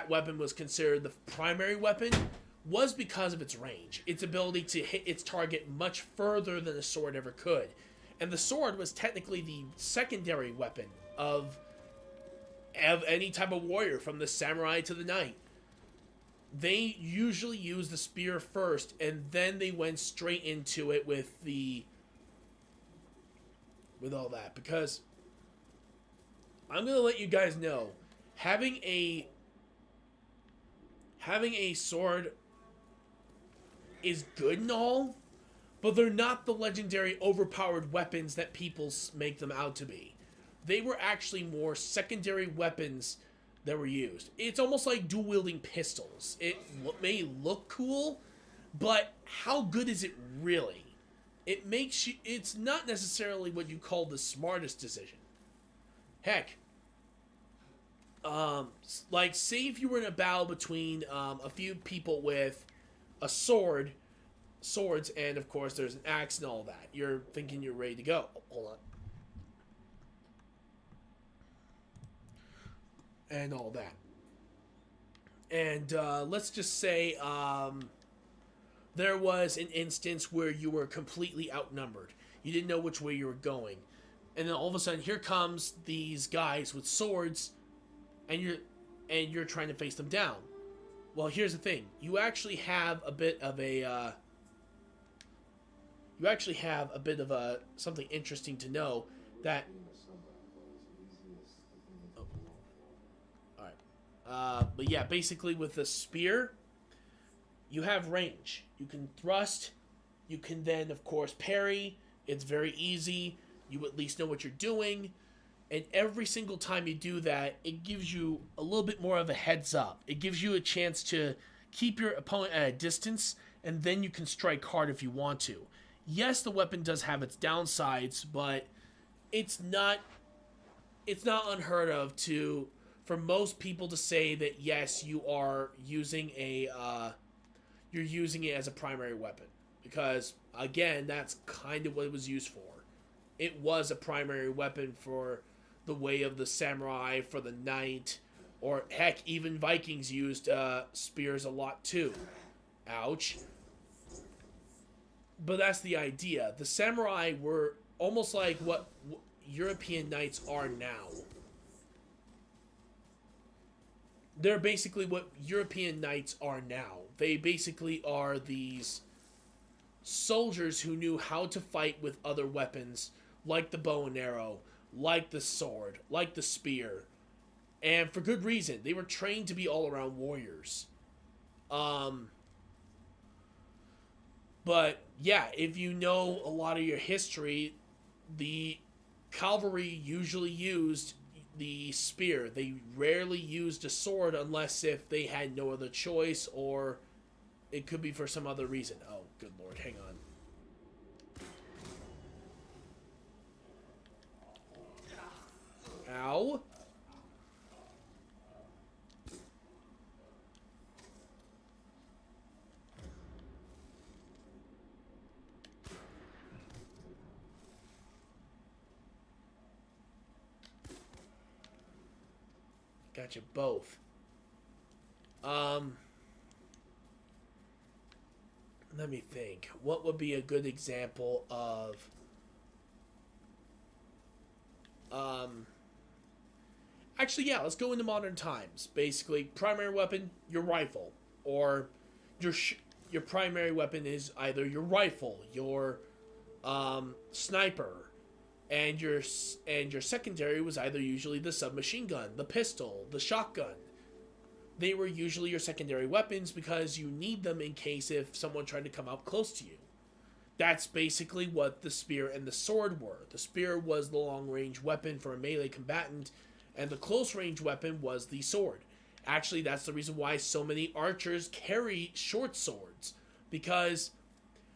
weapon was considered the primary weapon was because of its range, its ability to hit its target much further than a sword ever could. And the sword was technically the secondary weapon of any type of warrior, from the samurai to the knight. They usually used the spear first, and then they went straight into it with all that. Because I'm gonna let you guys know, having a sword is good and all, but they're not the legendary overpowered weapons that people make them out to be. They were actually more secondary weapons that were used. It's almost like dual-wielding pistols. It may look cool, but how good is it really? It's not necessarily what you call the smartest decision. Heck, like, say if you were in a battle between a few people with a swords, and of course there's an axe and all that. You're thinking you're ready to go. Hold on. And all that. And let's just say there was an instance where you were completely outnumbered. You didn't know which way you were going. And then all of a sudden, here comes these guys with swords, and you're trying to face them down. Well, here's the thing. You actually have a bit of something interesting to know, that but yeah, basically with the spear, you have range. You can thrust. You can then, of course, parry. It's very easy. You at least know what you're doing. And every single time you do that, it gives you a little bit more of a heads up. It gives you a chance to keep your opponent at a distance, and then you can strike hard if you want to. Yes, the weapon does have its downsides, but it's not unheard of for most people to say that yes, you are using you're using it as a primary weapon, because again, that's kind of what it was used for. It was a primary weapon for the way of the samurai, for the knight, or heck, even Vikings used spears a lot too. Ouch. But that's the idea. The samurai were almost like what European knights are now. They're basically what European knights are now. They basically are these soldiers who knew how to fight with other weapons, like the bow and arrow, like the sword, like the spear. And for good reason. They were trained to be all-around warriors. But, yeah, if you know a lot of your history, the cavalry usually used the spear. They rarely used a sword unless if they had no other choice, or it could be for some other reason. Oh, good lord, hang on. Ow. Got you both. Let me think. What would be a good example of actually, yeah, let's go into modern times. Basically, primary weapon, your rifle. or your primary weapon is either your rifle, your sniper, and your secondary was either usually the submachine gun, the pistol, the shotgun. They were usually your secondary weapons because you need them in case if someone tried to come up close to you. That's basically what the spear and the sword were. The spear was the long-range weapon for a melee combatant, and the close-range weapon was the sword. Actually, that's the reason why so many archers carry short swords, because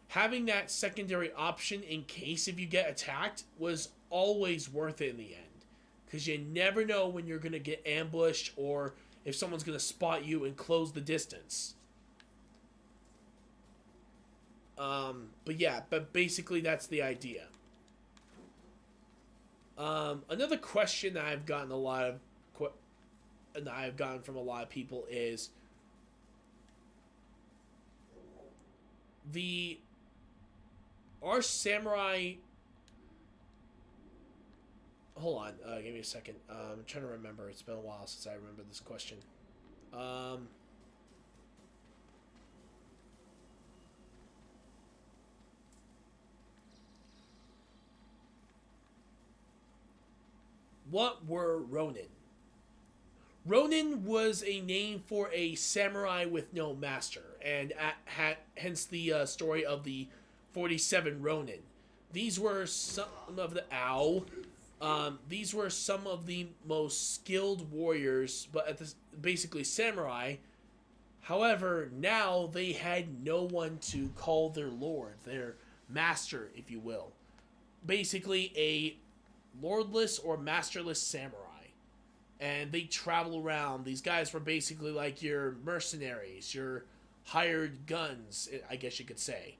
having that secondary option in case if you get attacked was always worth it in the end, because you never know when you're going to get ambushed or if someone's going to spot you and close the distance. But basically that's the idea. Another question that I've gotten from a lot of people is our samurai. Hold on, give me a second. I'm trying to remember. It's been a while since I remember this question. What were Ronin? Ronin was a name for a samurai with no master, and hence the story of the 47 Ronin. These were some of the these were some of the most skilled warriors, but basically samurai. However, now they had no one to call their lord, their master, if you will. Basically, a lordless or masterless samurai. And they travel around. These guys were basically like your mercenaries, your hired guns, I guess you could say.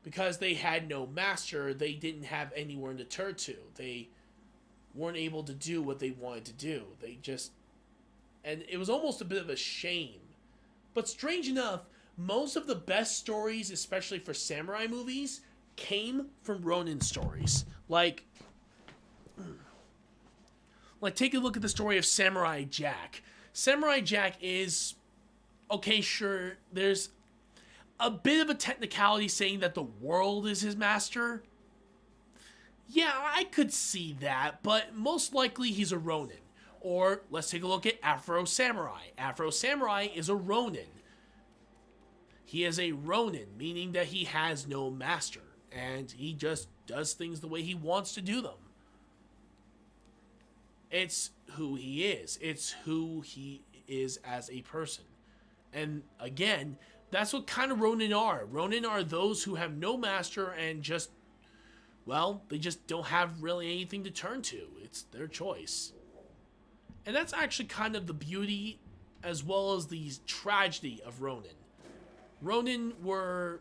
Because they had no master, they didn't have anywhere to turn to. They weren't able to do what they wanted to do. And it was almost a bit of a shame. But strange enough, most of the best stories, especially for samurai movies, came from Ronin stories. Like, take a look at the story of Samurai Jack. Samurai Jack is, okay, sure, there's a bit of a technicality saying that the world is his master. Yeah, I could see that, but most likely he's a Ronin. Or, let's take a look at Afro Samurai. Afro Samurai is a Ronin. He is a Ronin, meaning that he has no master, and he just does things the way he wants to do them. It's who he is. It's who he is as a person. And again, that's what kind of Ronin are. Ronin are those who have no master and just, well, they just don't have really anything to turn to. It's their choice. And that's actually kind of the beauty as well as the tragedy of Ronin. Ronin were...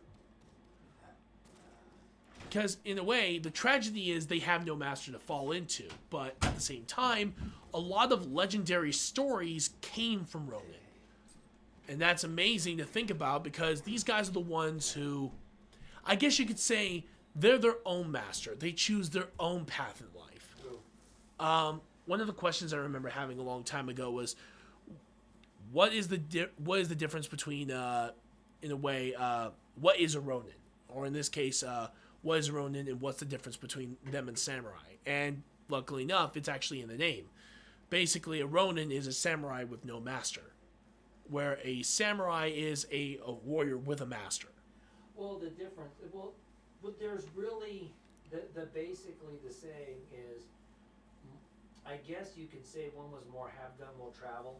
Because, in a way, the tragedy is they have no master to fall into. But, at the same time, a lot of legendary stories came from Ronin. And that's amazing to think about because these guys are the ones who, I guess you could say, they're their own master. They choose their own path in life. One of the questions I remember having a long time ago was, what is the difference between, in a way, what is a Ronin? Or in this case, what is a Ronin and what's the difference between them and samurai? And luckily enough, it's actually in the name. Basically, a Ronin is a samurai with no master, where a samurai is a warrior with a master. Well, the difference, but there's really, the basically the saying is, I guess you could say one was more have done will travel.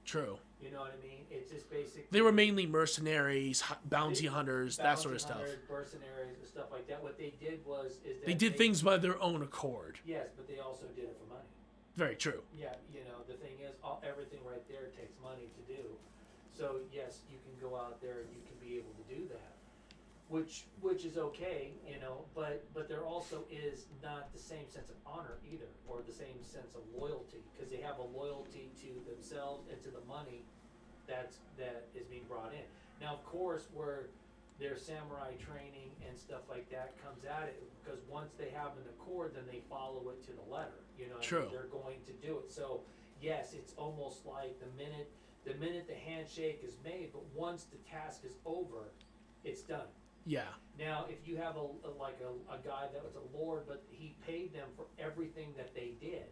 True. You know what I mean? It's just basically... They were mainly mercenaries, bounty hunters, that sort of stuff. Mercenaries and stuff like that. What they did was... They did things by their own accord. Yes, but they also did it for money. Very true. Yeah, the thing is, everything right there takes money to do. So, yes, you can go out there and you can be able to do that. Which is okay, but there also is not the same sense of honor either, or the same sense of loyalty, because they have a loyalty to themselves and to the money that is being brought in. Now, of course, where their samurai training and stuff like that comes at it, because once they have an accord, then they follow it to the letter. True. They're going to do it. So, yes, it's almost like the minute the minute the handshake is made, but once the task is over, it's done. Yeah. Now, if you have a guy that was a lord, but he paid them for everything that they did,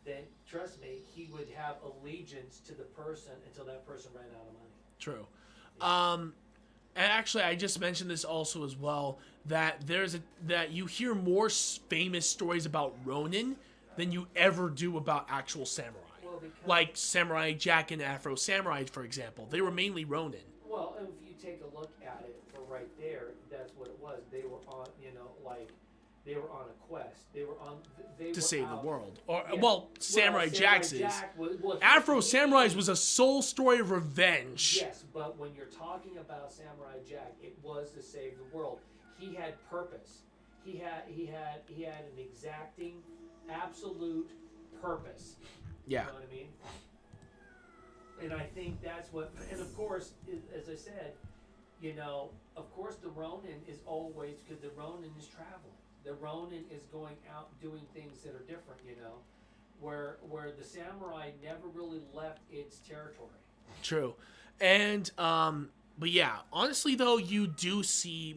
then trust me, he would have allegiance to the person until that person ran out of money. True. And actually, I just mentioned this also as well, that that you hear more famous stories about Ronin than you ever do about actual samurai. Well, because, Like Samurai Jack and Afro Samurai, for example. They were mainly Ronin. well, if you take a look at it for right there, that's what it was. They were on, they were on a quest. They were on. They To were save out. the world. Or, Yeah. well, Samurai Jack's is. Jack Afro Samurai's was a soul story of revenge. Yes, but when you're talking about Samurai Jack, it was to save the world. He had purpose. He had an exacting, absolute purpose. Yeah. You know what I mean? And I think that's what. And of course, as I said, of course, the Ronin is always, because the Ronin is traveling. The Ronin is going out doing things that are different. Where the samurai never really left its territory. True. And but yeah, honestly though, you do see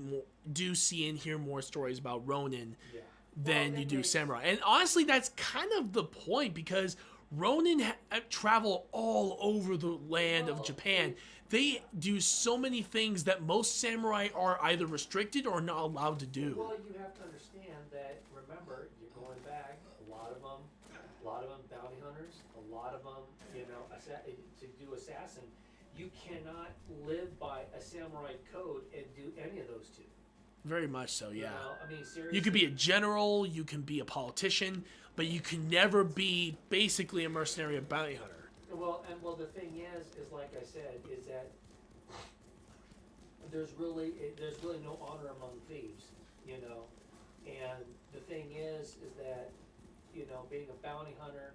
and hear more stories about Ronin Yeah. than Well, you do makes- samurai. And honestly, that's kind of the point, because Ronin travel all over the land of Well, Japan. They do so many things that most samurai are either restricted or not allowed to do. Well, you have to understand that. Remember, you're going back. A lot of them bounty hunters. A lot of them, to do assassin. You cannot live by a samurai code and do any of those two. Very much so, yeah. I mean, seriously. You could be a general, you can be a politician, but you can never be basically a mercenary or bounty hunter. Well, the thing is like I said, is that there's really no honor among thieves, And the thing is that, being a bounty hunter,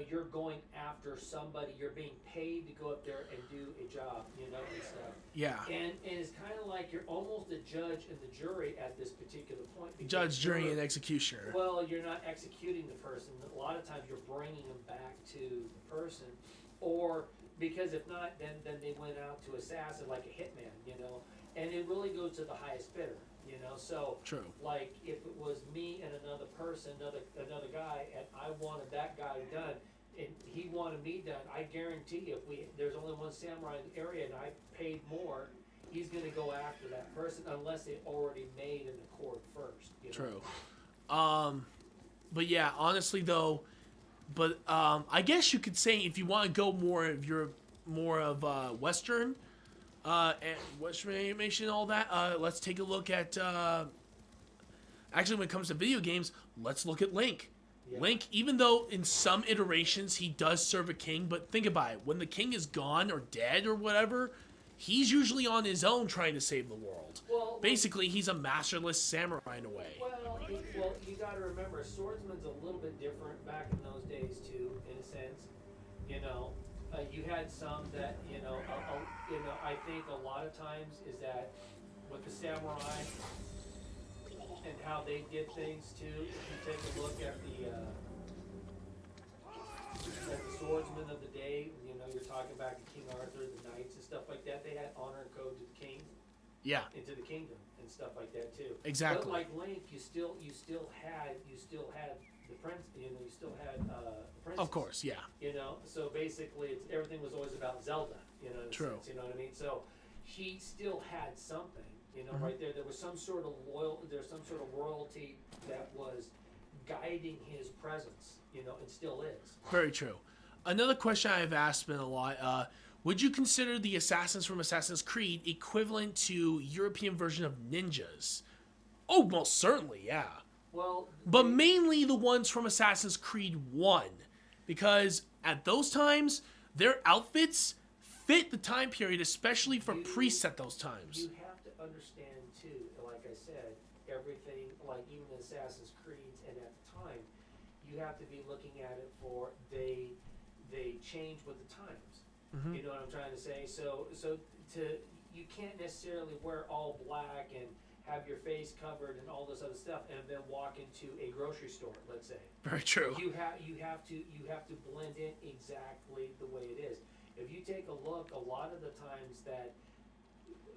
you're going after somebody. You're being paid to go up there and do a job, and stuff. Yeah. And it's kind of like you're almost a judge and the jury at this particular point. because Judge, jury, you're- and executioner. Well, you're not executing the person. A lot of times you're bringing them back to the person, or because if not, then they went out to assassin like a hitman, and it really goes to the highest bidder, So True. like if it was me and another person, another guy, and I wanted that guy done, and he wanted me done, I guarantee you, if there's only one samurai in the area and I paid more, he's gonna go after that person unless they already made an accord first. True. But yeah, honestly though, I guess you could say if you want to go more of Western, and Western animation and all that, let's take a look at. Actually, when it comes to video games, let's look at Link. Yeah. Link, even though in some iterations he does serve a king, but think about it: when the king is gone or dead or whatever, he's usually on his own trying to save the world. Well, Basically, he's a masterless samurai in a way. Well, you got to remember, a swordsman's a little bit different back in those days too, in a sense. You had some that I think a lot of times is that with the samurai and how they did things too. If you take a look at the swordsmen of the day, you're talking back to King Arthur, the knights and stuff like that. They had honor and code to the king. Yeah. Into the kingdom and stuff like that too. Exactly. But like Link, you still had the prince. You still had the princess. Of course, yeah. So basically, everything was always about Zelda. In a True. sense, you know what I mean? So he still had something. Mm-hmm. Right there. There was some sort of royalty that was guiding his presence. And still is. Very true. Another question I've asked been a lot. Would you consider the assassins from Assassin's Creed equivalent to European version of ninjas? Oh, most certainly, yeah. Well, But mainly the ones from Assassin's Creed 1. Because at those times, their outfits fit the time period, especially for priests at those times. you have to understand too, like I said, everything, like even the Assassin's Creeds, and at the time, you have to be looking at it for they change with the times. Mhm. You know what I'm trying to say? So you can't necessarily wear all black and have your face covered and all this other stuff, and then walk into a grocery store, let's say. Very true. You have to blend in exactly the way it is. If you take a look, a lot of the times that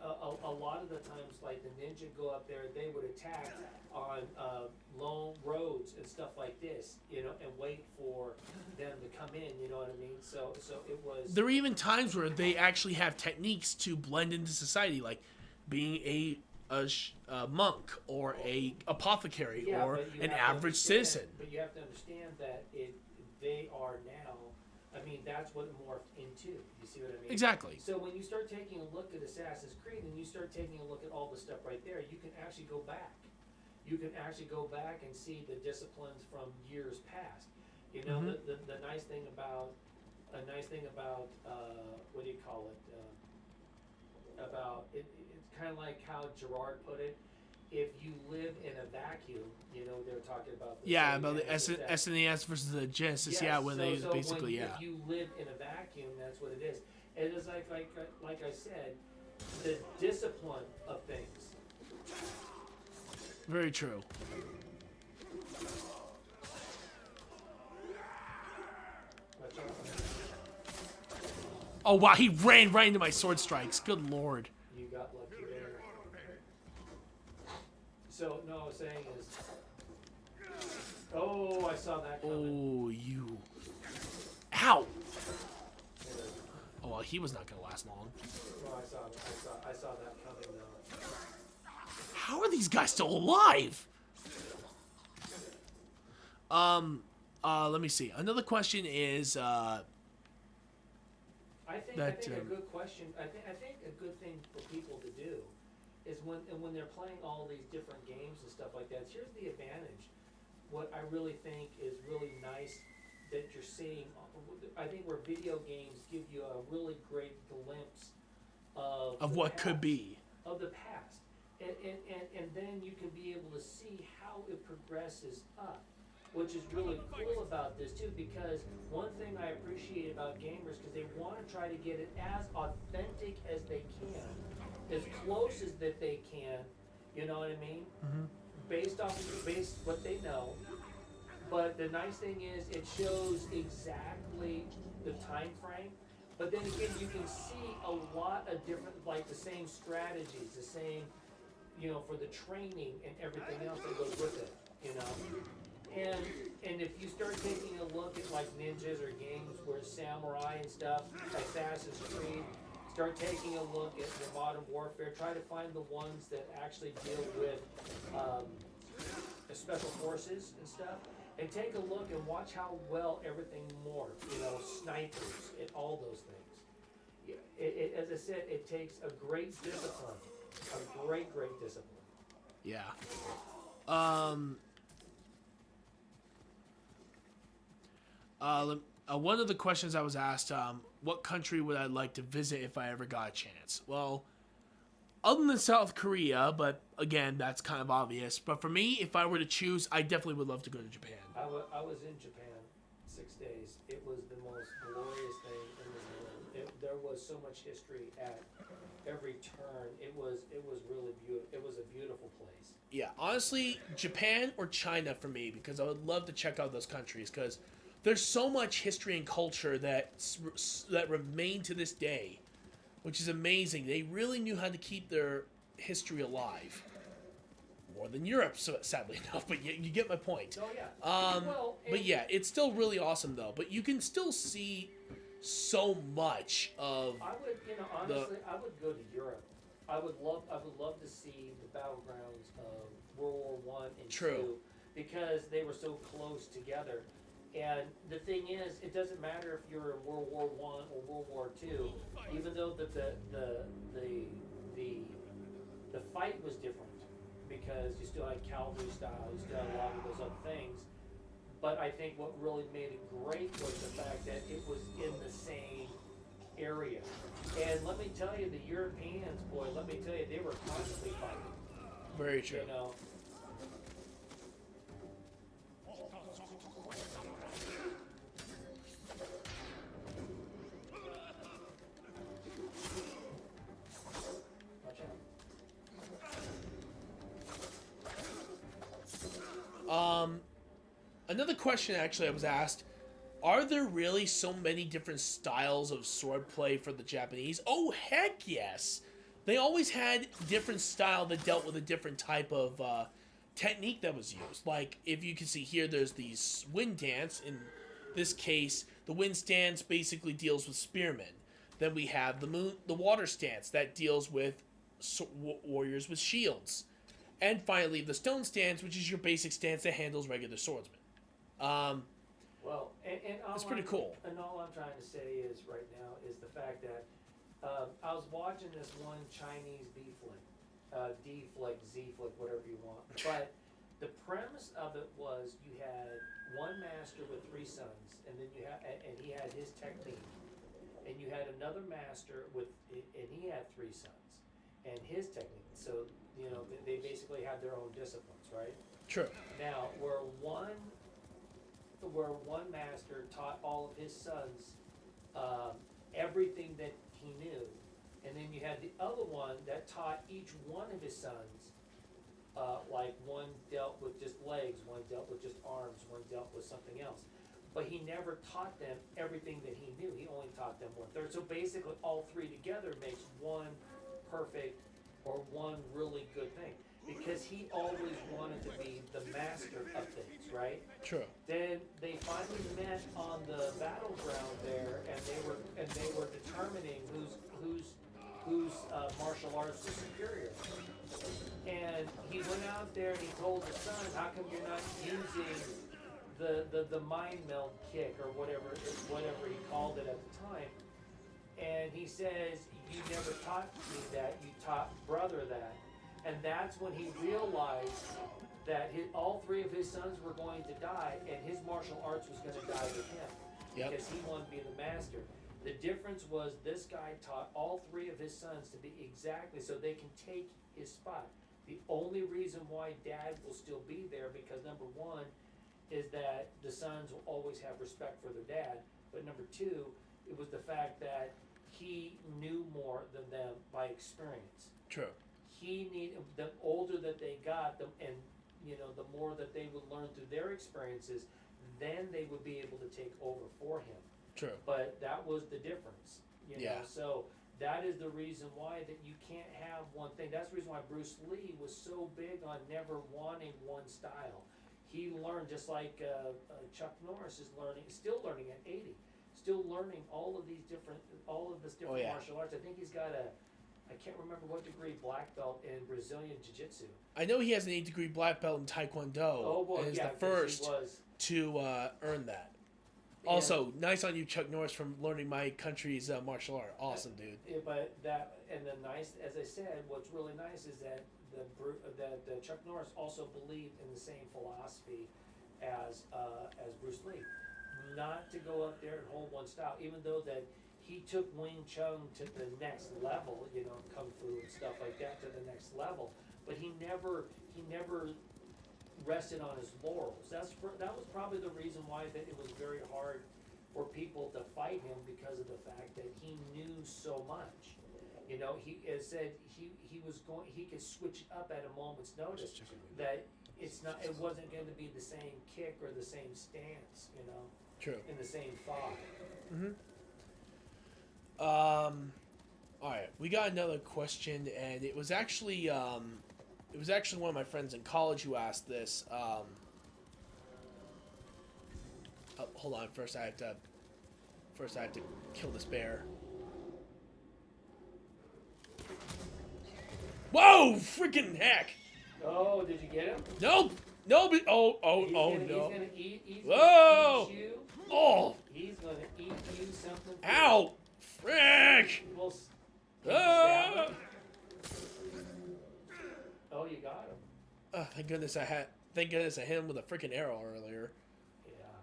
a lot of the times, like the ninja go up there, they would attack on lone roads and stuff like this, you know, and wait for them to come in. You know what I mean? So it was. There are even times where they actually have techniques to blend into society, like being a monk or a apothecary Yeah, or but you an have to average understand- citizen. But you have to understand that they are now. I mean, that's what it morphed into. You see what I mean? Exactly. So when you start taking a look at Assassin's Creed and you start taking a look at all the stuff right there, you can actually go back. You can actually go back and see the disciplines from years past. You know, Mhm. the nice thing about what do you call it? About it, it's kind of like how Gerard put it. If you live in a vacuum, you know, they're talking about the Yeah, Sega about the Genesis, that- SNES versus the Genesis. Yes, Yeah, when they so basically, when yeah. if you live in a vacuum, that's what it is. It is like I said, the discipline of things. Very true. Watch out. Oh wow, he ran right into my sword strikes. Good lord. You got lucky there. So no, I was saying is, oh, I saw that coming. Oh, you. Ow. Oh well, he was not gonna last long. Oh, I saw that coming though. How are these guys still alive? Let me see. Another question is, I think a um, good question. I think a good thing for people to do is when they're playing all these different games and stuff like that. Here's the advantage. What I really think is really nice that you're seeing. I think where video games give you a really great glimpse of the what could past, be. of the past, and then you can be able to see how it progresses up. Which is really cool about this too, because one thing I appreciate about gamers, because they want to try to get it as authentic as they can, as close as that they can. You know what I mean? Mhm. Based what they know. But the nice thing is, it shows exactly the time frame. But then again, you can see a lot of different, like the same strategies, the same, you know, for the training and everything else that goes with it. You know. And if you start taking a look at like ninjas or games where samurai and stuff, Assassin's Creed, start taking a look at the Modern Warfare. Try to find the ones that actually deal with the special forces and stuff, and take a look and watch how well everything morphs. You know, snipers and all those things. Yeah, as I said, it takes a great discipline, a great discipline. Yeah. One of the questions I was asked, what country would I like to visit if I ever got a chance? Well, other than South Korea, but again, that's kind of obvious. But for me, if I were to choose, I definitely would love to go to Japan. I was in Japan 6 days. It was the most glorious thing in the world. There was so much history at every turn. It was really beautiful. It was a beautiful place. Yeah, honestly, Japan or China for me, because I would love to check out those countries, because there's so much history and culture that remain to this day, which is amazing. They really knew how to keep their history alive. More than Europe, so sadly enough, but you get my point. Oh yeah. But yeah, it's still really awesome though. But you can still see so much of. I would, honestly, I would go to Europe. I would love to see the battlegrounds of World War I and True. II, because they were so close together. And the thing is, it doesn't matter if you're in World War I or World War II, even though the fight was different, because you still had cavalry style, you still had a lot of those other things. But I think what really made it great was the fact that it was in the same area. And let me tell you, the Europeans, boy, let me tell you, they were constantly fighting. Very true. You know. Watch out. Another question actually I was asked, Are there really so many different styles of swordplay for the Japanese? Oh, heck yes! They always had different style that dealt with a different type of technique that was used. Like, if you can see here, there's the wind dance. In this case, the wind stance basically deals with spearmen. Then we have the water stance that deals with warriors with shields. And finally, the stone stance, which is your basic stance that handles regular swordsmen. Well, and It's pretty cool. And all I'm trying to say is right now is the fact that I was watching this one Chinese B flick, D flick, Z flick, whatever you want. But the premise of it was you had one master with 3 sons, and then and he had his technique, and you had another master and he had 3 sons, and his technique. So they basically had their own disciplines, right? True. Now, where one master taught all of his sons everything that he knew, and then you had the other one that taught each one of his sons, like one dealt with just legs, one dealt with just arms, one dealt with something else. But he never taught them everything that he knew. He only taught them 1/3. So basically, all 3 together makes one perfect or one really good thing. Because he always wanted to be the master of things, right? True. Then they finally met on the battleground there, and they were determining whose martial arts was superior. And he went out there and he told his son, "How come you're not using the mind meld kick or whatever he called it at the time?" And he says, "You never taught me that. You taught brother that." And that's when he realized that all 3 of his sons were going to die, and his martial arts was going to die with him. Yep. Because he wanted to be the master. The difference was this guy taught all 3 of his sons to be exactly so they can take his spot. The only reason why dad will still be there, because number 1 is that the sons will always have respect for their dad, but number 2, it was the fact that he knew more than them by experience. True. He needed, the older that they got, and the more that they would learn through their experiences, then they would be able to take over for him. True. But that was the difference, Yeah. So that is the reason why that you can't have one thing. That's the reason why Bruce Lee was so big on never wanting one style. He learned just like Chuck Norris is still learning at 80, still learning all of this different martial arts. I think he's got I can't remember what degree, black belt in Brazilian Jiu-Jitsu. I know he has an 8-degree black belt in Taekwondo. Oh, well, and is yeah, the first he was. to earn that. And Also, nice on you, Chuck Norris, from learning my country's martial art. Awesome, dude. But that, and the nice, as I said, what's really nice is that that Chuck Norris also believed in the same philosophy as Bruce Lee, not to go up there and hold one style, even though that he took Wing Chun to the next level, Kung Fu and stuff like that to the next level. But he never rested on his laurels. That was probably the reason why that it was very hard for people to fight him, because of the fact that he knew so much. He has said he could switch up at a moment's notice. That it wasn't going to be the same kick or the same stance, True. in the same thought. Mm-hmm. All right, we got another question, and it was actually one of my friends in college who asked this. Hold on, first I have to kill this bear. Whoa, freaking heck! Oh, did you get him? Nope. No, but no. He's gonna eat Whoa! you. Oh! He's gonna eat you something. Ow! Frick! We'll Ah! stab him. Oh, you got him. Thank goodness I hit him with a freaking arrow earlier.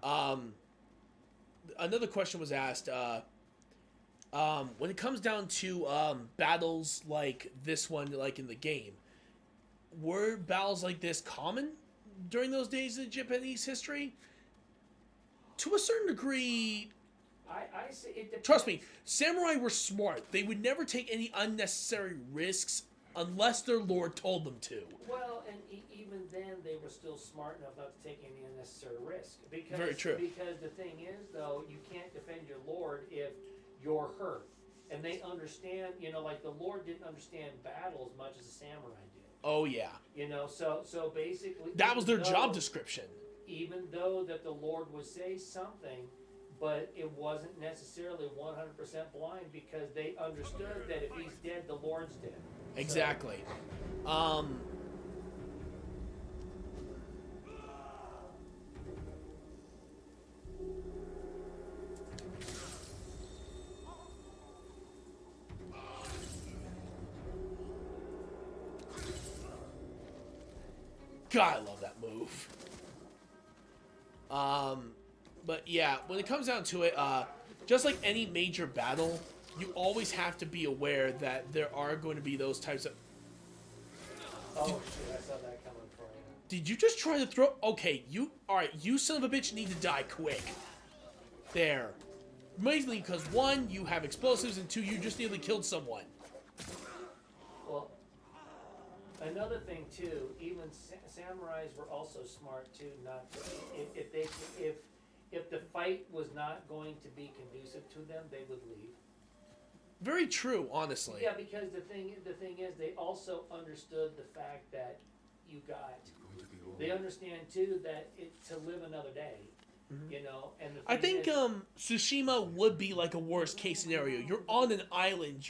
Yeah. Another question was asked. When it comes down to battles like this one, like in the game, were battles like this common during those days in Japanese history? To a certain degree, I say it depends. trust me, samurai were smart. They would never take any unnecessary risks unless their lord told them to. Well, and even then they were was still smart enough not to take any unnecessary risk. Because, Very true. Because the thing is, though, you can't defend your Lord if you're hurt. And they understand, like the Lord didn't understand battle as much as the samurai did. Oh yeah. So basically... That was their job description. Even though that the Lord would say something, but it wasn't necessarily 100% blind, because they understood that if he's dead, the Lord's dead. Exactly. God, I love that move. But yeah, when it comes down to it, just like any major battle, you always have to be aware that there are going to be those types of... Oh shit, I saw that coming for you. Did you just try to throw... Okay, Alright, you son of a bitch need to die quick. There. Mainly because, one, you have explosives, and two, you just nearly killed someone. Well, another thing too, even samurais were also smart too, not to, if the fight was not going to be conducive to them, they would leave. Very true, honestly. Yeah, because the thing is, they also understood the fact that you got. They understand too that to live another day, And the I thing think Tsushima would be like a worst case scenario. You're on an island,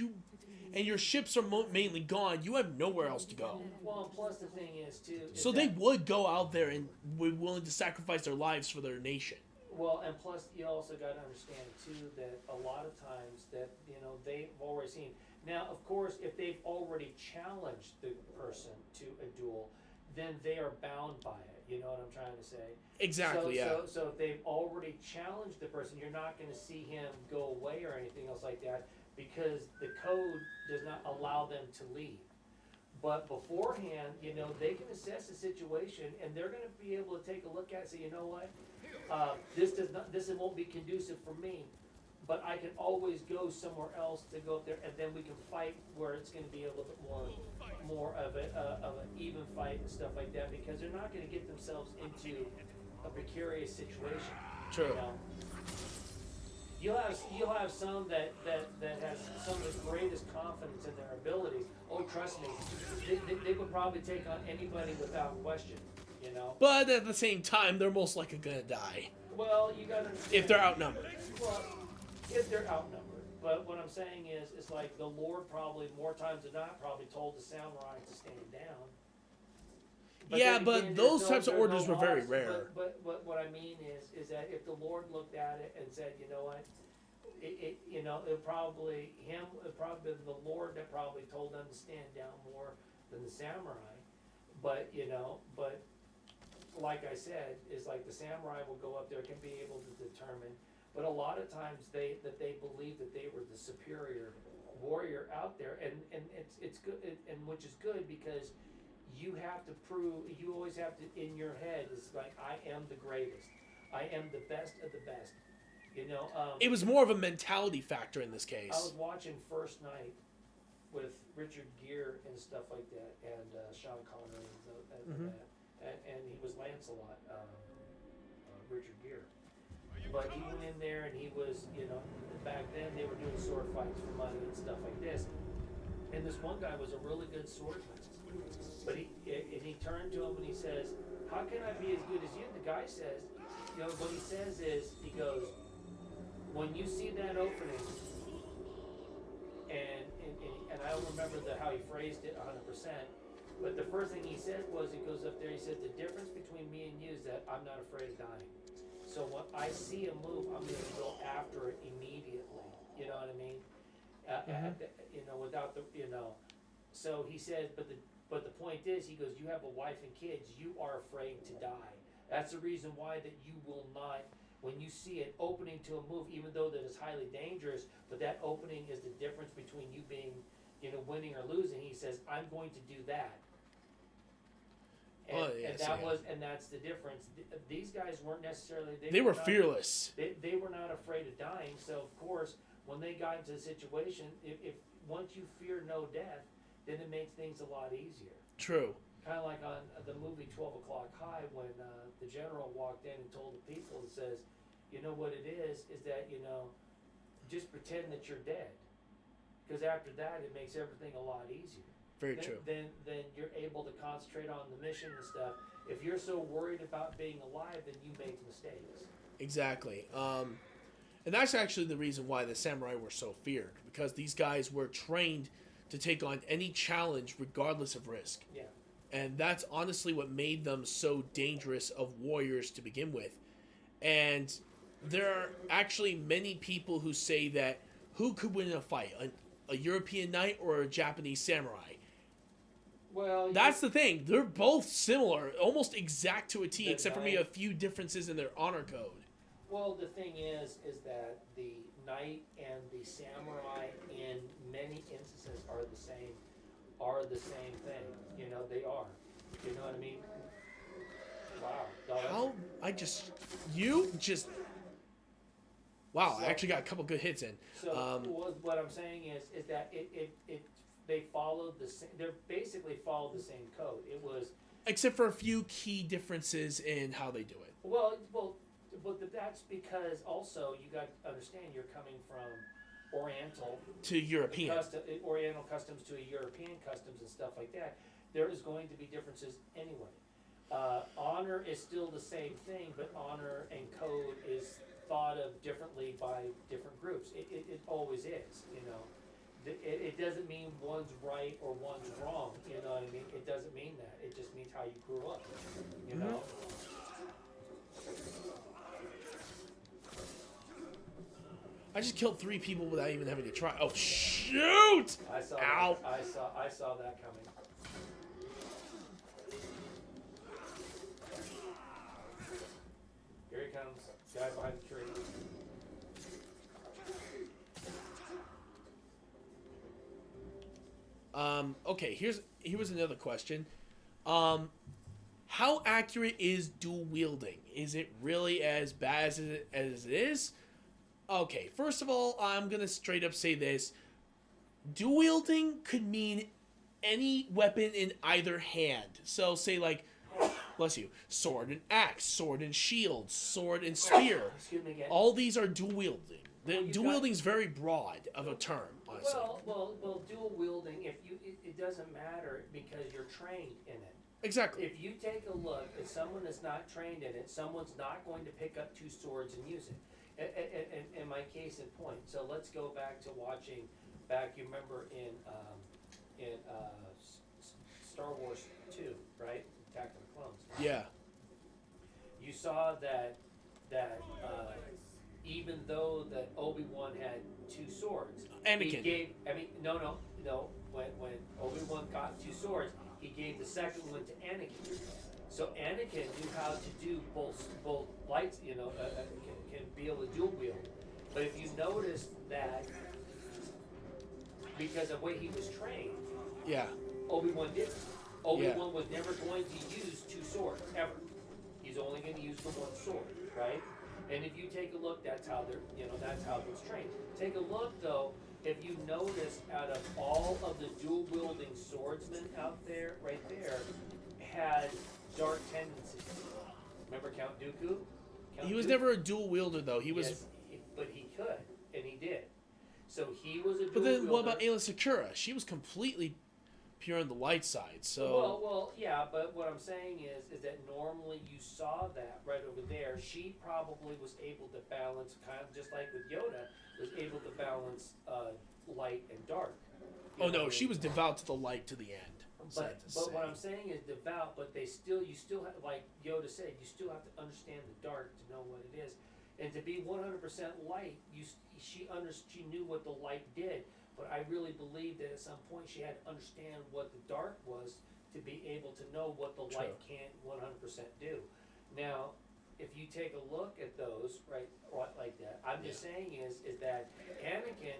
and your ships are mainly gone. You have nowhere else to go. Well, and plus the thing is too. So they would go out there and be willing to sacrifice their lives for their nation. Well, and plus you also got to understand too that a lot of times that they've already seen. Now, of course, if they've already challenged the person to a duel, then they are bound by it. You know what I'm trying to say? Exactly. So if they've already challenged the person, you're not going to see him go away or anything else like that, because the code does not allow them to leave. But beforehand, they can assess the situation, and they're going to be able to take a look at it and say, you know what, this won't be conducive for me, but I can always go somewhere else to go up there, and then we can fight where it's going to be a little bit more of an even fight and stuff like that, because they're not going to get themselves into a precarious situation. True. You'll have some that has some of the greatest confidence in their abilities. Oh, trust me, they would probably take on anybody without question. But at the same time, they're most likely gonna die. Well, you gotta understand. If they're outnumbered. Well, if they're outnumbered. But what I'm saying is, it's like the Lord probably, more times than not, probably told the samurai to stand down. Yeah, then but again, those types of there's orders were very laws. rare. But what I mean is that if the Lord looked at it and said, you know what, it probably been the Lord that probably told them to stand down more than the samurai. But like I said, is like the samurai will go up there, can be able to determine. But a lot of times they believe that they were the superior warrior out there, and it's good, and which is good, because you have to prove, you always have to, in your head, is like, I am the greatest, I am the best of the best. It was more of a mentality factor in this case. I was watching First Night with Richard Gere and stuff like that, and Sean Connery and that. And he was Lancelot, Richard Gere. But he went in there and he was, back then they were doing sword fights for money and stuff like this. And this one guy was a really good swordsman. But he turned to him and he says, how can I be as good as you? The guy says, what he says is, he goes, when you see that opening, and I don't remember how he phrased it 100%, but the first thing he said was, he goes up there, he said, the difference between me and you is that I'm not afraid of dying. So when I see a move, I'm going to go after it immediately. You know what I mean? Without the, So he says, but the point is, he goes, you have a wife and kids, you are afraid to die. That's the reason why that you will not, when you see an opening to a move, even though that is highly dangerous, but that opening is the difference between you being, winning or losing. He says, I'm going to do that. And that's the difference. These guys weren't necessarily. They were fearless. They were not afraid of dying. So of course, when they got into the situation, if once you fear no death, then it makes things a lot easier. True. kind of like on the movie 12 O'Clock High when the general walked in and told the people and says, you know what it is that, you know, just pretend that you're dead. Because after that, it makes everything a lot easier. Very true. Then you're able to concentrate on the mission and stuff. If you're so worried about being alive, then you make mistakes. Exactly. And that's actually the reason why the samurai were so feared, because these guys were trained to take on any challenge regardless of risk. Yeah. And that's honestly what made them so dangerous of warriors to begin with. And there are actually many people who say that who could win in a fight, a European knight or a Japanese samurai? Well, That's the thing. They're both similar, almost exact to a T, The except for maybe knight- a few differences in their honor code. well, the thing is that the knight and the samurai, in many instances, are the same thing. You know, they are. You know what I mean? Wow. No, that's- How Wow, I actually got a couple good hits in. So what I'm saying is that they followed they basically followed the same code. It was Except for a few key differences in how they do it. but that's because also you got to understand you're coming from Oriental To European. Oriental customs to a European customs and stuff like that. There is going to be differences anyway. Honor is still the same thing, but honor and code is thought of differently by different groups. It always is, you know. It doesn't mean one's right or one's wrong, you know what I mean? It doesn't mean that. It just means how you grew up, you know? I just killed 3 people without even having to try. Oh, shoot! I saw Ow. That, I saw that coming. Here he comes, guy behind the tree. Okay, here was another question. How accurate is dual wielding? Is it really as bad as it is? Okay, first of all, I'm gonna straight up say this. Dual wielding could mean any weapon in either hand. So say like, bless you, sword and axe, sword and shield, sword and spear. Excuse me again. All these are dual wielding. Well, Dual wielding is very broad of a term, honestly. Well, dual wielding. It doesn't matter because you're trained in it. Exactly. If you take a look, if someone is not trained in it, someone's not going to pick up 2 swords and use it. In my case in point. So let's go back to watching. You remember in Star Wars 2, right? Attack of the Clones. Yeah. You saw that even though that Obi-Wan had 2 swords, Anakin. he gave. I mean, no. When Obi-Wan got 2 swords, he gave the second one to Anakin. So Anakin knew how to do both lights. You know, can be able to dual wield. But if you notice that, because of the way he was trained, Yeah. Obi-Wan didn't. Obi-Wan was never going to use 2 swords, ever. He's only going to use the 1 sword, right? And if you take a look, that's how it's trained. Take a look, though, if you notice, out of all of the dual-wielding swordsmen out there, right there, had dark tendencies. Remember Count Dooku? He was never a dual wielder, though. He was. Yes, but he could, and he did. So he was a dual But then, wielder. what about Aayla Secura? She was completely pure on the light side. So. Well, yeah, but what I'm saying is that normally you saw that right over there. She probably was able to balance, kind of just like with Yoda, was able to balance light and dark. You Oh know no, what I she mean? was devout to the light to the end. But what I'm saying is devout, but you still have, like Yoda said, you still have to understand the dark to know what it is, and to be 100% light, she knew what the light did. But I really believe that at some point she had to understand what the dark was to be able to know what the light can't 100% do. Now, if you take a look at those, right, like that, I'm just saying is that Anakin,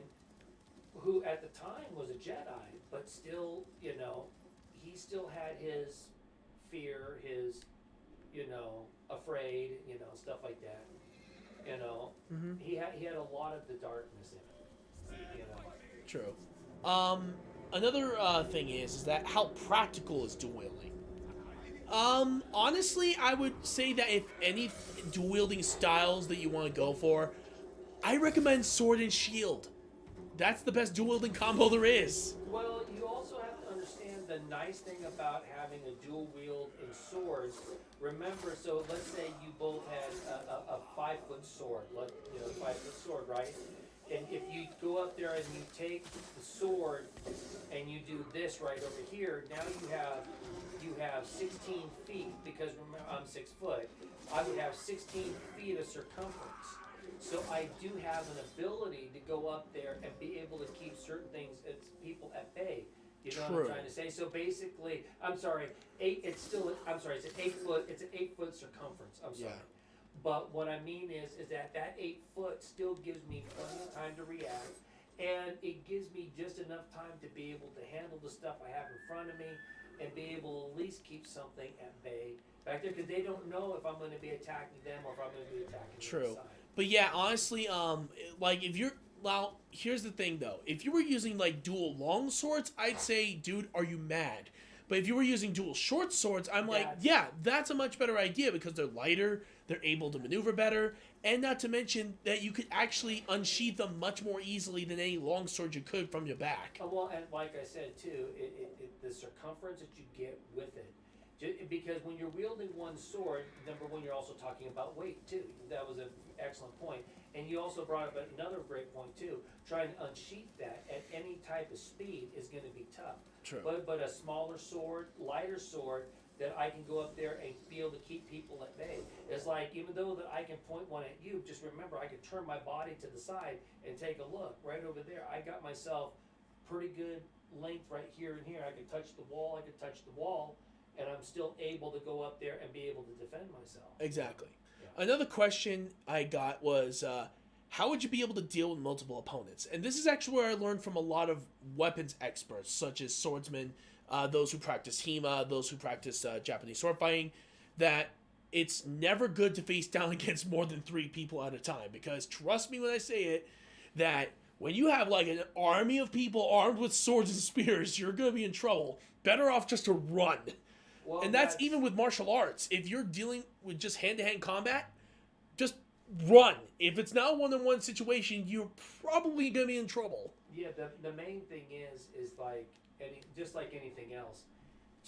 who at the time was a Jedi, but still, you know, he still had his fear, his, you know, afraid, you know, stuff like that. You know, he had a lot of the darkness in it. You know. True. Another thing is that how practical is dual wielding? Honestly, I would say that if any dual wielding styles that you want to go for, I recommend sword and shield. That's the best dual wielding combo there is. Well, you also have to understand the nice thing about having a dual wield in swords. Remember, so let's say you both had a 5-foot sword, 5-foot sword, right? And if you go up there and you take the sword and you do this right over here, now you have 16 feet, because remember I'm 6 foot. I would have 16 feet of circumference. So I do have an ability to go up there and be able to keep certain things, people at bay. You know what I'm trying to say? So basically, it's an 8-foot circumference. I'm sorry. Yeah. But what I mean is that 8 foot still gives me plenty of time to react, and it gives me just enough time to be able to handle the stuff I have in front of me and be able to at least keep something at bay back there, because they don't know if I'm going to be attacking them or if I'm going to be attacking the other side. But yeah, honestly, like if you're, well, here's the thing though. If you were using like dual long swords, I'd say, dude, are you mad? But if you were using dual short swords, I'm like, yeah, that's a much better idea because they're lighter, they're able to maneuver better, and not to mention that you could actually unsheath them much more easily than any long sword you could from your back. Well, and like I said too, the circumference that you get with it. Because when you're wielding one sword, number one, you're also talking about weight too. That was an excellent point. And you also brought up another great point too. Trying to unsheath that at any type of speed is going to be tough. True. But a smaller sword, lighter sword, that I can go up there and be able to keep people at bay. It's like, even though that I can point one at you, just remember I can turn my body to the side and take a look. Right over there, I got myself pretty good length right here and here. I could touch the wall, and I'm still able to go up there and be able to defend myself. Exactly. Yeah. Another question I got was, how would you be able to deal with multiple opponents? And this is actually where I learned from a lot of weapons experts, such as swordsmen, those who practice HEMA, those who practice Japanese sword fighting, that it's never good to face down against more than 3 people at a time. Because trust me when I say it, that when you have like an army of people armed with swords and spears, you're going to be in trouble. Better off just to run. Well, and that's even with martial arts. If you're dealing with just hand-to-hand combat, just run. If it's not a one-on-one situation, you're probably going to be in trouble. Yeah, the main thing is like, just like anything else,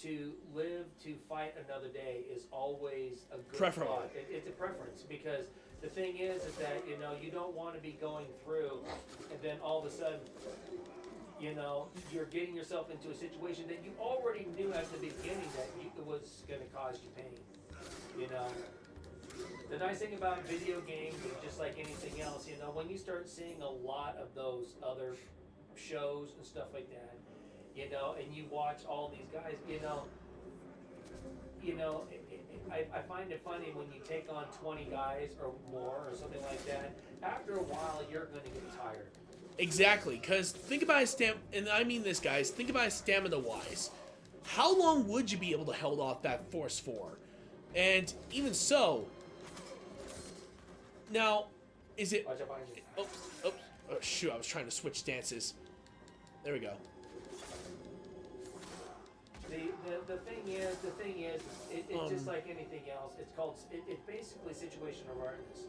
to live to fight another day is always a good thought. It's a preference, because the thing is that, you don't want to be going through and then all of a sudden, you're getting yourself into a situation that you already knew at the beginning that it was going to cause you pain. The nice thing about video games is just like anything else, when you start seeing a lot of those other shows and stuff like that, and you watch all these guys, I find it funny when you take on 20 guys or more or something like that. After a while, you're going to get tired. Exactly, because think about his and I mean this, guys, think about his stamina-wise. How long would you be able to hold off that force for? And even so, now, is it... Oh, shoot, I was trying to switch stances. There we go. The thing is, it's just like anything else. It's basically situational awareness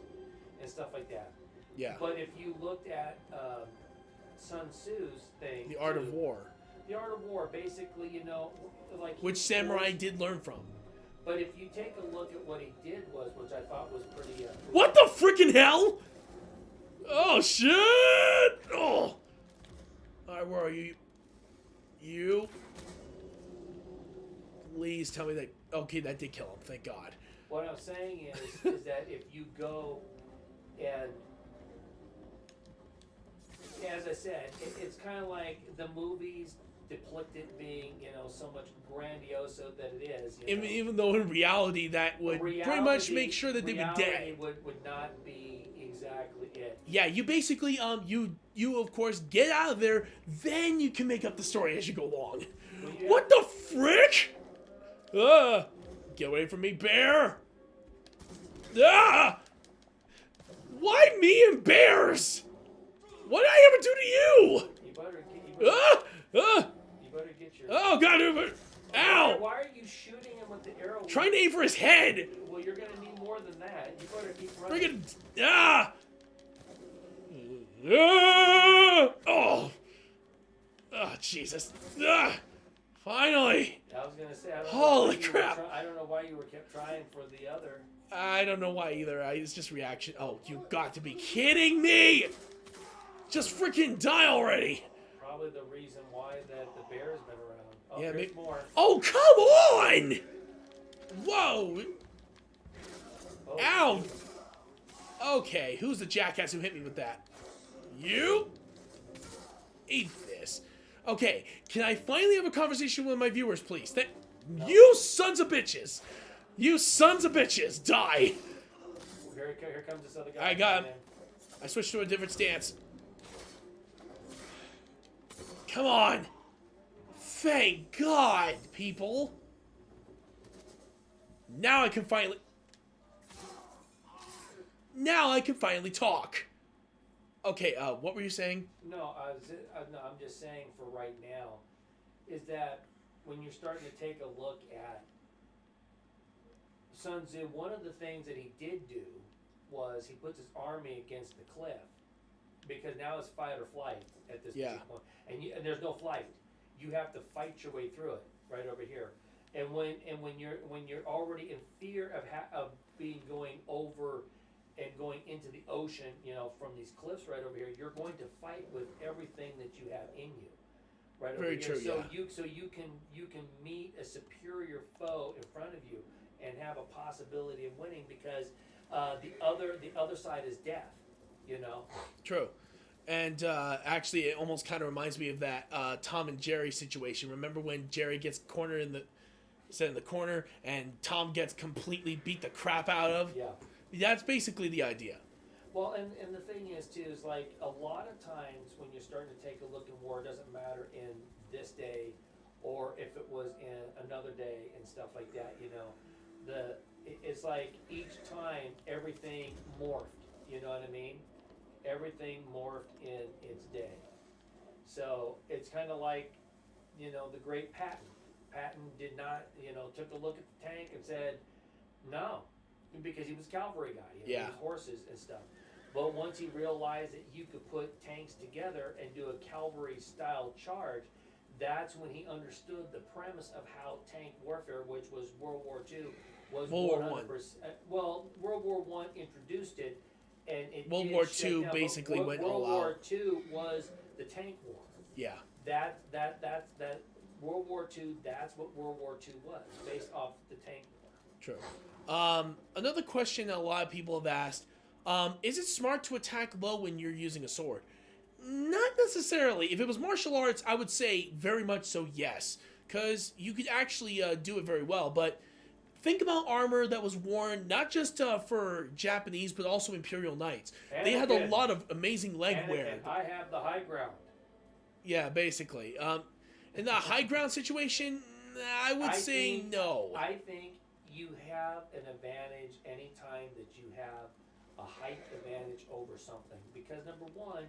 and stuff like that. Yeah. But if you looked at Sun Tzu's thing, The Art of War. The Art of War, basically, like which samurai did learn from. But if you take a look at what he did which I thought was pretty. What the freaking hell? Oh shit! Oh. All right, where are you? You. Please tell me that. Okay, that did kill him. Thank God. What I'm saying is that if you go and, as I said, it's kind of like the movies depict it being, so much grandiose that it is. Even though in reality that would pretty much make sure that they would dead. Would not be exactly it. Yeah, you basically you of course get out of there, then you can make up the story as you go along. Yeah. What the frick? Get away from me, bear! Why me and bears? What did I ever do to you? You better get your... Oh God! Ow! Why are you shooting him with the arrow? Trying to aim for his head. Well, you're gonna need more than that. You better keep running. Friggin' ah! Ah! Oh! Oh Jesus! Ah! Finally! I was gonna say. I don't Holy know why you were crap. I don't know why you were kept trying for the other. I don't know why either. It's just reaction. Oh, you got to be kidding me! Just freaking die already! Probably the reason why that the bear's been around. Oh, Yeah, there's more. Oh, come on! Whoa! Oh, Ow! Okay, who's the jackass who hit me with that? You? Eat this. Okay, can I finally have a conversation with my viewers, please? You sons of bitches! You sons of bitches! Die! Here comes this other guy. I got him. I switched to a different stance. Come on! Thank God, people! Now I can finally... Now I can finally talk. Okay, what were you saying? No, I'm just saying for right now, is that when you're starting to take a look at Sun Tzu, one of the things that he did do was he puts his army against the cliff, because now it's fight or flight at this Yeah. point, and there's no flight. You have to fight your way through it right over here. And when you're already in fear of being going over and going into the ocean, you know, from these cliffs right over here, you're going to fight with everything that you have in you, right over Very here. true, So yeah. you can meet a superior foe in front of you and have a possibility of winning, because the other side is death, you know. True. And actually, it almost kind of reminds me of that Tom and Jerry situation. Remember when Jerry gets cornered in the corner, and Tom gets completely beat the crap out of? Yeah. That's basically the idea. Well, and the thing is too, is like a lot of times when you're starting to take a look at war, it doesn't matter in this day or if it was in another day and stuff like that, you know. It's like each time everything morphed, you know what I mean? Everything morphed in its day. So it's kind of like, you know, the great Patton. Patton did not, you know, took a look at the tank and said, no, because he was a cavalry guy, you know, Yeah. his horses and stuff. But once he realized that you could put tanks together and do a cavalry style charge, that's when he understood the premise of how tank warfare, which was World War II, was World War 100%. Well, World War I introduced it, and it World did War shake II down, but basically went World all War out. II was the tank war. Yeah. That World War II. That's what World War II was, based off the tank war. True. Another question that a lot of people have asked, is it smart to attack low when you're using a sword? Not necessarily. If it was martial arts, I would say very much so, yes. Because you could actually do it very well. But think about armor that was worn not just for Japanese, but also Imperial Knights. They had a Anakin. lot of amazing leg Anakin, wear. I have the high ground. Yeah, basically. In the high ground situation, I would say no. I think you have an advantage anytime that you have a height advantage over something, because number one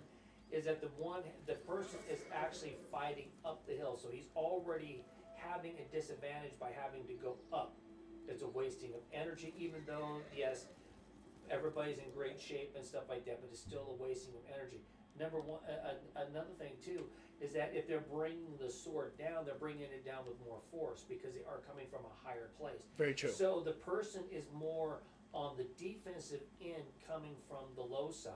is that the person is actually fighting up the hill, so he's already having a disadvantage by having to go up. It's a wasting of energy, even though yes, everybody's in great shape and stuff like that, but it's still a wasting of energy. Number one, another thing too is that if they're bringing the sword down, they're bringing it down with more force because they are coming from a higher place. Very true. So the person is more on the defensive end coming from the low side.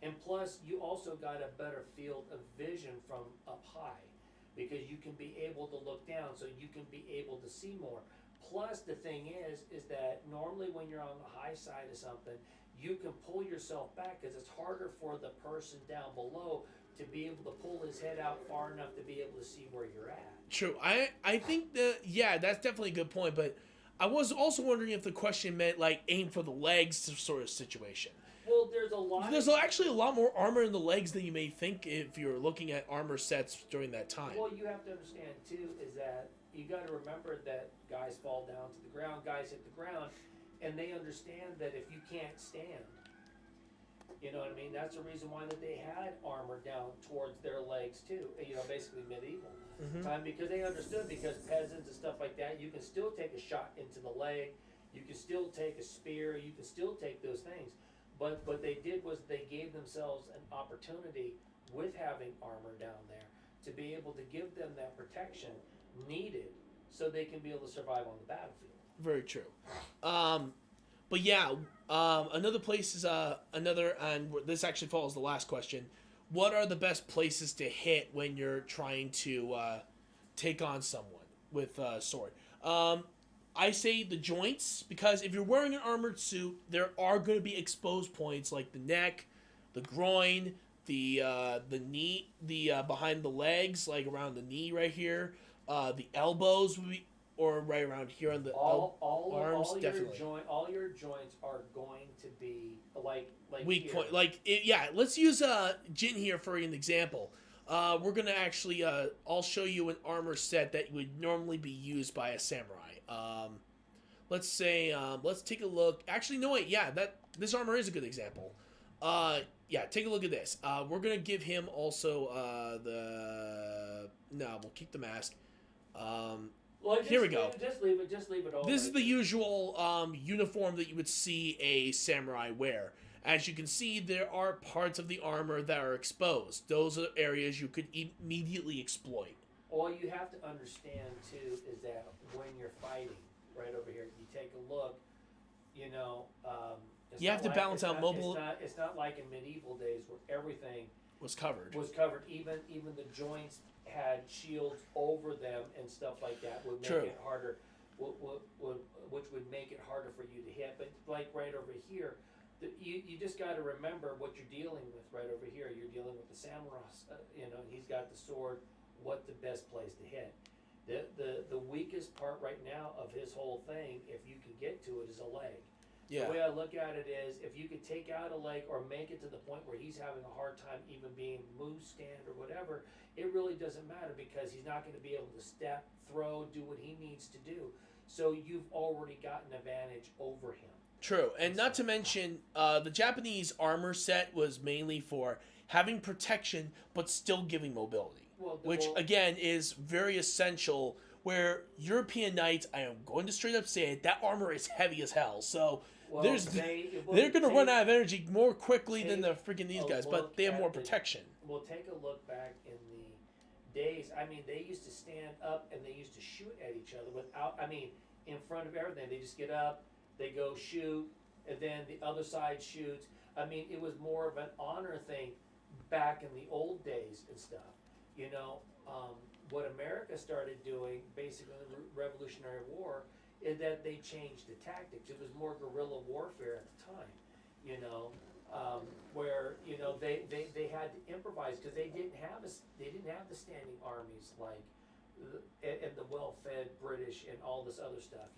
And plus, you also got a better field of vision from up high, because you can be able to look down, so you can be able to see more. Plus, the thing is that normally when you're on the high side of something, you can pull yourself back because it's harder for the person down below to be able to pull his head out far enough to be able to see where you're at. True. I think that, yeah, that's definitely a good point, but I was also wondering if the question meant, like, aim for the legs sort of situation. Well, there's a lot. There's actually a lot more armor in the legs than you may think if you're looking at armor sets during that time. Well, you have to understand, too, is that you got to remember that guys fall down to the ground, guys hit the ground, and they understand that if you can't stand, you know what I mean? That's the reason why that they had armor down towards their legs, too. You know, basically medieval. time because they understood, because peasants and stuff like that, you can still take a shot into the leg, you can still take a spear, you can still take those things. But what they did was they gave themselves an opportunity with having armor down there to be able to give them that protection needed so they can be able to survive on the battlefield. Very true. But yeah, another place is another, and this actually follows the last question. What are the best places to hit when you're trying to take on someone with a sword? I say the joints, because if you're wearing an armored suit, there are going to be exposed points like the neck, the groin, the knee, the behind the legs, like around the knee right here. The elbows would be, or right around here on the arms, definitely. All your joints are going to be like weak here. point. Yeah. Let's use Jin here for an example. We're gonna actually I'll show you an armor set that would normally be used by a samurai. Let's say let's take a look. Actually, no wait. Yeah, this armor is a good example. Yeah, take a look at this. We're gonna give him also we'll keep the mask. Here we go. Just leave it all. This is the usual uniform that you would see a samurai wear. As you can see, there are parts of the armor that are exposed. Those are areas you could immediately exploit. All you have to understand too is that when you're fighting, right over here, you take a look. You have to balance out mobile. It's not like in medieval days where everything was covered. Even the joints had shields over them and stuff like that would make it harder, which would make it harder for you to hit. But like right over here, you just got to remember what you're dealing with right over here. You're dealing with the samurai. He's got the sword. What's the best place to hit? The weakest part right now of his whole thing, if you can get to it, is a leg. Yeah. The way I look at it is, if you could take out a leg or make it to the point where he's having a hard time even being moved, stand, or whatever, it really doesn't matter, because he's not going to be able to step, throw, do what he needs to do. So you've already got an advantage over him. True, and not to mention, the Japanese armor set was mainly for having protection but still giving mobility, which again is very essential. Where European knights, I am going to straight up say it, that armor is heavy as hell. So they're going to run out of energy more quickly than the freaking these guys, but they have more protection. Well, take a look back in the days. I mean, they used to stand up and they used to shoot at each other in front of everything. They just get up, they go shoot, and then the other side shoots. I mean, it was more of an honor thing back in the old days and stuff. What America started doing, basically in the Revolutionary War, is that they changed the tactics. It was more guerrilla warfare at the time, where they had to improvise, because they didn't have the standing armies like and the well-fed British and all this other stuff.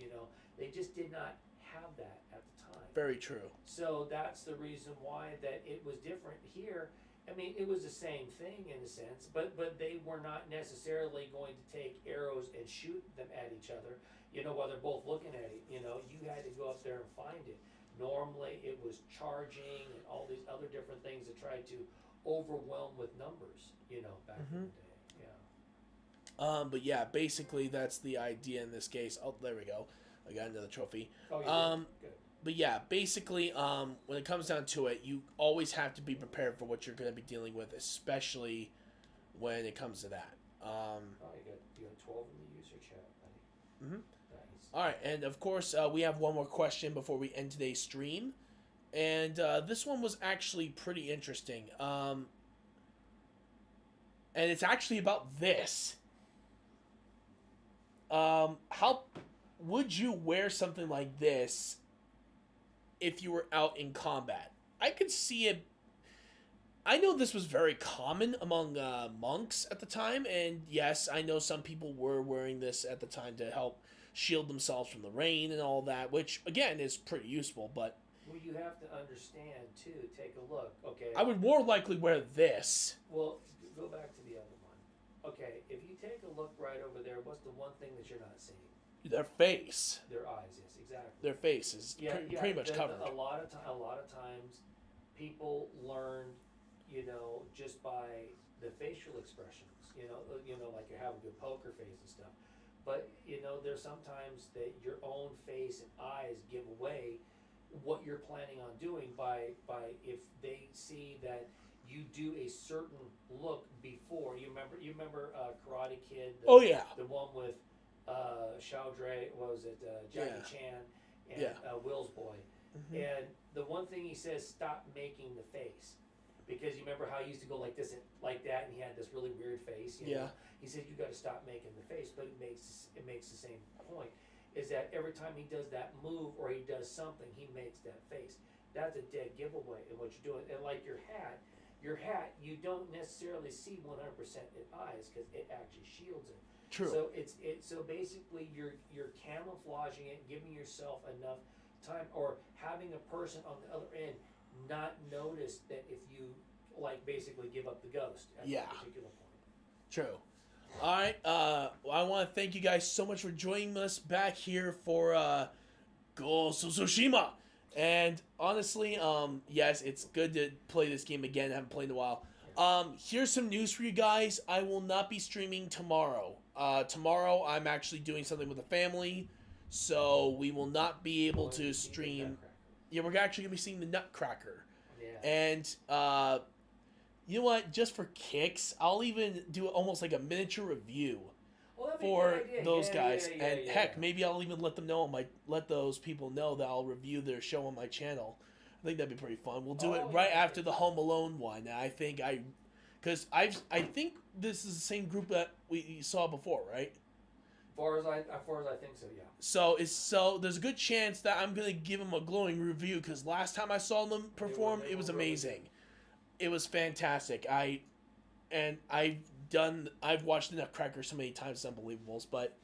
They just did not have that at the time. Very true. So that's the reason why that it was different here. I mean, it was the same thing in a sense, but they were not necessarily going to take arrows and shoot them at each other, while they're both looking at it. You had to go up there and find it. Normally, it was charging and all these other different things to try to overwhelm with numbers, back in the day. Yeah. But yeah, basically that's the idea in this case. Oh, there we go. I got another trophy. Oh, yeah. Good. But yeah, basically, when it comes down to it, you always have to be prepared for what you're going to be dealing with, especially when it comes to that. You got 12 in the user chat, buddy. Nice. All right, and of course, we have one more question before we end today's stream, and this one was actually pretty interesting. And it's actually about this. How would you wear something like this if you were out in combat? I could see it. I know this was very common among monks at the time, and yes, I know some people were wearing this at the time to help shield themselves from the rain and all that, which again is pretty useful, but well, you have to understand too, take a look, okay? I would more likely wear this. Well, go back to the other one. Okay, if you take a look right over there, what's the one thing that you're not seeing? Their face. Their eyes, yes, exactly. Their face is pretty much covered. A lot of times, people learn, just by the facial expressions. like you have a good poker face and stuff. But there's sometimes that your own face and eyes give away what you're planning on doing by if they see that you do a certain look before. You remember Karate Kid? Oh, yeah. The one with Shaodre, what was it, Jackie Yeah. Chan and Yeah. Will's boy. And the one thing he says, stop making the face. Because you remember how he used to go like this and like that, and he had this really weird face. Yeah. He said you got to stop making the face, but it makes the same point. Is that every time he does that move or he does something, he makes that face. That's a dead giveaway in what you're doing. And like your hat, you don't necessarily see 100% in eyes because it actually shields it. True. So so basically you're camouflaging it, giving yourself enough time, or having a person on the other end not notice that if you basically give up the ghost at Yeah. that particular point. True. All right. I want to thank you guys so much for joining us back here for Ghost of Tsushima. And honestly, yes, it's good to play this game again. I haven't played in a while. Here's some news for you guys. I will not be streaming tomorrow. Tomorrow, I'm actually doing something with the family, so we will not be able to stream. Yeah, we're actually gonna be seeing the Nutcracker. Yeah. And you know what? Just for kicks, I'll even do almost like a miniature review Well, that'd be a for good idea. those Yeah, guys. yeah, And yeah, heck, yeah. maybe I'll even let them know let those people know that I'll review their show on my channel. I think that'd be pretty fun. We'll do it right yeah. after the Home Alone one. I think because I think this is the same group that we saw before, right? As far as I think so, yeah. So there's a good chance that I'm gonna give them a glowing review because last time I saw them perform, they it was were really amazing. It was fantastic. I've watched the Nutcracker so many times, it's unbelievable. But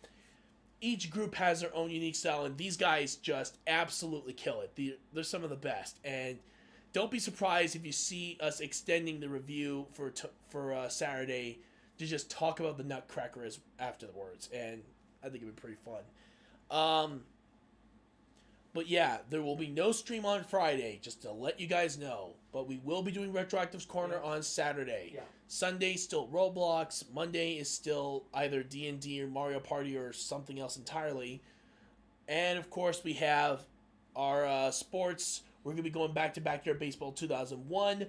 each group has their own unique style, and these guys just absolutely kill it. They're some of the best, and don't be surprised if you see us extending the review for Saturday to just talk about the Nutcracker afterwards, and I think it'd be pretty fun. But yeah, there will be no stream on Friday, just to let you guys know. But we will be doing RetroActive's Corner on Saturday. Yeah. Sunday still Roblox. Monday is still either D&D or Mario Party or something else entirely. And of course we have our sports. We're going to be going back to Backyard Baseball 2001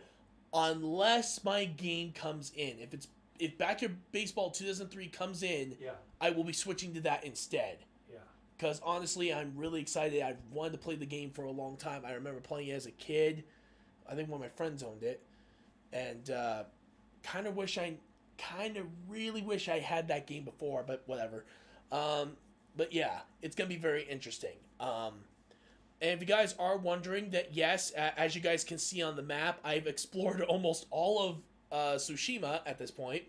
unless my game comes in. If Backyard Baseball 2003 comes in, Yeah. I will be switching to that instead. Yeah. Because honestly, I'm really excited. I've wanted to play the game for a long time. I remember playing it as a kid. I think one of my friends owned it. And really wish I had that game before, but whatever. But yeah, it's going to be very interesting. And if you guys are wondering that, yes, as you guys can see on the map, I've explored almost all of Tsushima at this point.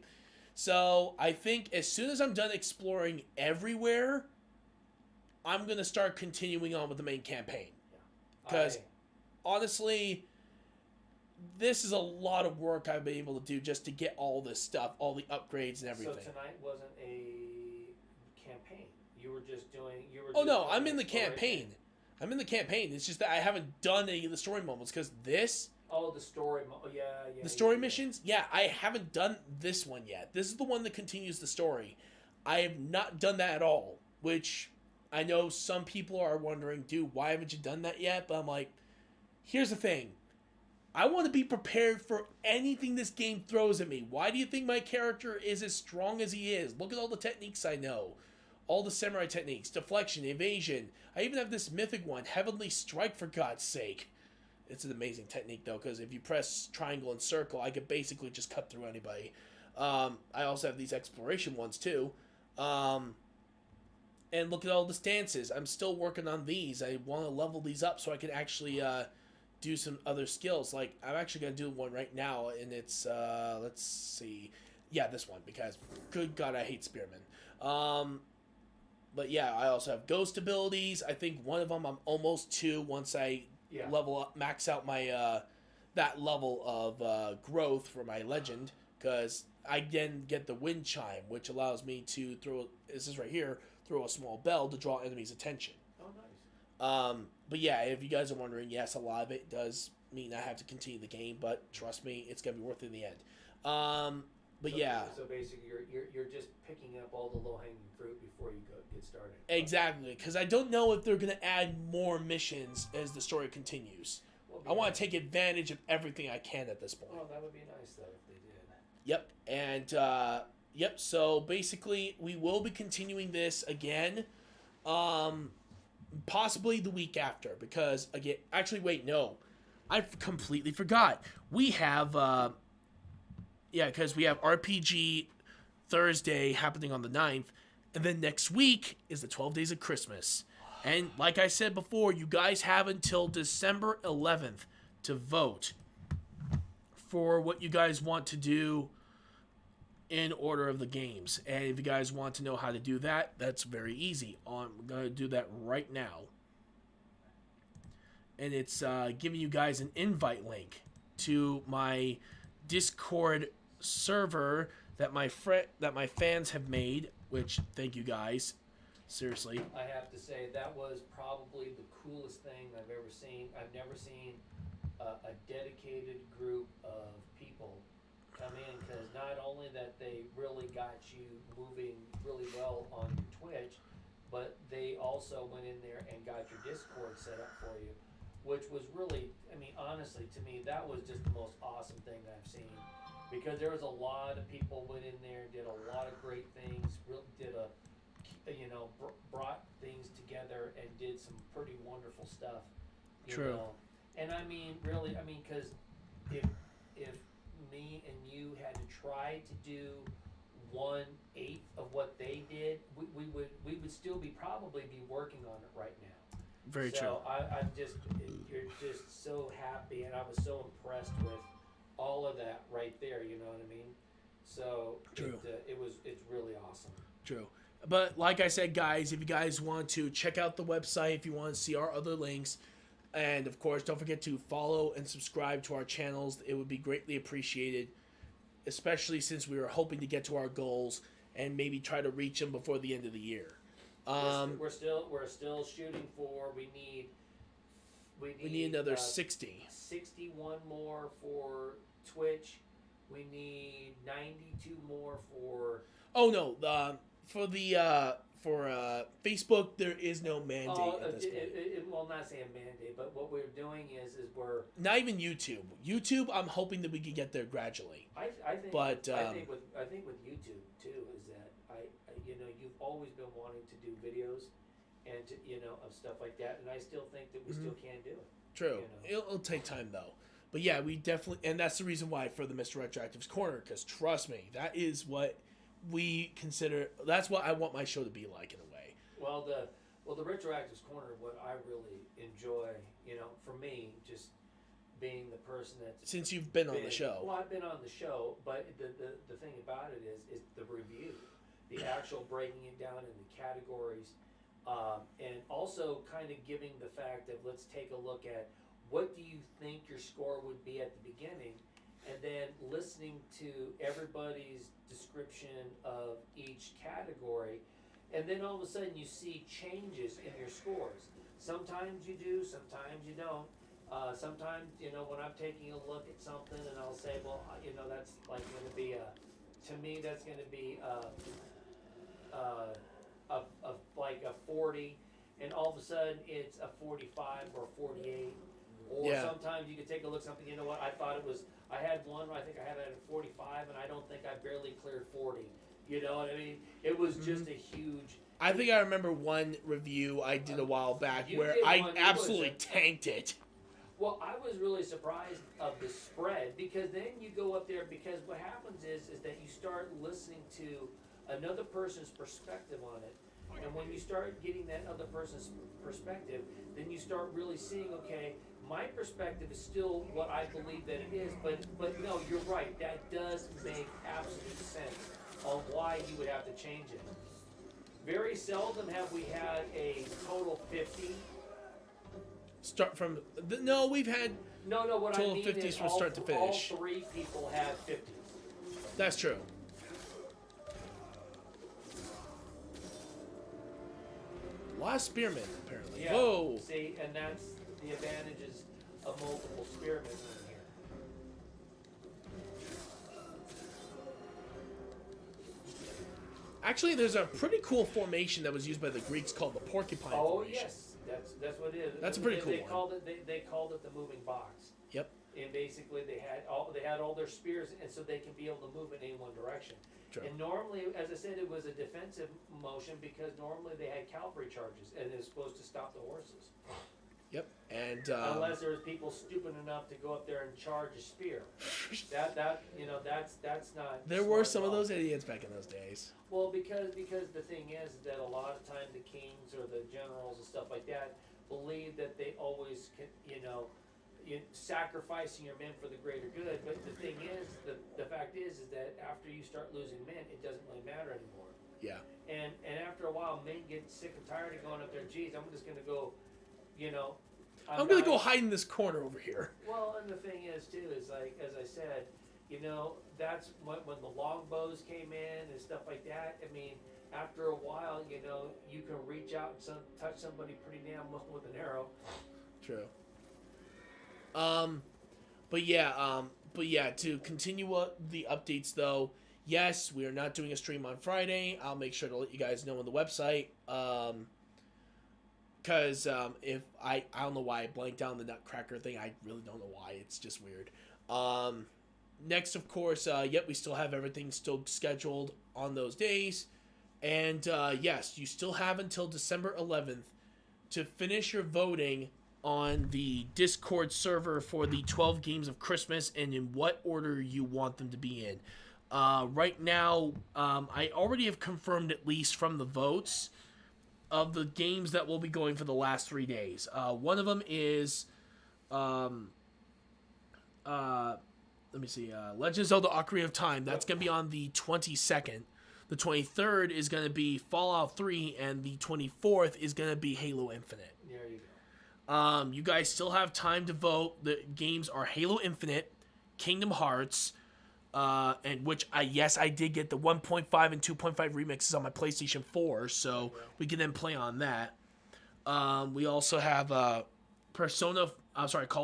So I think as soon as I'm done exploring everywhere, I'm going to start continuing on with the main campaign. Because honestly, this is a lot of work I've been able to do just to get all this stuff, all the upgrades and everything. So tonight wasn't a campaign. You were just doing. I'm in the campaign. I'm in the campaign. It's just that I haven't done any of the story moments because this. Oh, the story. Yeah. The story missions? Yeah, I haven't done this one yet. This is the one that continues the story. I have not done that at all, which I know some people are wondering, dude, why haven't you done that yet? But I'm like, here's the thing. I want to be prepared for anything this game throws at me. Why do you think my character is as strong as he is? Look at all the techniques I know. All the samurai techniques, deflection, evasion. I even have this mythic one, Heavenly Strike, for God's sake. It's an amazing technique, though, because if you press triangle and circle, I could basically just cut through anybody. I also have these exploration ones, too. And look at all the stances. I'm still working on these. I want to level these up so I can actually do some other skills. Like, I'm actually going to do one right now, and it's, let's see. Yeah, this one, because, good God, I hate spearmen. But yeah, I also have ghost abilities. I think one of them I'm almost to once I level up, max out my that level of growth for my legend, because I then get the wind chime, which allows me to throw. This is right here. Throw a small bell to draw enemies' attention. Oh, nice. But yeah, if you guys are wondering, yes, a lot of it does mean I have to continue the game, but trust me, it's gonna be worth it in the end. But So- yeah. So basically, you're just picking up all the low hanging fruit before you get started. Exactly, because I don't know if they're going to add more missions as the story continues. Well, I want to take advantage of everything I can at this point. Well, that would be nice though if they did. Yep, and yep. So basically, we will be continuing this again, possibly the week after. Because again, actually, wait, no, I completely forgot. We have, because we have RPG Thursday happening on the 9th, and then next week is the 12 Days of Christmas. And like I said before, you guys have until December 11th to vote for what you guys want to do in order of the games. And if you guys want to know how to do that, that's very easy. I'm going to do that right now. And it's giving you guys an invite link to my Discord server that my fans have made, which thank you guys. Seriously. I have to say that was probably the coolest thing I've ever seen. I've never seen a dedicated group of people come in, because not only that they really got you moving really well on your Twitch, but they also went in there and got your Discord set up for you, which was really, I mean, honestly, to me, that was just the most awesome thing I've seen, because there was a lot of people went in there, did a lot of great things, brought things together and did some pretty wonderful stuff. True. And I mean, really, I mean, because if me and you had to try to do 1/8 of what they did, we would still probably be working on it right now. Very true. So you're just so happy, and I was so impressed with all of that right there. You know what I mean? So True. It's really awesome. True. But like I said, guys, if you guys want to check out the website, if you want to see our other links, and of course, don't forget to follow and subscribe to our channels. It would be greatly appreciated, especially since we were hoping to get to our goals and maybe try to reach them before the end of the year. We're still shooting for. We need another 60. 61 more for Twitch. We need 92 more for. Oh no, for Facebook there is no mandate at this point. Well, not saying mandate, but what we're doing is we're Not even YouTube. YouTube, I'm hoping that we can get there gradually. I think. But, I think with YouTube too is that you've always been wanting to do videos and to of stuff like that, and I still think that we still can do it. True. You know. It'll take time though. But yeah, we definitely, and that's the reason why for the Mr. RetroActive's Corner, because trust me, that is what we consider. That's what I want my show to be like in a way. Well, the RetroActive's Corner, what I really enjoy, for me, just being the person that's Since you've been on the show. Well, I've been on the show, but the thing about it is the review, the actual breaking it down into categories, and also kind of giving the fact of let's take a look at what do you think your score would be at the beginning, and then listening to everybody's description of each category, and then all of a sudden you see changes in your scores. Sometimes you do, sometimes you don't. Sometimes, when I'm taking a look at something and I'll say, well, that's like going to be to me that's going to be like a 40, and all of a sudden it's a 45 or 48. Or Yeah. sometimes you can take a look at something, you know what, I thought I had one, I think I had it at 45, and I don't think I barely cleared 40. You know what I mean? It was just a huge... I think I remember one review I did a while back You where did I one, it absolutely was tanked it. Well, I was really surprised of the spread, because then you go up there, because what happens is that you start listening to another person's perspective on it. And when you start getting that other person's perspective, then you start really seeing, okay, my perspective is still what I believe that it is, but no, you're right, that does make absolute sense on why you would have to change it. Very seldom have we had a total 50. Start from no, we've had No, what total I mean 50s is from start to finish. all 3 people have 50s. That's true. A lot of spearmen, apparently. Yeah. Whoa! See, and that's the advantages of multiple spearmen in here. Actually, there's a pretty cool formation that was used by the Greeks called the porcupine Oh formation. yes, that's what it is. That's a pretty cool they one. Called it they called it the moving box. Yep. And basically they had all their spears, and so they can be able to move in any one direction. True. And normally, as I said, it was a defensive motion because normally they had cavalry charges, and it was supposed to stop the horses. Yep. And Unless there was people stupid enough to go up there and charge a spear. That's not. there were smart some at of all. those idiots back in those days. Well, because the thing is that a lot of times the kings or the generals and stuff like that believe that they always can, sacrificing your men for the greater good. But the thing is, the fact is that after you start losing men, it doesn't really matter anymore. Yeah. And after a while, men get sick and tired of going up there. Geez, I'm just gonna go, I'm gonna go hide in this corner over here. Well, and the thing is too is like as I said, that's when the longbows came in and stuff like that. I mean, after a while, you can reach out and touch somebody pretty damn low with an arrow. True. But yeah, to continue the updates though, yes, we are not doing a stream on Friday. I'll make sure to let you guys know on the website. Because if I don't know why I blanked out on the Nutcracker thing. I really don't know why. It's just weird. Next, of course, we still have everything still scheduled on those days. And yes, you still have until December 11th to finish your voting on the Discord server for the 12 games of Christmas and in what order you want them to be in. Right now, I already have confirmed, at least from the votes, of the games that will be going for the last 3 days. One of them is, let me see, Legend of Zelda Ocarina of Time. That's going to be on the 22nd. The 23rd is going to be Fallout 3, and the 24th is going to be Halo Infinite. There you go. You guys still have time to vote. The games are Halo Infinite, Kingdom Hearts, and which I did get the 1.5 and 2.5 remixes on my PlayStation 4, so we can then play on that. We also have Call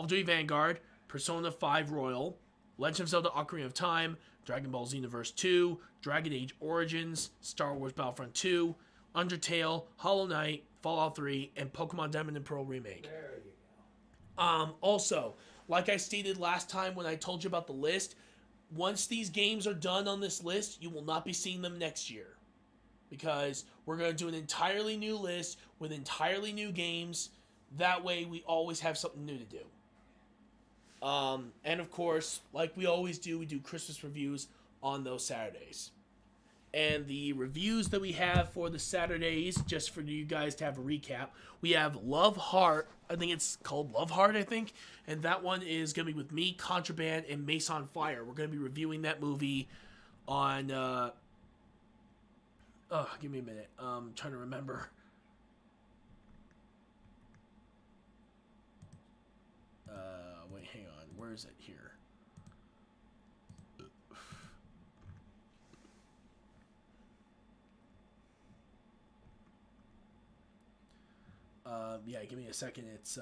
of Duty Vanguard, Persona 5 Royal, Legend of Zelda Ocarina of Time, Dragon Ball Xenoverse 2, Dragon Age Origins, Star Wars Battlefront 2, Undertale, Hollow Knight, Fallout 3, and Pokemon Diamond and Pearl Remake. There you go. Also, like I stated last time when I told you about the list, once these games are done on this list, you will not be seeing them next year. Because we're going to do an entirely new list with entirely new games. That way we always have something new to do. And of course, like we always do, we do Christmas reviews on those Saturdays. And the reviews that we have for the Saturdays, just for you guys to have a recap, we have Love Heart. I think it's called Love Heart, I think. And that one is going to be with me, Contraband, and Mace on Fire. We're going to be reviewing that movie on... give me a minute. I'm trying to remember. Wait, hang on. Where is it here? Give me a second. It's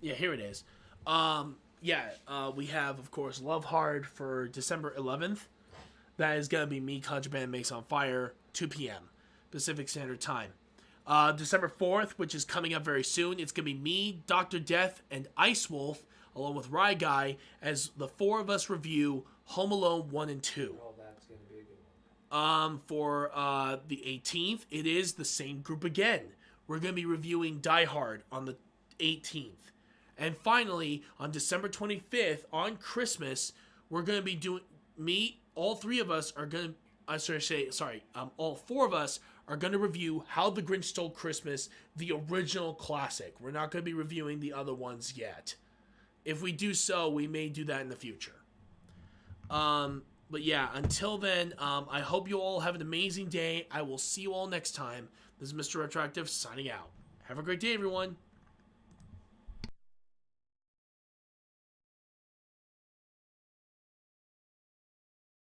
here it is. We have, of course, Love Hard for December 11th. That is going to be me, Contraband, Mace on Fire, 2 p.m. Pacific Standard Time. December 4th, which is coming up very soon, it's going to be me, Dr. Death, and Ice Wolf, along with Rye Guy, as the four of us review Home Alone 1 and 2. Oh, that's going to be a good one. For the 18th, it is the same group again. We're going to be reviewing Die Hard on the 18th. And finally, on December 25th, on Christmas, we're going to be doing... all four of us are going to review How the Grinch Stole Christmas, the original classic. We're not going to be reviewing the other ones yet. If we do so, we may do that in the future. But yeah, until then, I hope you all have an amazing day. I will see you all next time. This is Mr. Retroactive signing out. Have a great day, everyone.